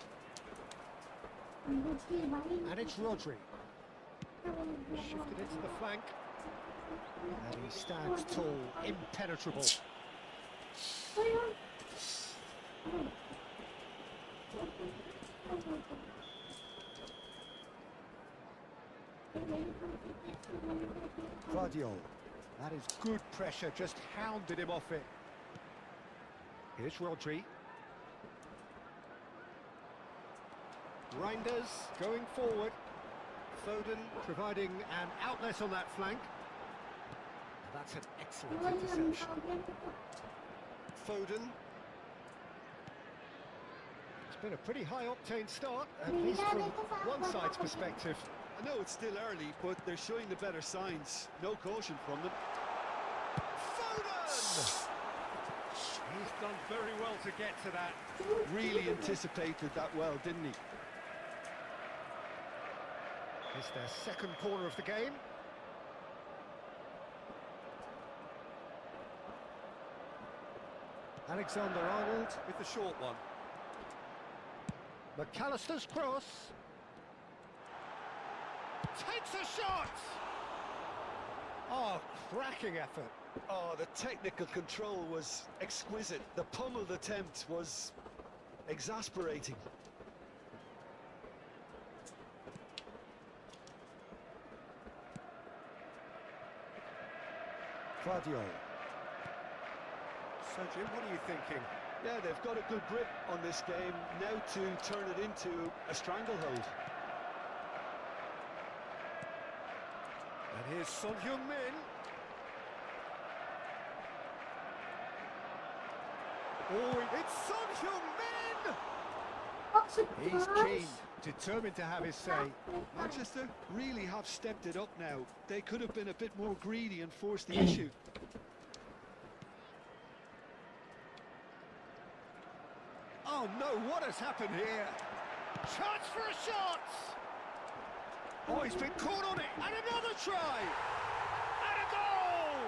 And it's Rodri. Shifted it to the flank. And he stands tall, impenetrable. Guardiola. That is good pressure, just hounded him off it. Here's Rodri. Reinders going forward. Foden providing an outlet on that flank. That's an excellent interception. Foden. It's been a pretty high-octane start, at least from one side's perspective. I know it's still early, but they're showing the better signs. No caution from them. Foden! He's done very well to get to that. Really anticipated that well, didn't he? It's their second corner of the game. Alexander-Arnold with the short one. McAllister's cross. Takes a shot! Oh, cracking effort. Oh, the technical control was exquisite. The pummeled attempt was exasperating. Guardiola. So, Jim, what are you thinking? Yeah, they've got a good grip on this game now to turn it into a stranglehold. And here's Son Heung-min. Oh, it's Son Heung-min! He's keen, determined to have his say. Manchester really have stepped it up now. They could have been a bit more greedy and forced the issue. Oh no, what has happened here? Chance for a shot! Oh, he's been caught on it, and another try! And a goal!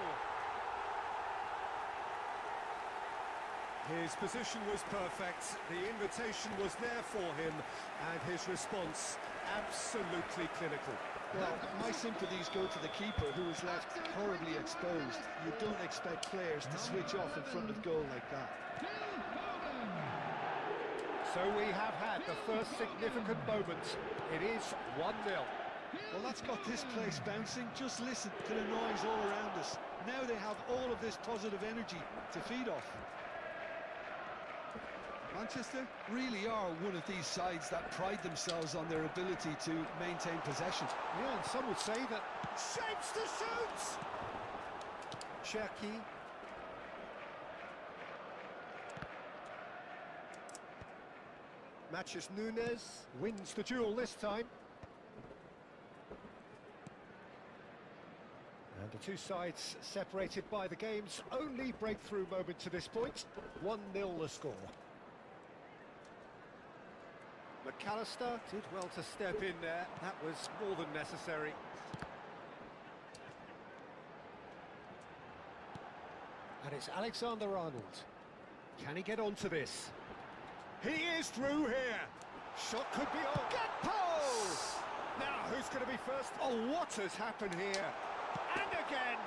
His position was perfect, the invitation was there for him, and his response absolutely clinical. Well, my sympathies go to the keeper, who was left horribly exposed. You don't expect players to switch off in front of goal like that. So we have had the first significant moment. It is 1-0. Well, that's got this place bouncing. Just listen to the noise all around us. Now they have all of this positive energy to feed off. Manchester really are one of these sides that pride themselves on their ability to maintain possession. Yeah, and some would say that shapes to shoot! Cherki. Matches Nunes, wins the duel this time. And the two sides separated by the game's only breakthrough moment to this point. 1-0 the score. McAllister did well to step in there. That was more than necessary. And it's Alexander-Arnold. Can he get onto this? He is through here. Shot could be on. Gakpo! Now, who's going to be first? Oh, what has happened here? And again!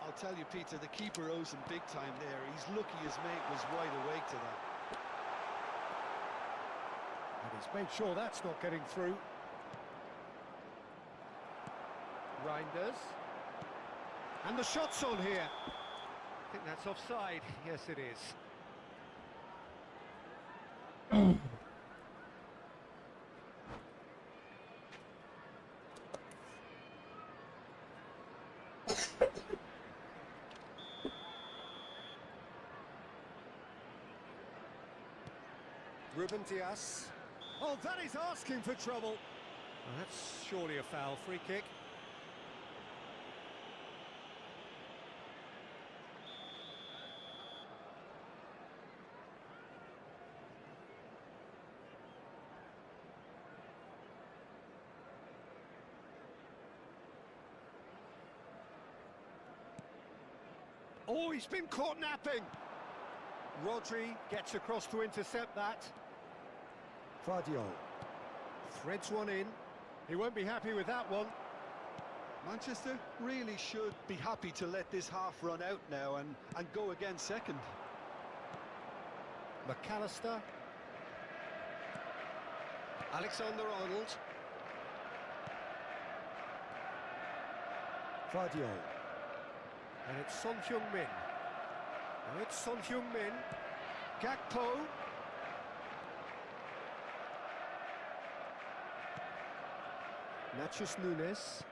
I'll tell you, Peter, the keeper owes him big time there. He's lucky his mate was wide awake to that. And he's made sure that's not getting through. Reinders. And the shot's on here. I think that's offside. Yes, it is. Ruben Dias. Oh, that is asking for trouble. Well, that's surely a foul. Free kick. Oh, he's been caught napping. Rodri gets across to intercept that. Vardiol threads one in. He won't be happy with that one. Manchester really should be happy to let this half run out now and go again second. McAllister. Alexander-Arnold. Vardiol. And it's Son Heung-min. Now it's Son Heung-min. Gakpo. Matches Nunes.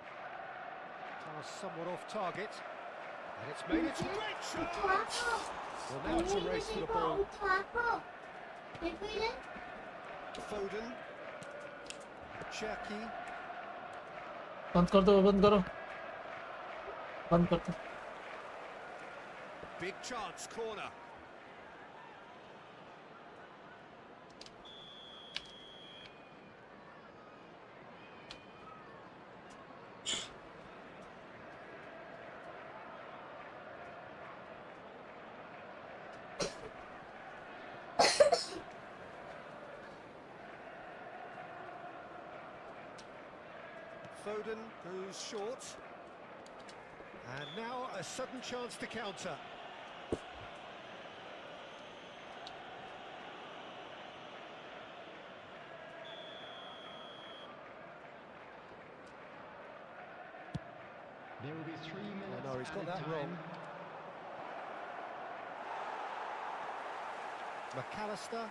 Pass somewhat off target. And it's made its great shot! Well, now it's a race for the ball. Foden. Cherki. बंद कर दो बंद करो बंद कर दो Big chance, corner. Foden goes short. And now a sudden chance to counter. There will be 3 minutes. Oh no, he's got that added wrong. time. McAllister.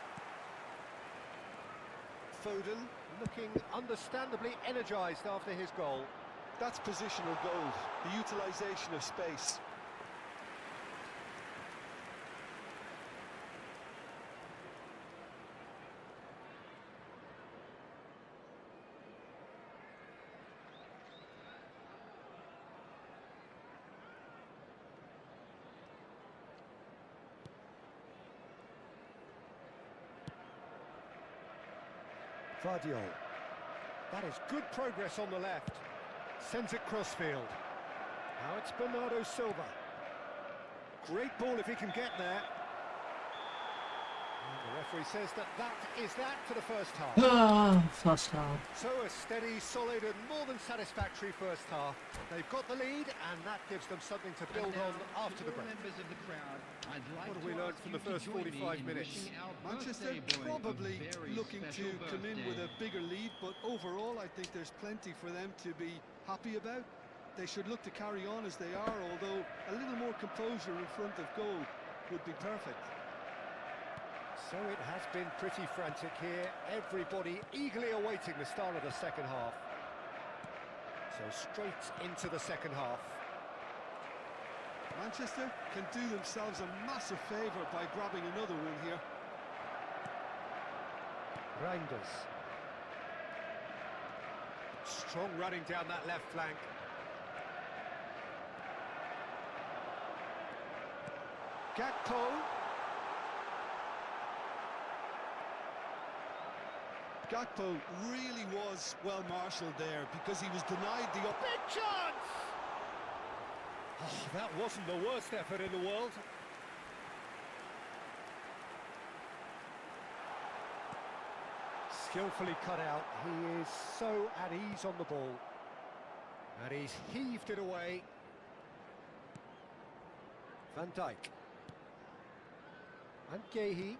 Foden looking understandably energised after his goal. That's positional gold, the utilisation of space. Vardiol. That is good progress on the left. Sends it crossfield. Now it's Bernardo Silva. Great ball if he can get there. And the referee says that is that for the first half. First half. So a steady, solid and more than satisfactory first half. They've got the lead and that gives them something to build on after the break. What have we learned from the first 45 minutes? Manchester probably looking to come in with a bigger lead, but overall I think there's plenty for them to be happy about. They should look to carry on as they are, although a little more composure in front of goal would be perfect. So it has been pretty frantic here, everybody eagerly awaiting the start of the second half. So straight into the second half. Manchester can do themselves a massive favour by grabbing another one here. Reinders. Strong running down that left flank. Gakpo. Gakpo really was well marshalled there because he was denied the big chance! Oh, that wasn't the worst effort in the world. Skillfully cut out. He is so at ease on the ball. And he's heaved it away. Van Dijk. And Gehi.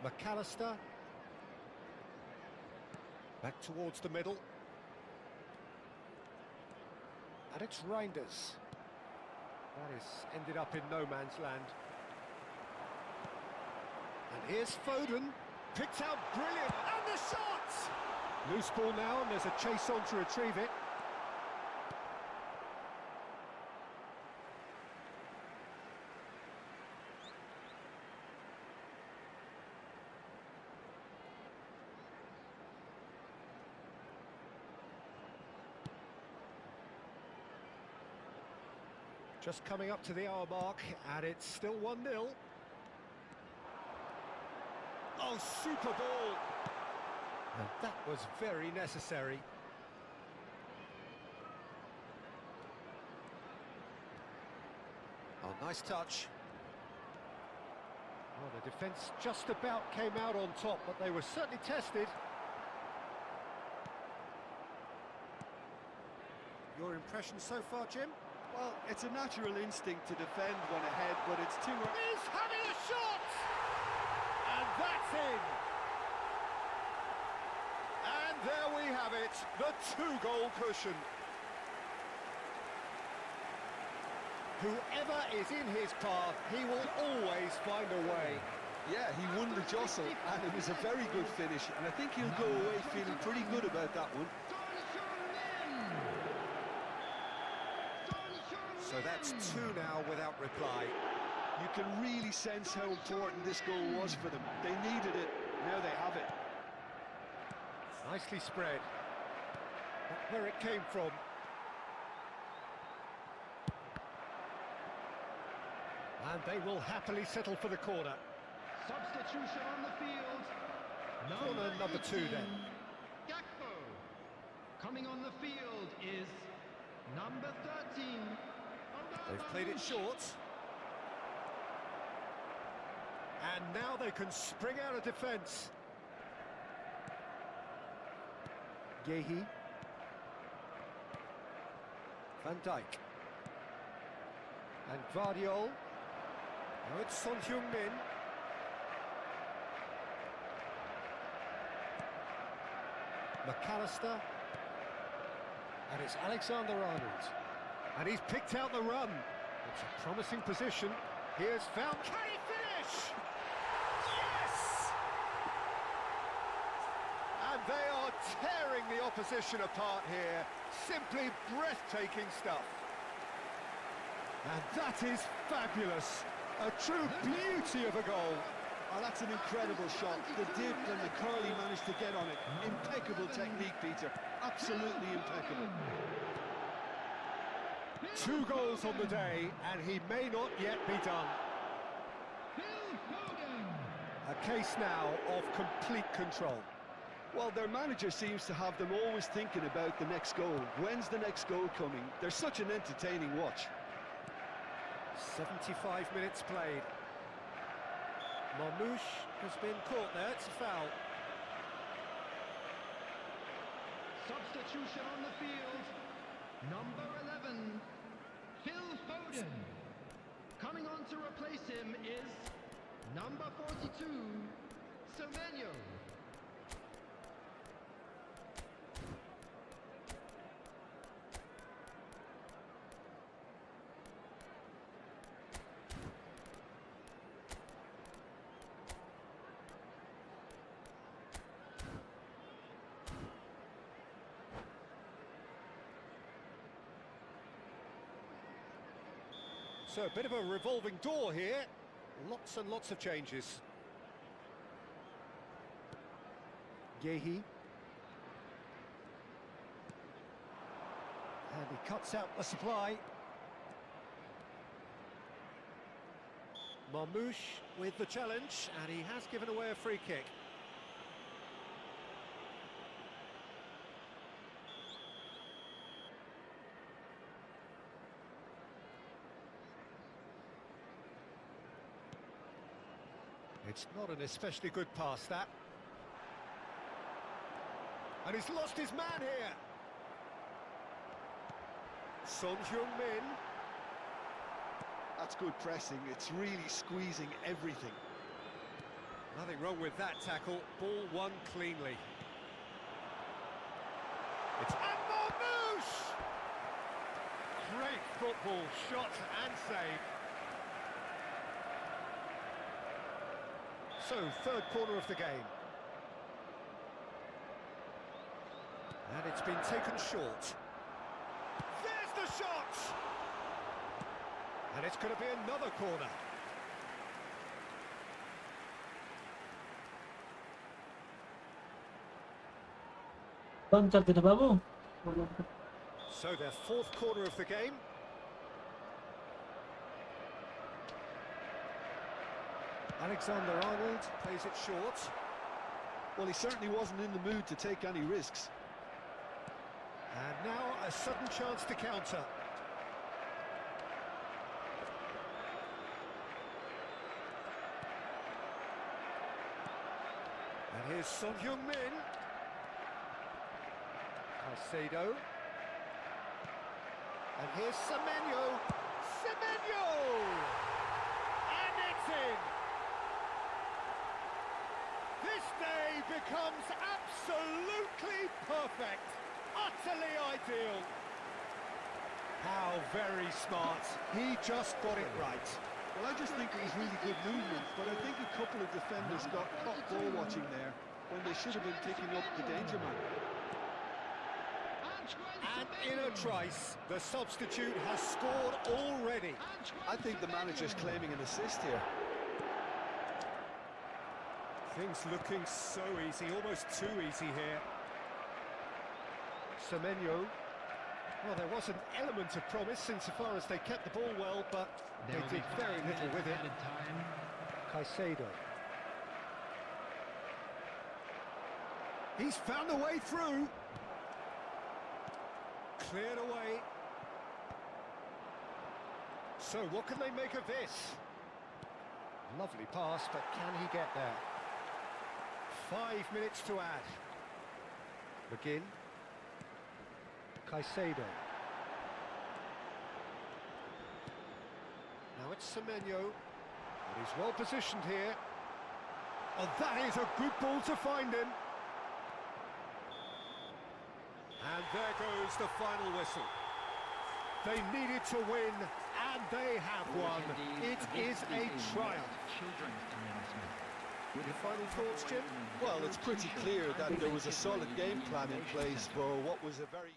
McAllister. Back towards the middle. And it's Reinders. That is ended up in no man's land. And here's Foden. Picked out brilliant. And the shot! Loose ball now, and there's a chase on to retrieve it. Just coming up to the hour mark, and it's still 1-0. Oh, super ball! And that was very necessary. Oh, nice touch. Well, the defence just about came out on top, but they were certainly tested. Your impression so far, Jim? Well, it's a natural instinct to defend when ahead, but it's too early. He's having a shot! And that's in! And there we have it, the 2-goal cushion. Whoever is in his path, he will always find a way. Yeah, he won the jostle, and it was a very good finish, and I think he'll go away feeling pretty good about that one. So that's 2 now without reply. You can really sense how important this goal was for them. They needed it, now they have it. Nicely spread. That's where it came from. And they will happily settle for the corner. Substitution on the field. Corner number 2 then. Gakpo. Coming on the field is number 13. They've played it short. And now they can spring out of defence. Gehi. Van Dijk. And Gvardiol. Now it's Son Heung-min. McAllister. And it's Alexander-Arnold. And he's picked out the run. It's a promising position. Here's found. Can he finish? Yes! And they are tearing the opposition apart here. Simply breathtaking stuff. And that is fabulous. A true beauty of a goal. Oh, that's an incredible shot. The dip and the curl he managed to get on it. Impeccable technique, Peter. Absolutely impeccable. 2 goals on the day, and he may not yet be done. A case now of complete control. Well, their manager seems to have them always thinking about the next goal. When's the next goal coming? They're such an entertaining watch. 75 minutes played. Marmouche has been caught there, it's a foul. Substitution on the field. Number 11, Phil Foden. Coming on to replace him is number 42, Semenyo. So a bit of a revolving door here. Lots and lots of changes. Yehi. And he cuts out the supply. Marmouche with the challenge, and he has given away a free kick. It's not an especially good pass, that. And he's lost his man here. Son Heung-min. That's good pressing. It's really squeezing everything. Nothing wrong with that tackle. Ball won cleanly. It's Marmouche! Great football, shot and save. So, third corner of the game. And it's been taken short. There's the shot! And it's going to be another corner. बंद कर देना बाबू. So, their fourth corner of the game. Alexander-Arnold plays it short. Well, he certainly wasn't in the mood to take any risks. And now a sudden chance to counter. And here's Son Heung-min. Caicedo. And here's Semenyo. Semenyo! And it's in! This day becomes absolutely perfect. Utterly ideal. How very smart. He just got it right. Well, I just think it was really good movement, but I think a couple of defenders got caught ball watching there when they should have been picking up the danger man. And in a trice, the substitute has scored already. I think the manager's claiming an assist here. Things looking so easy, almost too easy here. Semenyo. Well, there was an element of promise insofar as they kept the ball well, but they did very little with it. Caicedo. He's found a way through. Cleared away. So what can they make of this? Lovely pass, but can he get there? 5 minutes to add. McGinn. Caicedo. Now it's Semenyo. But he's well positioned here. Oh, that is a good ball to find him. And there goes the final whistle. They needed to win, and they have won. It is a triumph. Your final thoughts, Jim? Well, it's pretty clear that there was a solid game plan in place for what was a very...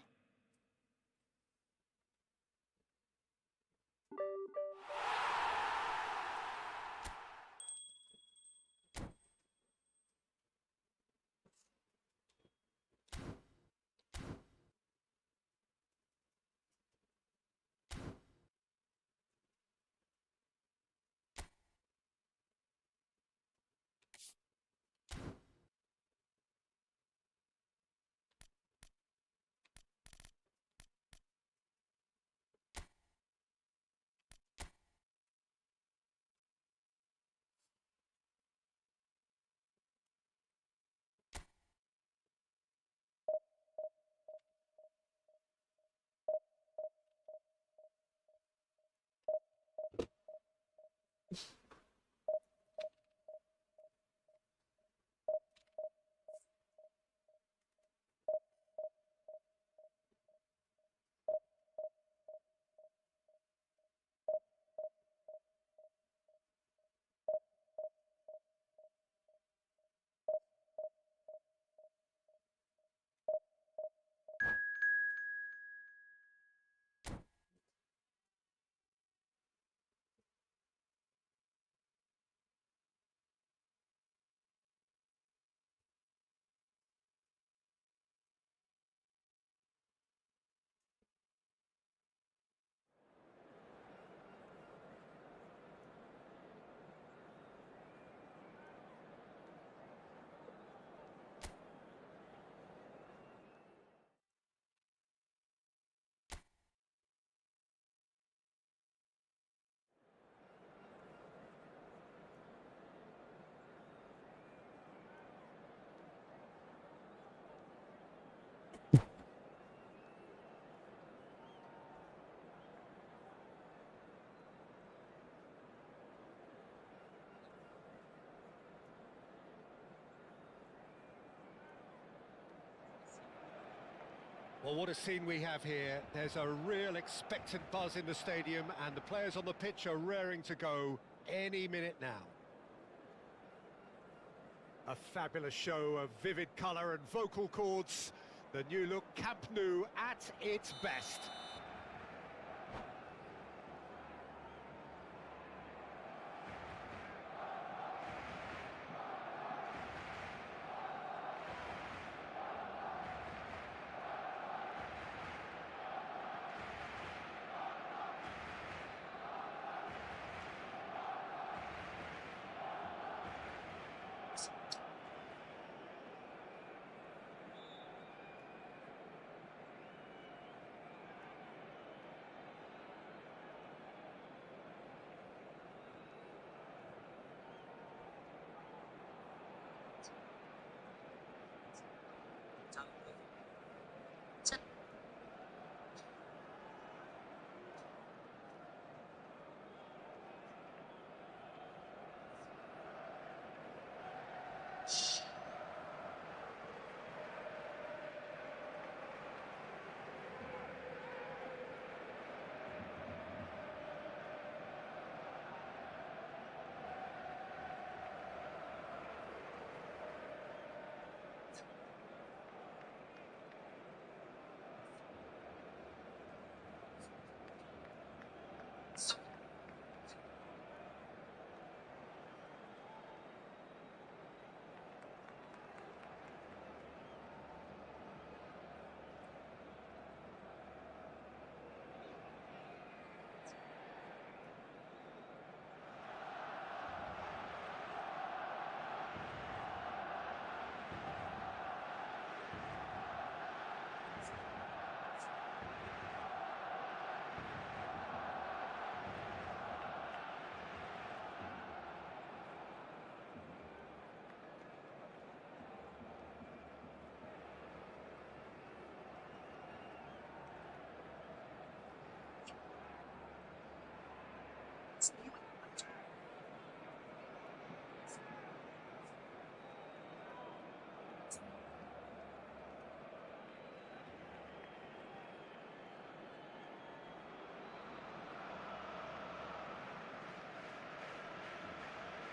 Well, what a scene we have here. There's a real expectant buzz in the stadium, and the players on the pitch are raring to go any minute now. A fabulous show of vivid colour and vocal cords. The new look Camp Nou at its best.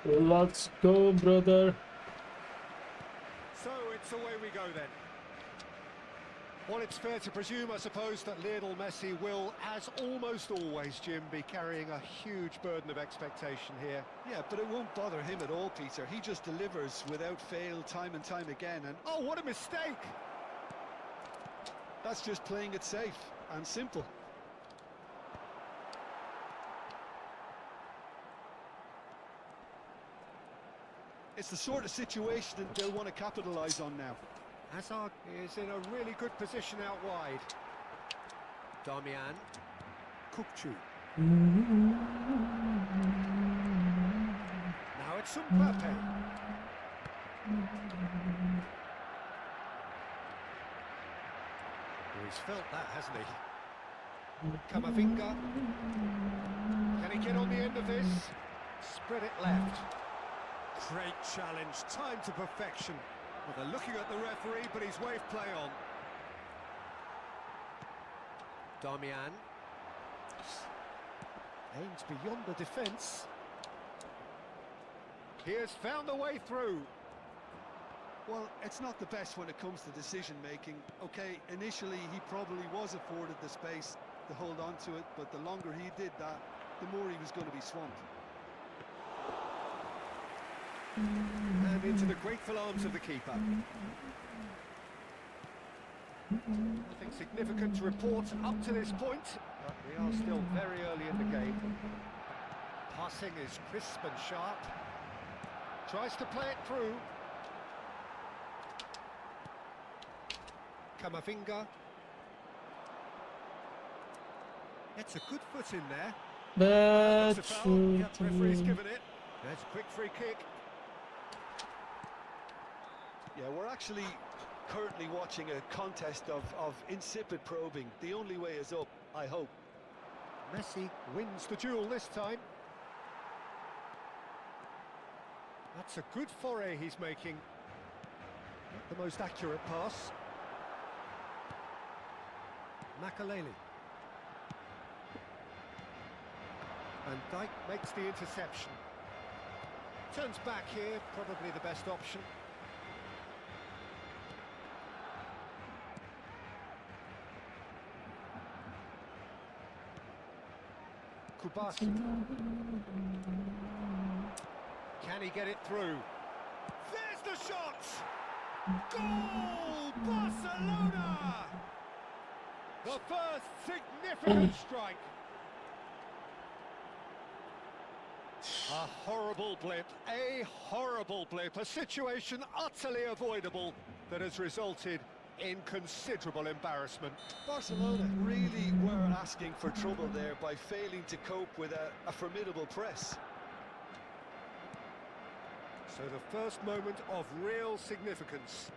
Let's go, brother. So it's away we go then. Well, it's fair to presume, I suppose, that Lionel Messi will, as almost always, Jim, be carrying a huge burden of expectation here. Yeah, but it won't bother him at all, Peter. He just delivers without fail time and time again. And oh, what a mistake! That's just playing it safe and simple. It's the sort of situation that they'll want to capitalise on now. Hazard is in a really good position out wide. Darmian. Kukçu. Now it's Mbappe. He's felt that, hasn't he? Camavinga. Can he get on the end of this? Spread it left. Great challenge, time to perfection. Well, they're looking at the referee, but he's waved play on. Darmian. Aims beyond the defence. He has found a way through. Well, it's not the best when it comes to decision-making. OK, initially he probably was afforded the space to hold on to it, but the longer he did that, the more he was going to be swamped. And into the grateful arms of the keeper. Nothing significant to report up to this point, but we are still very early in the game. Passing is crisp and sharp. Tries to play it through. Camavinga. Gets a good foot in there. That's a foul. Yep, referee's given it. There's a quick free kick. Yeah, we're actually currently watching a contest of insipid probing. The only way is up, I hope. Messi wins the duel this time. That's a good foray he's making. Not the most accurate pass. Makaleli. And Dijk makes the interception. Turns back here, probably the best option. Kubasi. Can he get it through? There's the shot! Goal! Barcelona! The first significant strike. A horrible blip, a situation utterly avoidable that has resulted in considerable embarrassment. Barcelona really were asking for trouble there by failing to cope with a formidable press. So the first moment of real significance.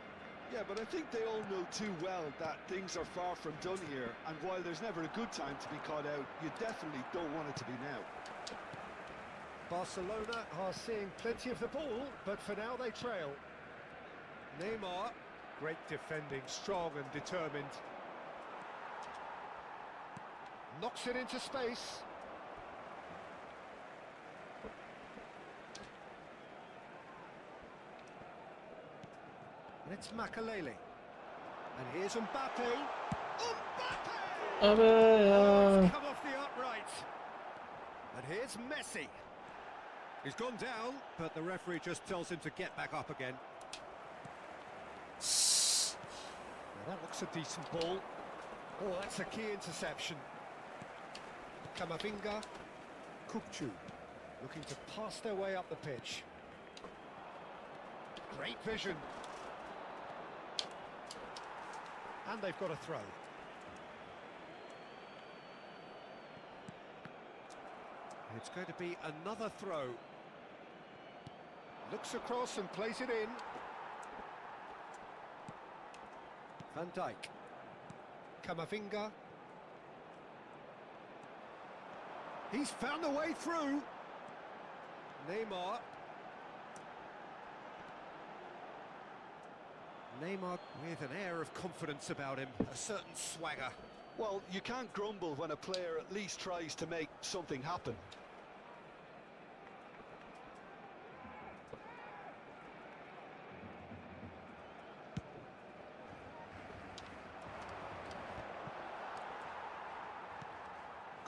Yeah, but I think they all know too well that things are far from done here, and while there's never a good time to be caught out, you definitely don't want it to be now. Barcelona are seeing plenty of the ball, but for now they trail. Neymar, great defending, strong and determined. Knocks it into space. And it's Makaleli. And here's Mbappe. Mbappe! It's come off the upright. And here's Messi. He's gone down, but the referee just tells him to get back up again. Now that looks a decent ball. Oh, that's a key interception. Camavinga. Kupchu looking to pass their way up the pitch. Great vision. And they've got a throw. It's going to be another throw. Looks across and plays it in. Van Dijk. Camavinga. He's found a way through. Neymar. Neymar with an air of confidence about him, a certain swagger. Well, you can't grumble when a player at least tries to make something happen.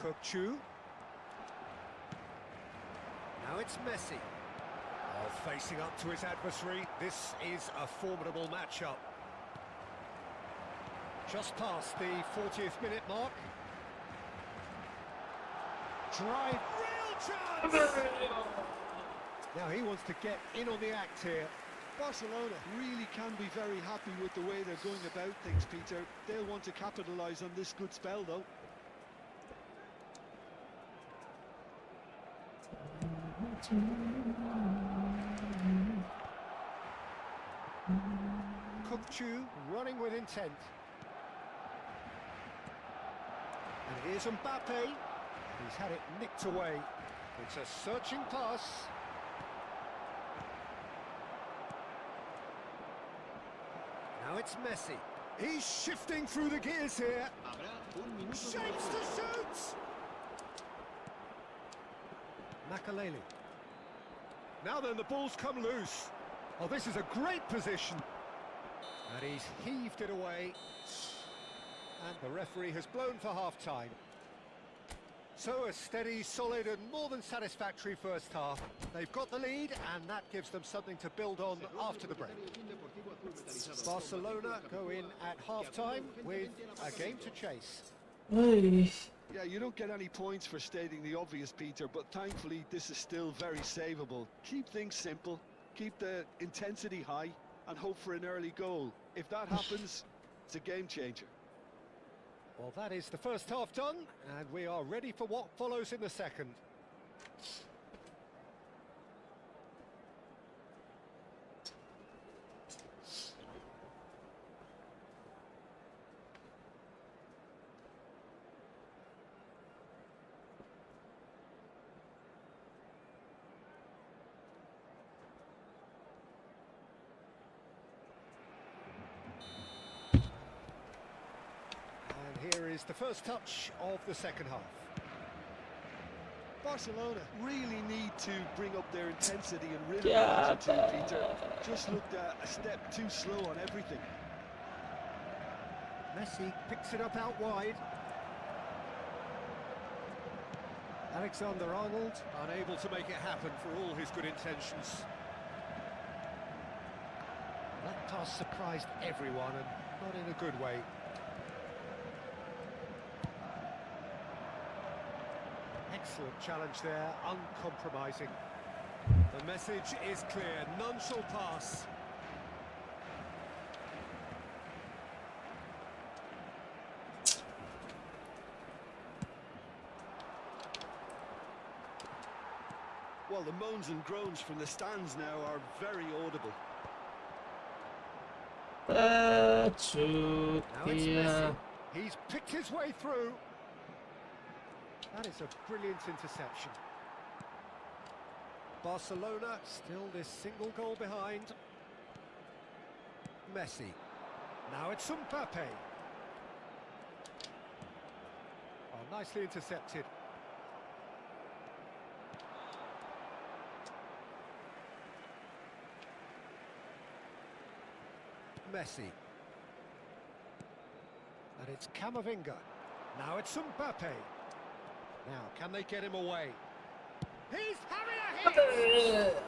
Kupchu. Now it's Messi. Oh, facing up to his adversary. This is a formidable matchup. Just past the 40th minute mark. Drive, real chance! Now he wants to get in on the act here. Barcelona really can be very happy with the way they're going about things, Peter. They'll want to capitalise on this good spell, though. Kupchu running with intent. And here's Mbappe. He's had it nicked away. It's a searching pass. Now it's Messi. He's shifting through the gears here. Shapes to shoot! Makaleli. Now then, the ball's come loose. Oh, this is a great position. And he's heaved it away. And the referee has blown for half-time. So a steady, solid and more than satisfactory first half. They've got the lead and that gives them something to build on after the break. Barcelona go in at half-time with a game to chase. Yeah, you don't get any points for stating the obvious, Peter, but thankfully this is still very savable. Keep things simple, keep the intensity high and hope for an early goal. If that happens, it's a game changer. Well, that is the first half done, and we are ready for what follows in the second. Here is the first touch of the second half. Barcelona really need to bring up their intensity and rhythm too, Peter. Just looked a step too slow on everything. Messi picks it up out wide. Alexander-Arnold unable to make it happen for all his good intentions. That pass surprised everyone, and not in a good way. Excellent challenge there, uncompromising. The message is clear, none shall pass. Well, the moans and groans from the stands now are very audible. Now it's Messi. He's picked his way through. That is a brilliant interception. Barcelona still this single goal behind. Messi. Now it's Mbappe. Oh, nicely intercepted. Messi. And it's Camavinga. Now it's Mbappe. Now, can they get him away? He's having a hit!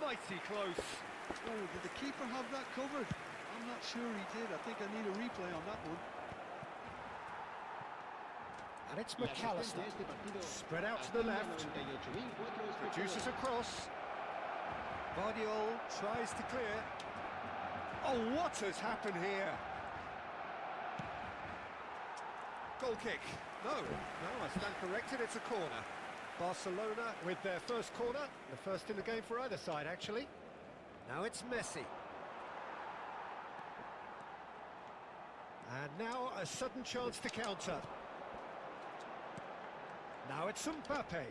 Mighty close. Oh, did the keeper have that covered? I'm not sure he did. I think I need a replay on that one. And it's McAllister. Spread out to the left. Produces a cross. Guardiola tries to clear. Oh, what has happened here? Goal kick. No, I stand corrected, it's a corner. Barcelona with their first corner, the first in the game for either side, actually. Now it's Messi. And now a sudden chance to counter. Now it's Mbappe.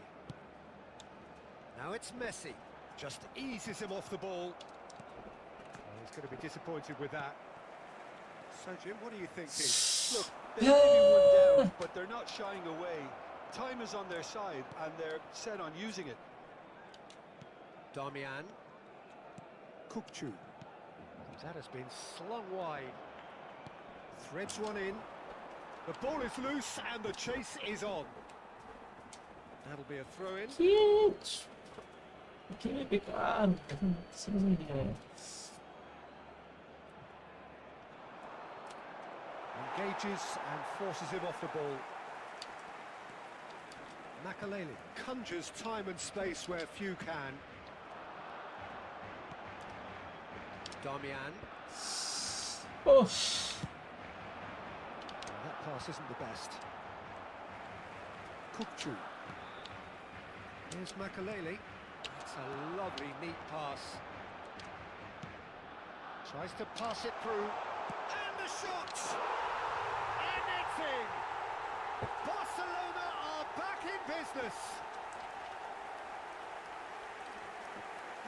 Now it's Messi. Just eases him off the ball. Oh, he's going to be disappointed with that. So, Jim, what are you thinking? Look, they may be one down, but they're not shying away. Time is on their side, and they're set on using it. Darmian. Kukçu. That has been slung wide. Threads one in. The ball is loose, and the chase is on. That'll be a throw-in. Engages and forces him off the ball. Makaleli conjures time and space where few can. Darmian. Oh. That pass isn't the best. Kukçu. Here's Makaleli. It's a lovely, neat pass. Tries to pass it through. And the shot! And it's in! Barcelona are back in business!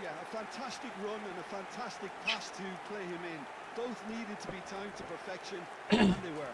Yeah, a fantastic run and a fantastic pass to play him in. Both needed to be timed to perfection, and they were.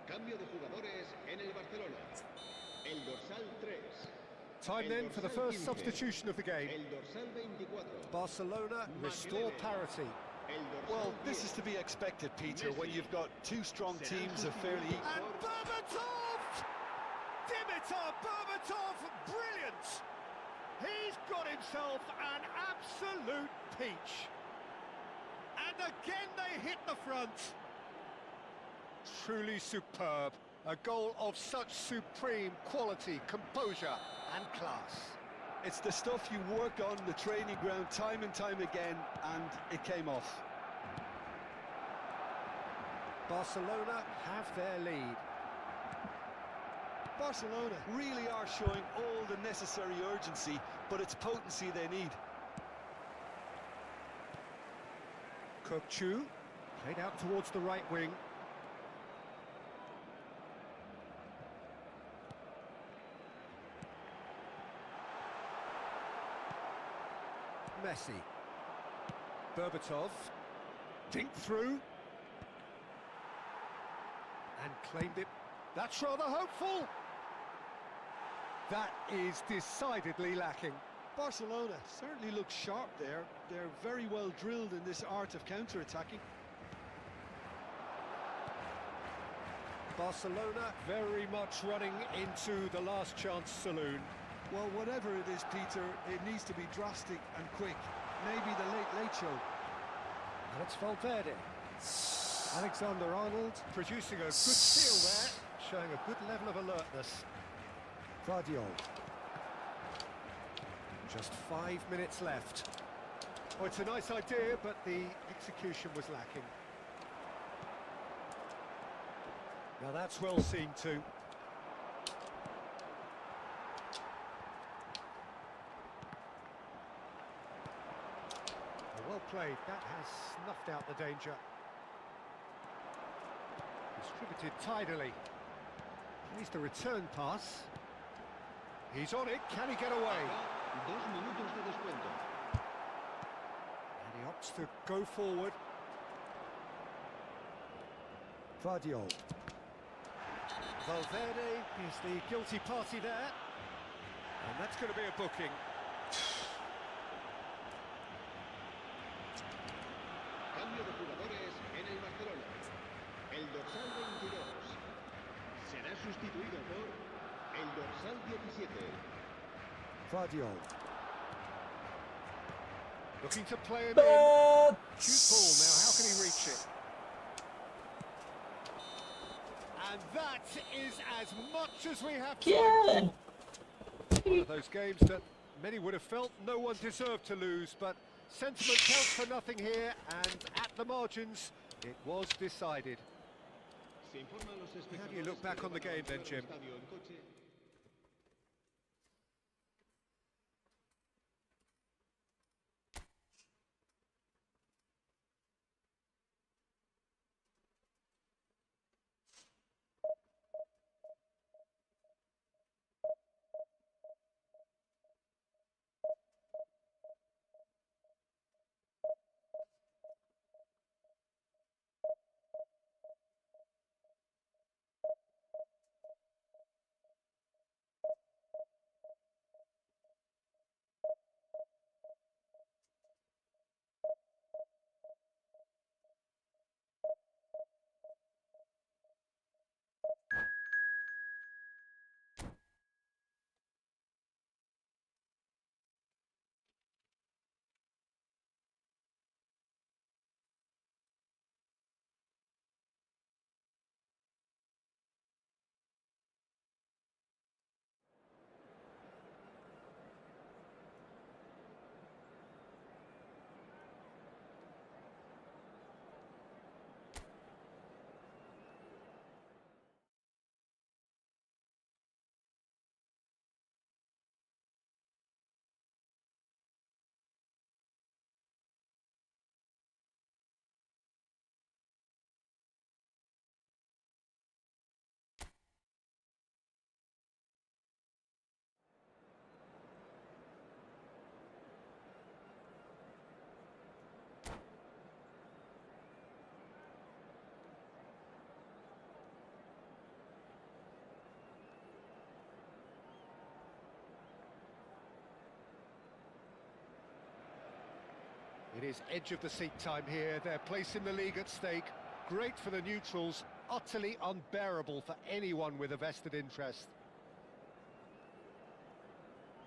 Cambio de jugadores en el Barcelona. El dorsal 3. Time then for the first substitution of the game. El dorsal 24. Barcelona restore parity. Well, this is to be expected, Peter, when you've got two strong teams of fairly equal. And Berbatov! Dimitar Berbatov, brilliant! He's got himself an absolute peach. And again they hit the front. Truly superb. A goal of such supreme quality, composure and class. It's the stuff you work on the training ground time and time again, and it came off. Barcelona have their lead. Barcelona really are showing all the necessary urgency, but it's potency they need. Kokchu played out towards the right wing. Messi. Berbatov. Dinked through. And claimed it. That's rather hopeful. That is decidedly lacking. Barcelona certainly look sharp there. They're very well drilled in this art of counter-attacking. Barcelona very much running into the last chance saloon. Well, whatever it is, Peter, it needs to be drastic and quick. Maybe the late show. And it's Valverde. Alexander-Arnold producing a good steal there, showing a good level of alertness. Guardiola. Just 5 minutes left. Oh, it's a nice idea, but the execution was lacking. Now that's well seen too. Well played, that has snuffed out the danger. Distributed tidily. Plays the return pass. He's on it, can he get away? 2 minutos de descuento. And he opts to go forward. Guardiola. Valverde is the guilty party there. And that's going to be a booking. Cambio de jugadores en el Barcelona. El dorsal 22 será sustituido por el dorsal 17. Guardiola. Looking to play him in. Shoot ball now, how can he reach it? And that is as much as we have time. One of those games that many would have felt no one deserved to lose, but sentiment counts for nothing here, and at the margins, it was decided. How do you look back on the game then, Jim? It is edge of the seat time here, their place in the league at stake. Great for the neutrals, utterly unbearable for anyone with a vested interest.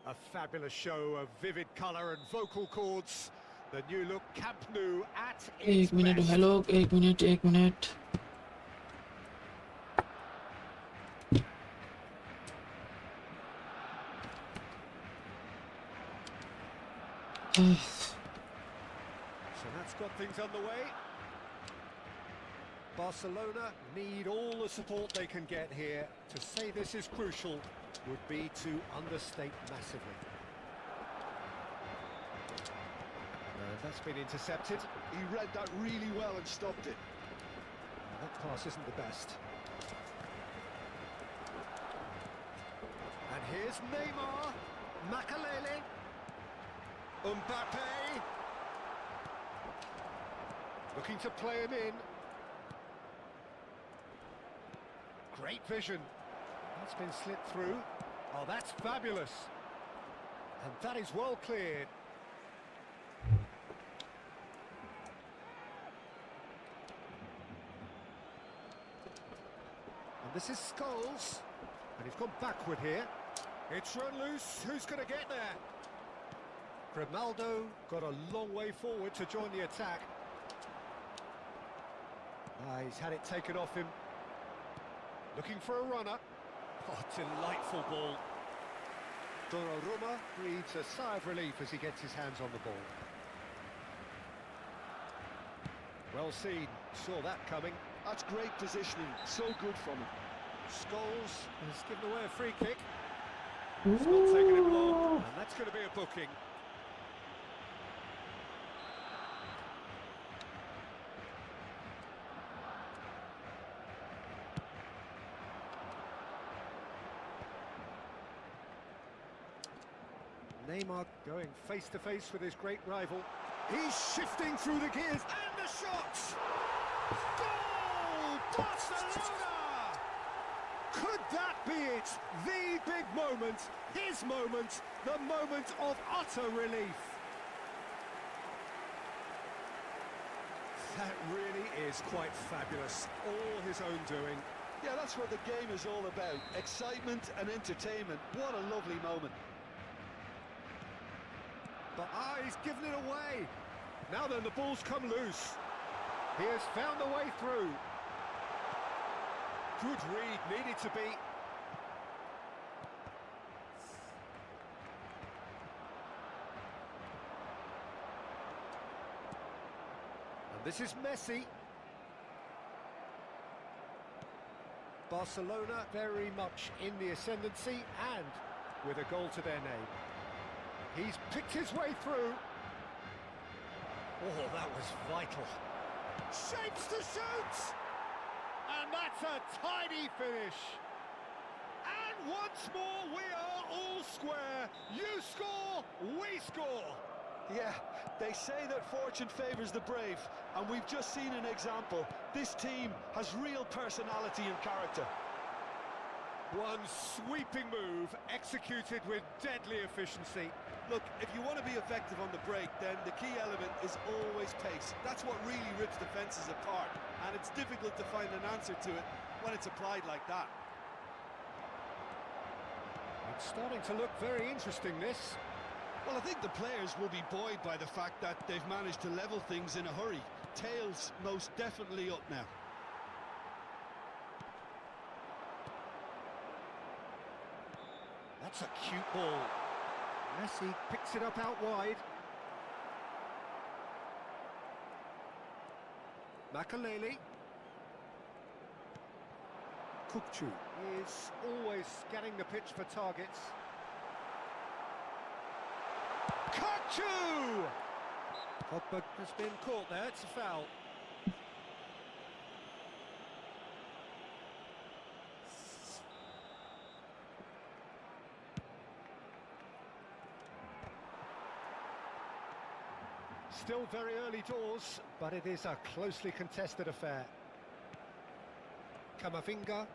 A fabulous show of vivid colour and vocal cords. The new look Camp Nou at its best. Hello, 1 minute. So that's got things underway. Barcelona need all the support they can get here. To say this is crucial would be to understate massively. And that's been intercepted. He read that really well and stopped it. That pass isn't the best. And here's Neymar, Makalele, Mbappe. Looking to play him in. Great vision. That's been slit through. Oh, that's fabulous. And that is well cleared. And this is Scholes. And he's gone backward here. It's run loose. Who's going to get there? Grimaldo got a long way forward to join the attack. He's had it taken off him. Looking for a runner. Oh, delightful ball. Donnarumma breathes a sigh of relief as he gets his hands on the ball. Well seen, saw that coming. That's great positioning, so good from him. Scholes has given away a free kick. It's not taking him long, and that's going to be a booking. Neymar going face-to-face with his great rival. He's shifting through the gears, and the shot! Goal! Barcelona! Could that be it? The big moment, his moment, the moment of utter relief. That really is quite fabulous, all his own doing. Yeah, that's what the game is all about. Excitement and entertainment. What a lovely moment. But he's given it away. Now then, the ball's come loose. He has found a way through. Good read, needed to be. And this is Messi. Barcelona very much in the ascendancy and with a goal to their name. He's picked his way through. Oh, that was vital. Shapes to shoot! And that's a tidy finish. And once more, we are all square. You score, we score. Yeah, they say that fortune favours the brave, and we've just seen an example. This team has real personality and character. One sweeping move, executed with deadly efficiency. Look, if you want to be effective on the break, then the key element is always pace. That's what really rips defences apart, and it's difficult to find an answer to it when it's applied like that. It's starting to look very interesting, this. Well, I think the players will be buoyed by the fact that they've managed to level things in a hurry. Tails most definitely up now. That's a cute ball. Messi picks it up out wide. Makalele. Kukçu is always scanning the pitch for targets. Kukçu! Pogba has been caught there, it's a foul. Still very early doors, but it is a closely contested affair. Camavinga.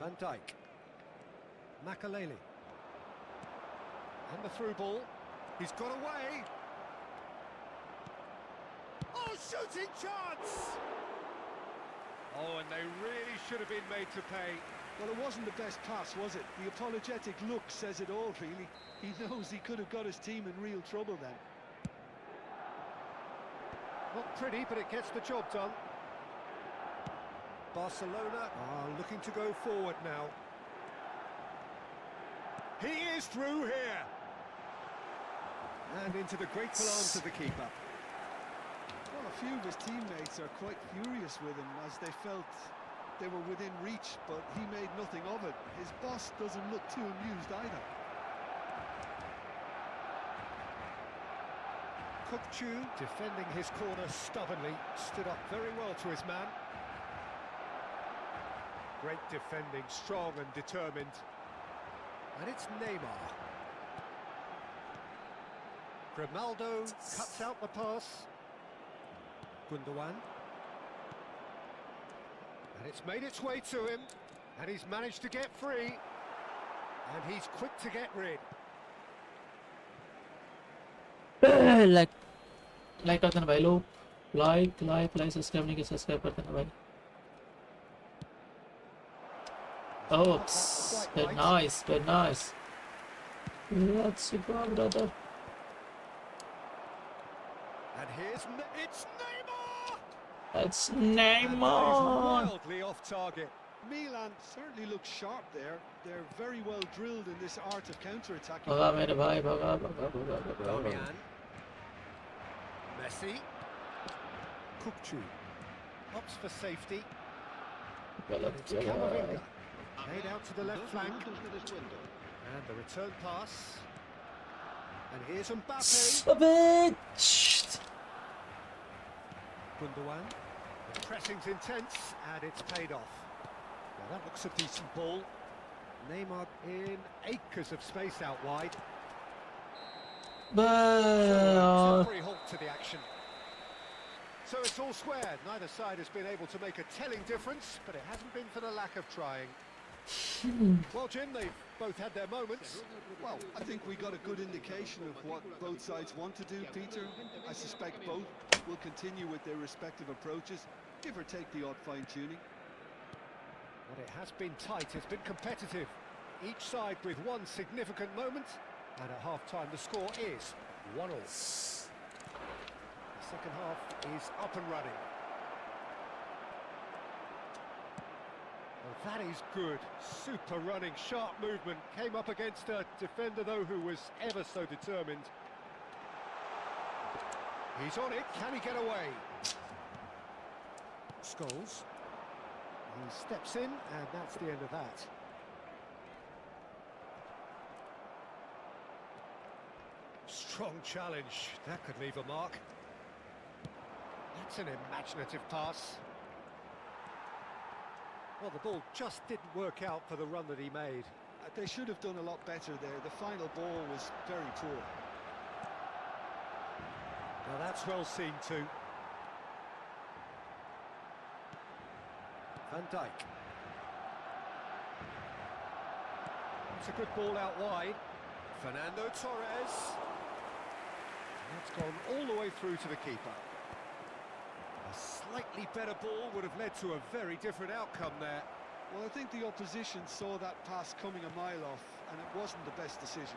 Van Dijk. Makalele. And the through ball. He's got away. Oh, shooting chance! Oh, and they really should have been made to pay. Well, it wasn't the best pass, was it? The apologetic look says it all, really. He knows he could have got his team in real trouble then. Not pretty, but it gets the job done. Barcelona are looking to go forward now. He is through here. And into the grateful arms of the keeper. Well, a few of his teammates are quite furious with him as they felt they were within reach, but he made nothing of it. His boss doesn't look too amused either. Kukchu, defending his corner stubbornly, stood up very well to his man. Great defending, strong and determined. And it's Neymar. Grimaldo cuts out the pass. Gundogan. And it's made its way to him. And he's managed to get free. And he's quick to get rid. Like करते ना भाई लोग, like subscribe नहीं किया, subscribe करते ना भाई. Oops, very nice. Let's go, brother. And it's Neymar! It's Neymar! Wildly off target. Milan certainly look sharp there. They're very well drilled in this art of counter-attacking. भगा मेरे भाई, भगा. Damian. Messi. Kukchu. Opts for safety. It's Camavinga. Made out to the left flank. And the return pass. And here's Mbappe. Gundogan. The pressing's intense and it's paid off. Now that looks a decent ball. Neymar in acres of space out wide. Temporary halt to the action. So it's all square. Neither side has been able to make a telling difference, but it hasn't been for the lack of trying. Well, Jim, they've both had their moments. Well, I think we got a good indication of what both sides want to do, Peter. I suspect both will continue with their respective approaches, give or take the odd fine-tuning. Well, it has been tight, it's been competitive. Each side with one significant moment, and at half-time the score is 1-1. The second half is up and running. Well, that is good. Super running, sharp movement. Came up against a defender, though, who was ever so determined. He's on it. Can he get away? Scholes. He steps in, and that's the end of that. Strong challenge. That could leave a mark. That's an imaginative pass. Well, the ball just didn't work out for the run that he made. They should have done a lot better there. The final ball was very poor. Now that's well seen too. Van Dijk. It's a good ball out wide. Fernando Torres. That's gone all the way through to the keeper. A slightly better ball would have led to a very different outcome there. Well, I think the opposition saw that pass coming a mile off, and it wasn't the best decision.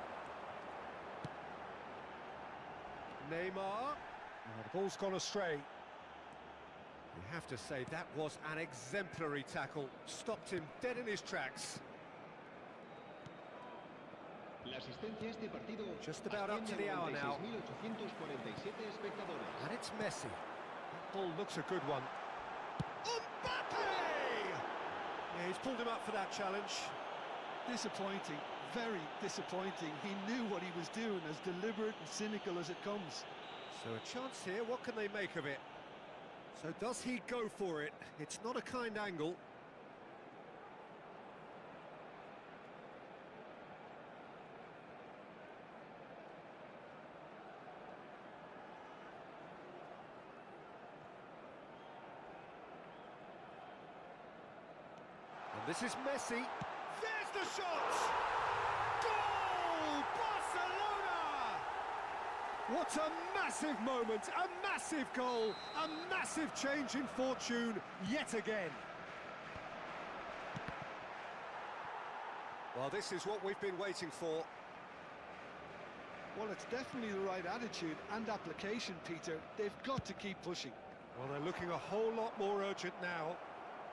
Neymar. Oh, the ball's gone astray. You have to say that was an exemplary tackle. Stopped him dead in his tracks. Just about up to the hour now. And it's Messi. That ball looks a good one. Mbappe! Yeah, he's pulled him up for that challenge. Disappointing, very disappointing. He knew what he was doing, as deliberate and cynical as it comes. So a chance here, what can they make of it? So does he go for it? It's not a kind angle. And this is Messi. There's the shot! Goal! Barcelona! What a massive moment, a massive goal, a massive change in fortune yet again. Well, this is what we've been waiting for. Well, it's definitely the right attitude and application, Peter. They've got to keep pushing. Well, they're looking a whole lot more urgent now.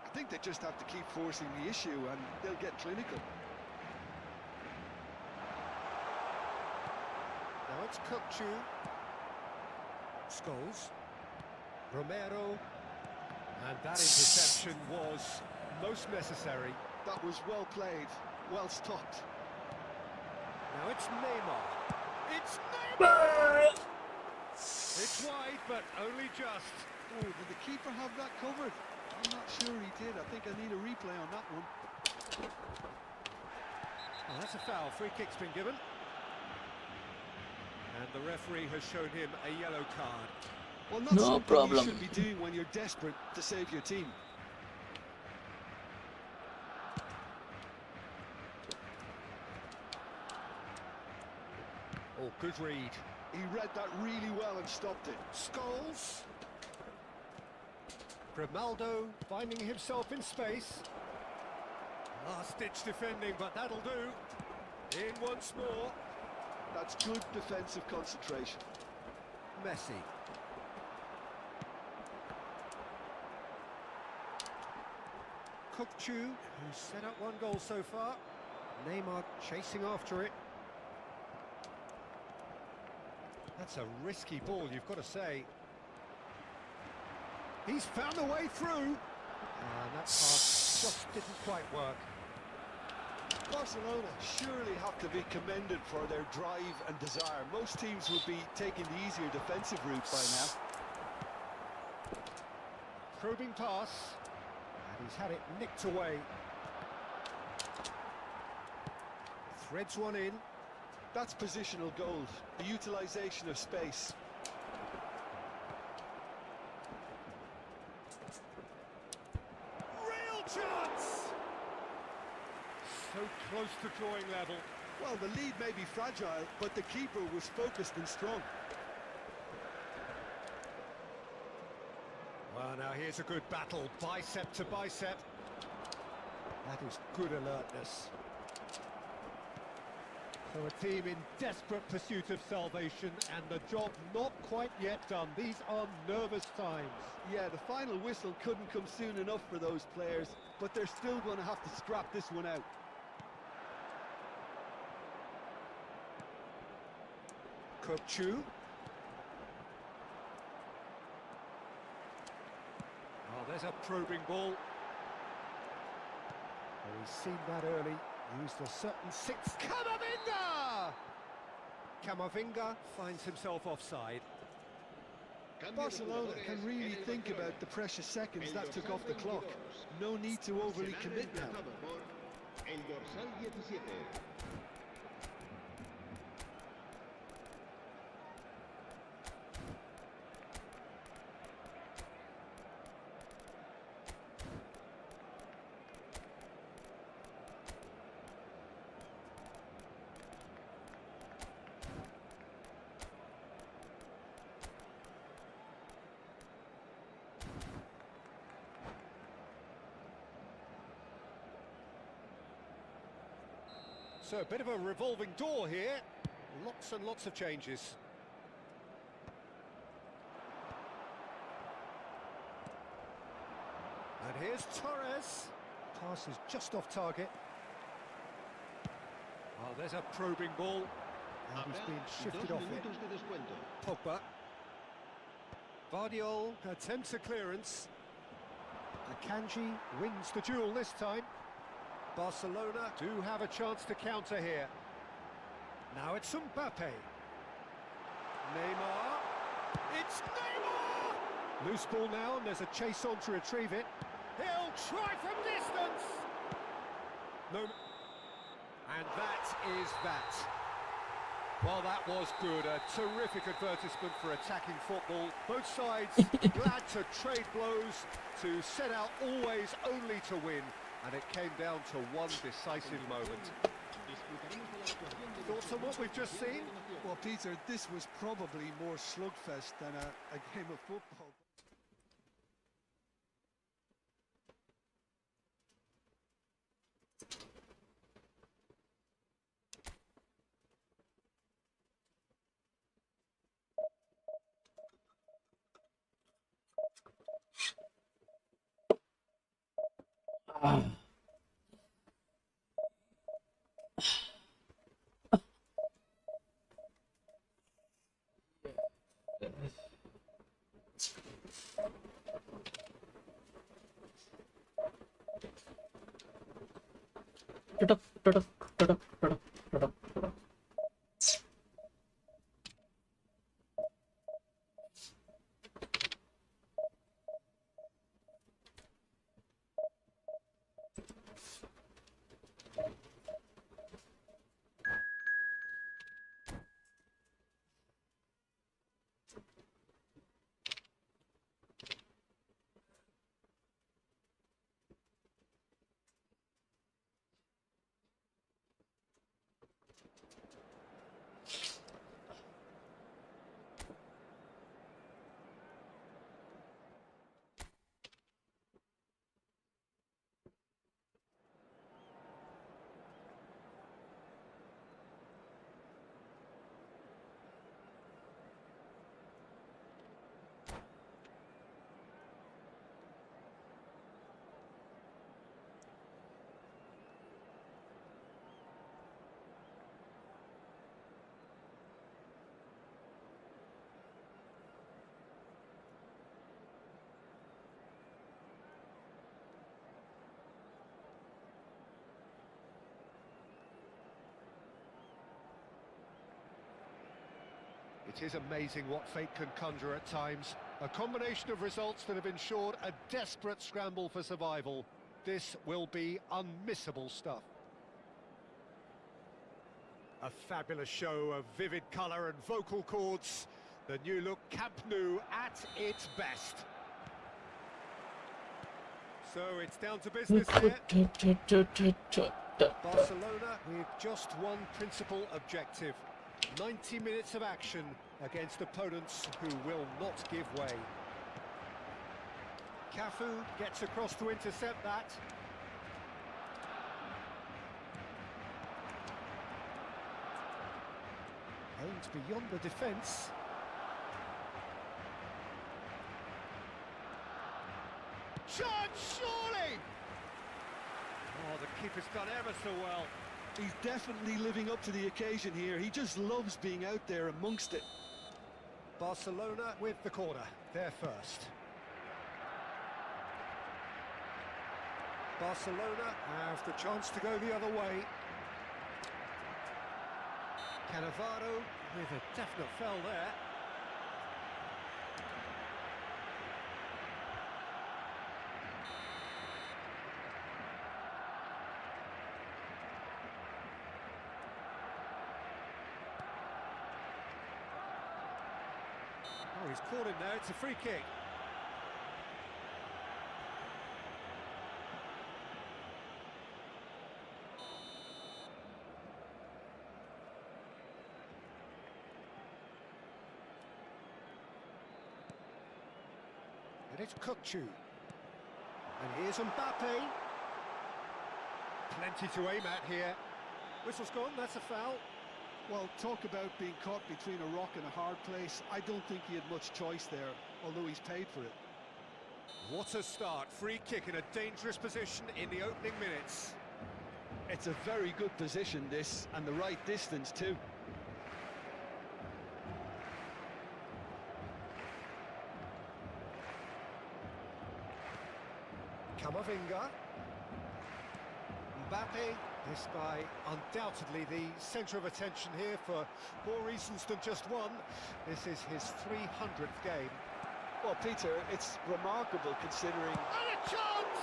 I think they just have to keep forcing the issue and they'll get clinical. Now it's Kupchu. Scholes. Romero. And that interception was most necessary. That was well played, well stopped. Now it's Neymar. It's Neymar! It's wide, but only just. Oh, did the keeper have that covered? I'm not sure he did. I think I need a replay on that one. Oh, that's a foul. Free kick's been given. And the referee has shown him a yellow card. Well, not something you should be doing when you're desperate to save your team. Oh, good read. He read that really well and stopped it. Scholes. Grimaldo finding himself in space. Last-ditch defending, but that'll do. In once more. That's good defensive concentration. Messi. Kupchu, who's set up one goal so far. Neymar chasing after it. That's a risky ball, you've got to say. He's found a way through. And that pass just didn't quite work. Barcelona surely have to be commended for their drive and desire. Most teams would be taking the easier defensive route by now. Probing pass. And he's had it nicked away. Threads one in. That's positional gold, the utilisation of space. Real chance! So close to drawing level. Well, the lead may be fragile, but the keeper was focused and strong. Well, now here's a good battle, bicep to bicep. That is good alertness. So a team in desperate pursuit of salvation, and the job not quite yet done. These are nervous times. Yeah, the final whistle couldn't come soon enough for those players, but they're still going to have to scrap this one out. Kupchu. Oh, there's a probing ball. Oh, he's seen that early. Used a certain six. Camavinga! Camavinga finds himself offside. Barcelona can really think about the precious seconds that took off the clock. No need to overly commit now. El dorsal 17. So a bit of a revolving door here. Lots and lots of changes. And here's Torres. Pass is just off target. Oh, there's a probing ball. And he's been shifted off it. Pogba. Vardiol attempts a clearance. Akanji wins the duel this time. Barcelona do have a chance to counter here. Now it's Mbappe. Neymar. It's Neymar! Loose ball now, and there's a chase on to retrieve it. He'll try from distance! No. And that is that. Well, that was good. A terrific advertisement for attacking football. Both sides glad to trade blows, to set out always only to win. And it came down to one decisive moment. Thoughts on what we've just seen? Well, Peter, this was probably more slugfest than a game of football. Tuduk, tuduk, tuduk, tuduk, tuduk, tuduk. It is amazing what fate can conjure at times. A combination of results that have ensured a desperate scramble for survival. This will be unmissable stuff. A fabulous show of vivid colour and vocal cords. The new look Camp Nou at its best. So it's down to business here. Barcelona with just one principal objective. 90 minutes of action against opponents who will not give way. Cafu gets across to intercept that. Aims beyond the defence. Chance, surely! Oh, the keeper's done ever so well. He's definitely living up to the occasion here. He just loves being out there amongst it. Barcelona with the corner, they're first. Barcelona have the chance to go the other way. Cannavaro with a definite foul there. Oh, he's caught him there, it's a free kick. And it's Kukçu. And here's Mbappe. Plenty to aim at here. Whistle's gone, that's a foul. Well, talk about being caught between a rock and a hard place. I don't think he had much choice there, although he's paid for it. What a start. Free kick in a dangerous position in the opening minutes. It's a very good position, this, and the right distance, too. Camavinga. Mbappe. This guy undoubtedly the centre of attention here for more reasons than just one. This is his 300th game. Well, Peter, it's remarkable considering... And a chance!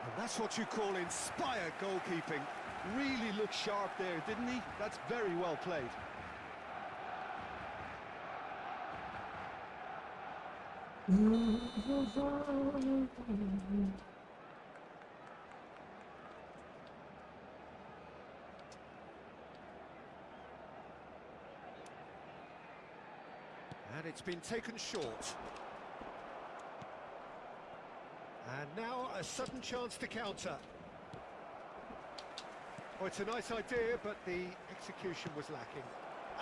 And that's what you call inspired goalkeeping. Really looked sharp there, didn't he? That's very well played. And it's been taken short. And now a sudden chance to counter. Oh, it's a nice idea, but the execution was lacking.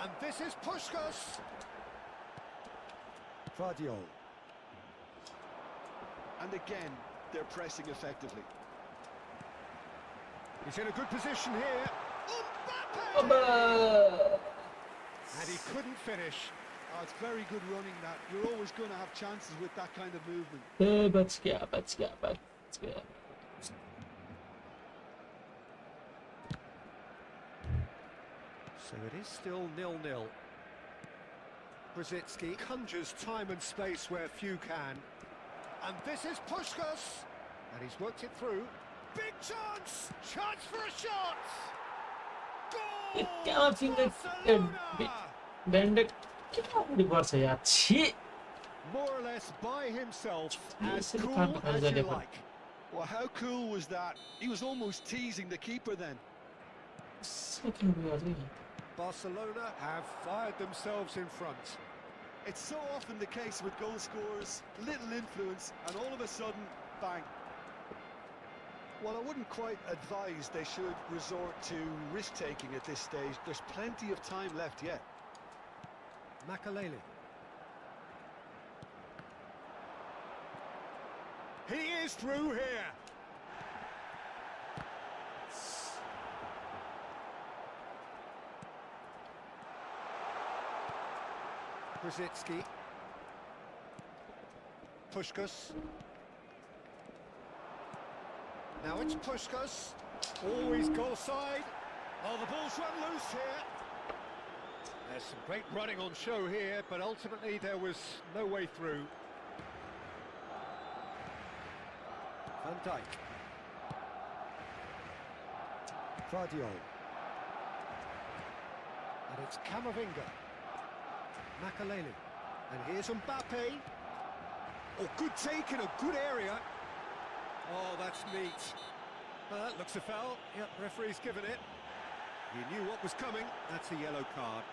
And this is Puskás. Vardiol. And again, they're pressing effectively. He's in a good position here. Mbappe! And he couldn't finish. Oh, it's very good running that. You're always going to have chances with that kind of movement. बच गया. So it is still 0-0. Brzezinski conjures time and space where few can. And this is Puskás. And he's worked it through. Big chance! Chance for a shot! Goal! Barcelona! More or less by himself, as cool as you like. Well, how cool was that? He was almost teasing the keeper then. Barcelona have fired themselves in front. It's so often the case with goal scorers, little influence, and all of a sudden, bang. Well, I wouldn't quite advise they should resort to risk-taking at this stage. There's plenty of time left yet. Makalele. He is through here. Brzezinski. Puskás. Now it's Puskás. Always goal side. Oh, the ball's run loose here. There's some great running on show here, but ultimately there was no way through. Van Dijk. Vardiol. And it's Camavinga. Makalele. And here's Mbappe. Oh, good take in a good area. Oh, that's neat. Well, that looks a foul. Yep, referee's given it. He knew what was coming. That's a yellow card.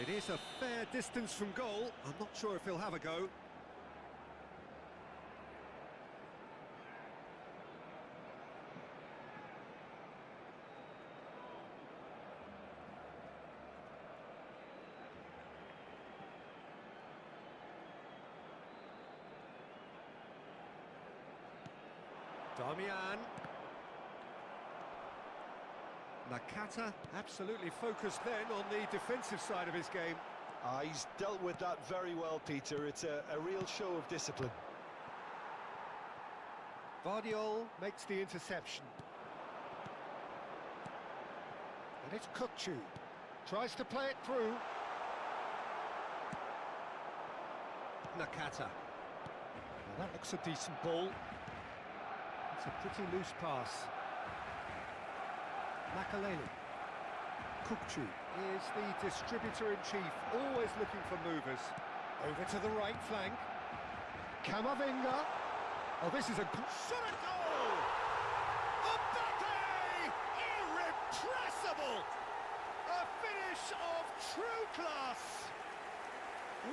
It is a fair distance from goal. I'm not sure if he'll have a go. Damian. Nakata absolutely focused then on the defensive side of his game. He's dealt with that very well, Peter. It's a real show of discipline. Vardiol makes the interception. And it's Kukçu. Tries to play it through. Nakata. Well, that looks a decent ball. It's a pretty loose pass. Makalele. Kukçu is the distributor-in-chief, always looking for movers. Over to the right flank. Camavinga. Oh, this is a shot at goal! Mbappe! Irrepressible! A finish of true class!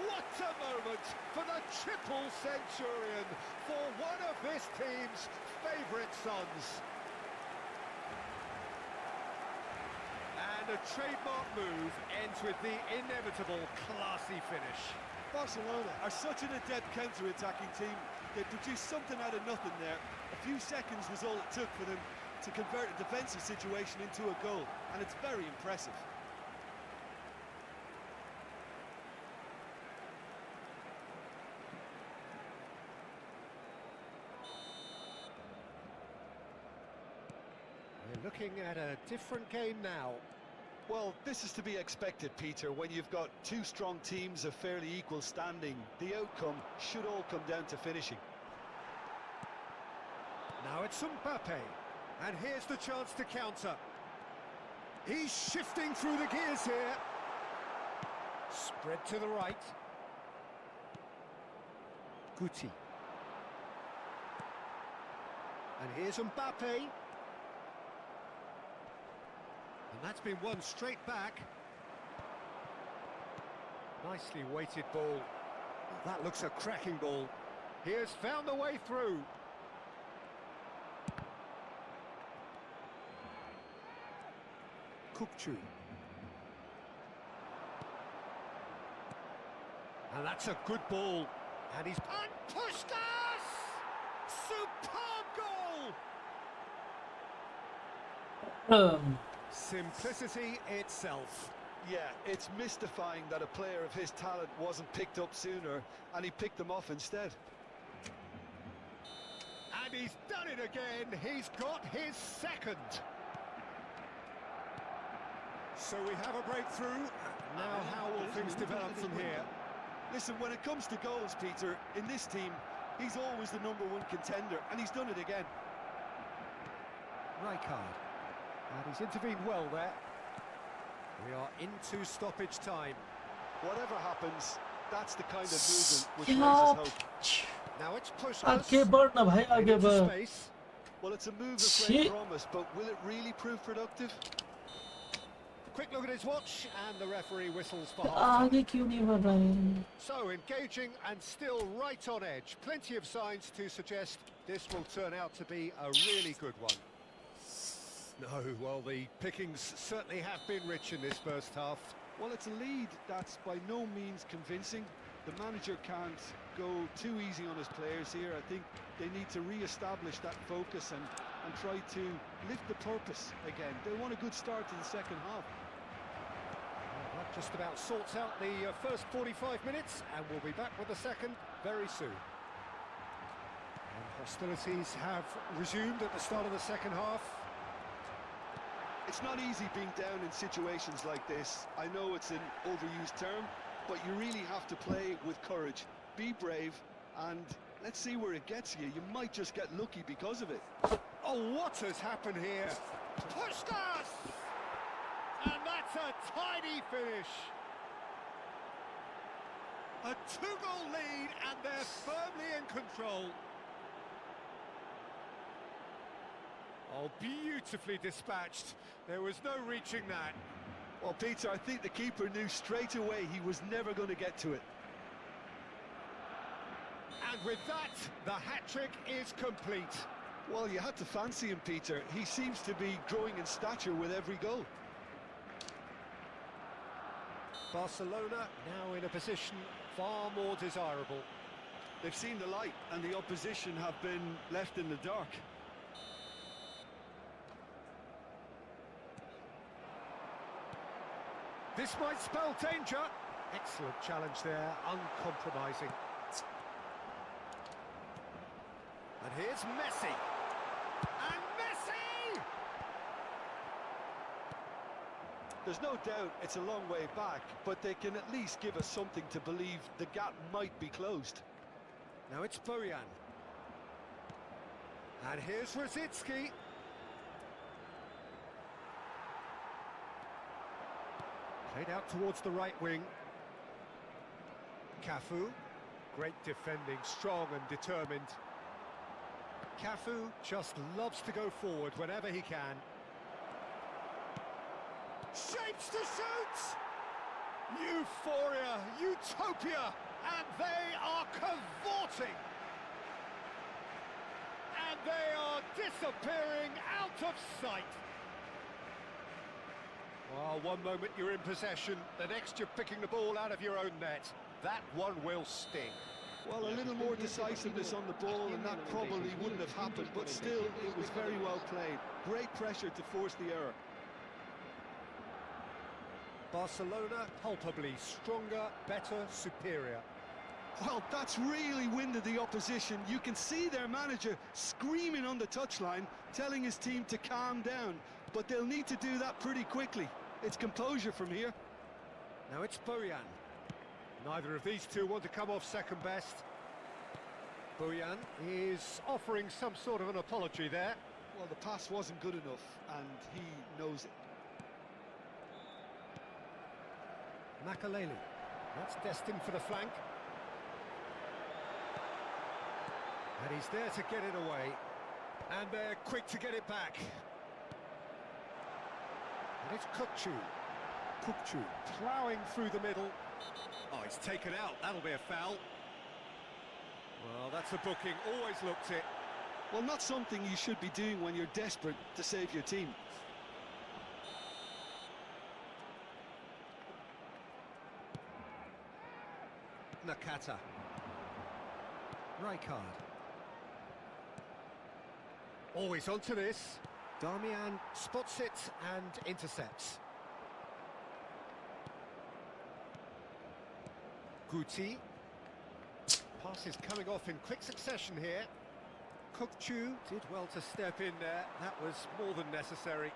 What a moment for the triple centurion, for one of this team's favourite sons. And a trademark move ends with the inevitable classy finish. Barcelona are such an adept counter-attacking team. They produced something out of nothing there. A few seconds was all it took for them to convert a defensive situation into a goal, and it's very impressive. We're looking at a different game now. Well, this is to be expected, Peter. When you've got two strong teams of fairly equal standing, the outcome should all come down to finishing. Now it's Mbappe, and here's the chance to counter. He's shifting through the gears here. Spread to the right. Guti. And here's Mbappe. And that's been won straight back. Nicely weighted ball. Well, that looks a cracking ball. He has found the way through. Kukçu. And that's a good ball. And he's... And Puskás! Superb goal! Simplicity itself. Yeah, it's mystifying that a player of his talent wasn't picked up sooner, and he picked them off instead. And he's done it again. He's got his second. So we have a breakthrough. Now how will things develop from here? Listen, when it comes to goals, Peter, in this team, he's always the #1 contender, and he's done it again. Rijkaard. And he's intervened well there. We are into stoppage time. Whatever happens, that's the kind of movement which raises hope. Now it's pushed आगे बढ़ ना भाई आगे into बढ़ space. Well, it's a move of great promise, but will it really prove productive? Quick look at his watch, and the referee whistles for half. आगे क्यों नहीं बढ़ रहा है So engaging and still right on edge. Plenty of signs to suggest this will turn out to be a really good one. No, well, the pickings certainly have been rich in this first half. Well, it's a lead that's by no means convincing. The manager can't go too easy on his players here. I think they need to re-establish that focus and try to lift the purpose again. They want a good start to the second half. That just about sorts out the first 45 minutes, and we'll be back with the second very soon. And hostilities have resumed at the start of the second half. It's not easy being down in situations like this. I know it's an overused term, but you really have to play with courage. Be brave, and let's see where it gets you. You might just get lucky because of it. Oh, what has happened here? Puskas! And that's a tidy finish. A 2-goal lead, and they're firmly in control. Oh, beautifully dispatched. There was no reaching that. Well, Peter, I think the keeper knew straight away he was never going to get to it. And with that, the hat-trick is complete. Well, you had to fancy him, Peter. He seems to be growing in stature with every goal. Barcelona now in a position far more desirable. They've seen the light, and the opposition have been left in the dark. This might spell danger. Excellent challenge there, uncompromising. And here's Messi. And Messi! There's no doubt it's a long way back, but they can at least give us something to believe the gap might be closed. Now it's Bojan. And here's Rosicki. Played out towards the right wing. Cafu, great defending, strong and determined. Cafu just loves to go forward whenever he can. Shapes to shoot! Euphoria, utopia, and they are cavorting. And they are disappearing out of sight. Well, one moment you're in possession, the next you're picking the ball out of your own net. That one will sting. Well, a little more decisiveness on the ball, and that probably wouldn't have happened, but still, it was very well played. Great pressure to force the error. Barcelona, palpably stronger, better, superior. Well, that's really winded the opposition. You can see their manager screaming on the touchline, telling his team to calm down. But they'll need to do that pretty quickly. It's composure from here. Now it's Bojan. Neither of these two want to come off second best. Bojan is offering some sort of an apology there. Well, the pass wasn't good enough, and he knows it. Makaleli. That's destined for the flank. And he's there to get it away. And they're quick to get it back. And it's Kukçu. Kukçu ploughing through the middle. Oh, he's taken out. That'll be a foul. Well, that's a booking. Always looked it. Well, not something you should be doing when you're desperate to save your team. Nakata. Rijkaard. Always onto this. Darmian spots it and intercepts. Guti. Passes coming off in quick succession here. Kukçu did well to step in there. That was more than necessary.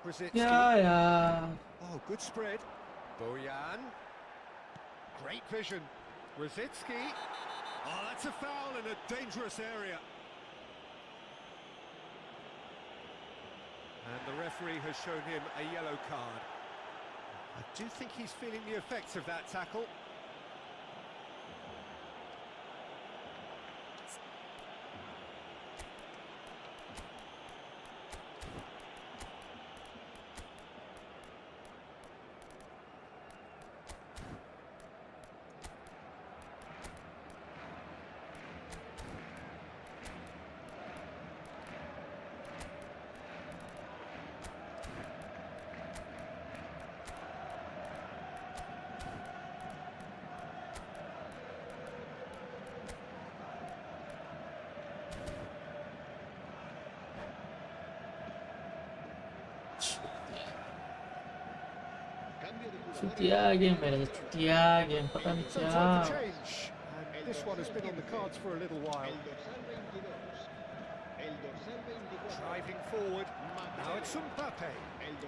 Brzezinski. Yeah. Oh, good spread. Bojan. Great vision. Brzezinski. Oh, that's a foul in a dangerous area. And the referee has shown him a yellow card. I do think he's feeling the effects of that tackle. छुट्टिया game है छुट्टिया game पता नहीं So क्या time for change. And this one has been on the cards for a little while. Driving forward. Now it's Mbappe. And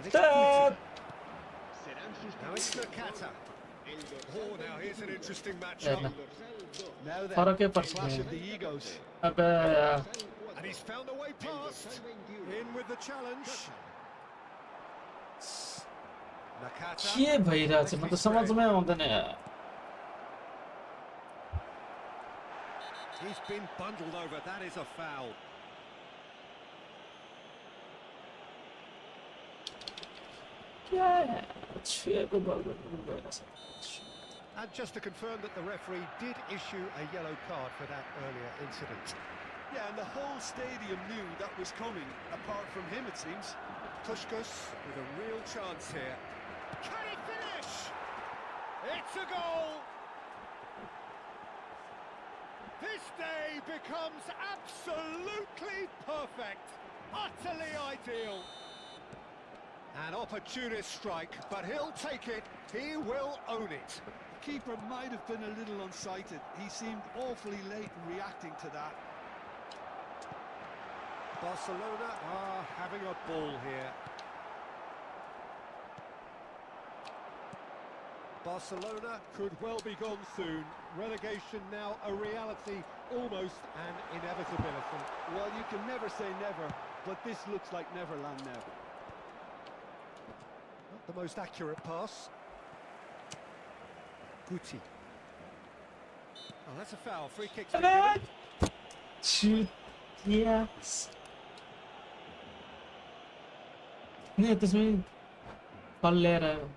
it's Stop! Now it's Nakata. Oh, now here's an interesting matchup. Now then, फर्क है a clash of the egos. अबे यार And he's found a way past. In with the challenge. Nakata. के भइरहेछ म त समझमै आउँदैन यार He's been bundled over. That is a foul. क्या है छुएको बल भइरहेछ And just to confirm that the referee did issue a yellow card for that earlier incident. Yeah, and the whole stadium knew that was coming, apart from him, it seems. Puskás with a real chance here. Can he finish? It's a goal! This day becomes absolutely perfect. Utterly ideal. An opportunist strike, but he'll take it. He will own it. The keeper might have been a little unsighted. He seemed awfully late in reacting to that. Barcelona are having a ball here. Barcelona could well be gone soon. Relegation now a reality, almost an inevitability. Well, you can never say never, but this looks like Neverland now. Not the most accurate pass. Guti. Oh, that's a foul. Free kick's been given. छुट्टिया नहीं त्यसमै फल ल्याएर आयो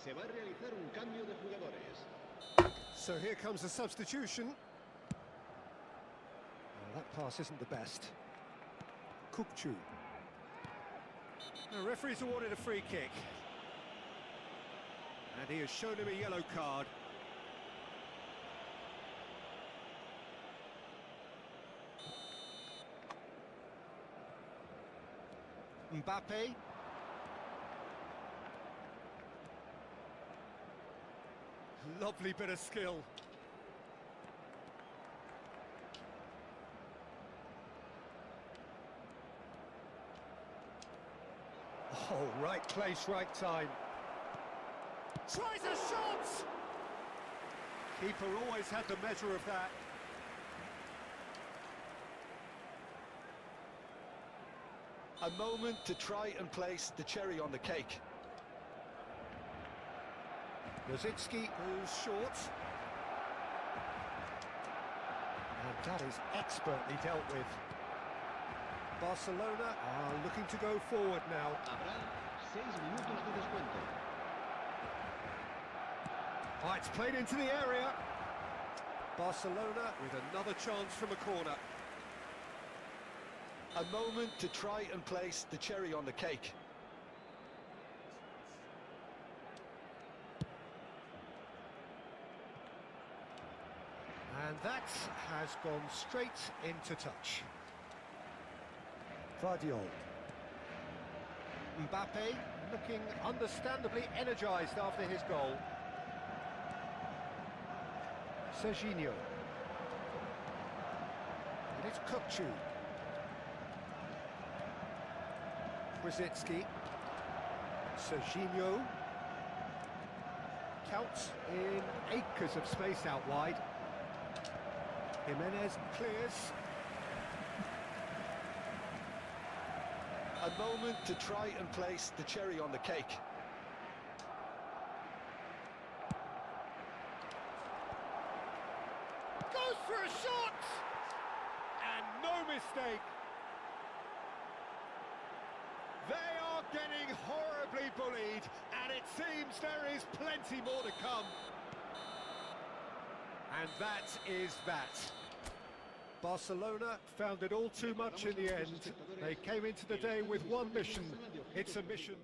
Se va a realizar un cambio de jugadores. So here comes a substitution. That pass isn't the best. Kukçu. The referee's awarded a free kick. And he has shown him a yellow card. Mbappe. Lovely bit of skill. Oh, right place, right time. Tries a shot! Keeper always had the measure of that. A moment to try and place the cherry on the cake. Rosicki, who's short. And that is expertly dealt with. Barcelona are looking to go forward now. Habrá 6 minutos de descuento. Oh, it's played into the area. Barcelona with another chance from a corner. A moment to try and place the cherry on the cake. And that has gone straight into touch. Vardiol. Mbappe looking understandably energised after his goal. Serginho. And it's Kukcu. Brzezinski. Serginho. Counts in acres of space out wide. Jimenez clears. A moment to try and place the cherry on the cake. Goes for a shot! And no mistake. They are getting horribly bullied, and it seems there is plenty more to come. And that is that. Barcelona found it all too much in the end. They came into the day with one mission. It's a mission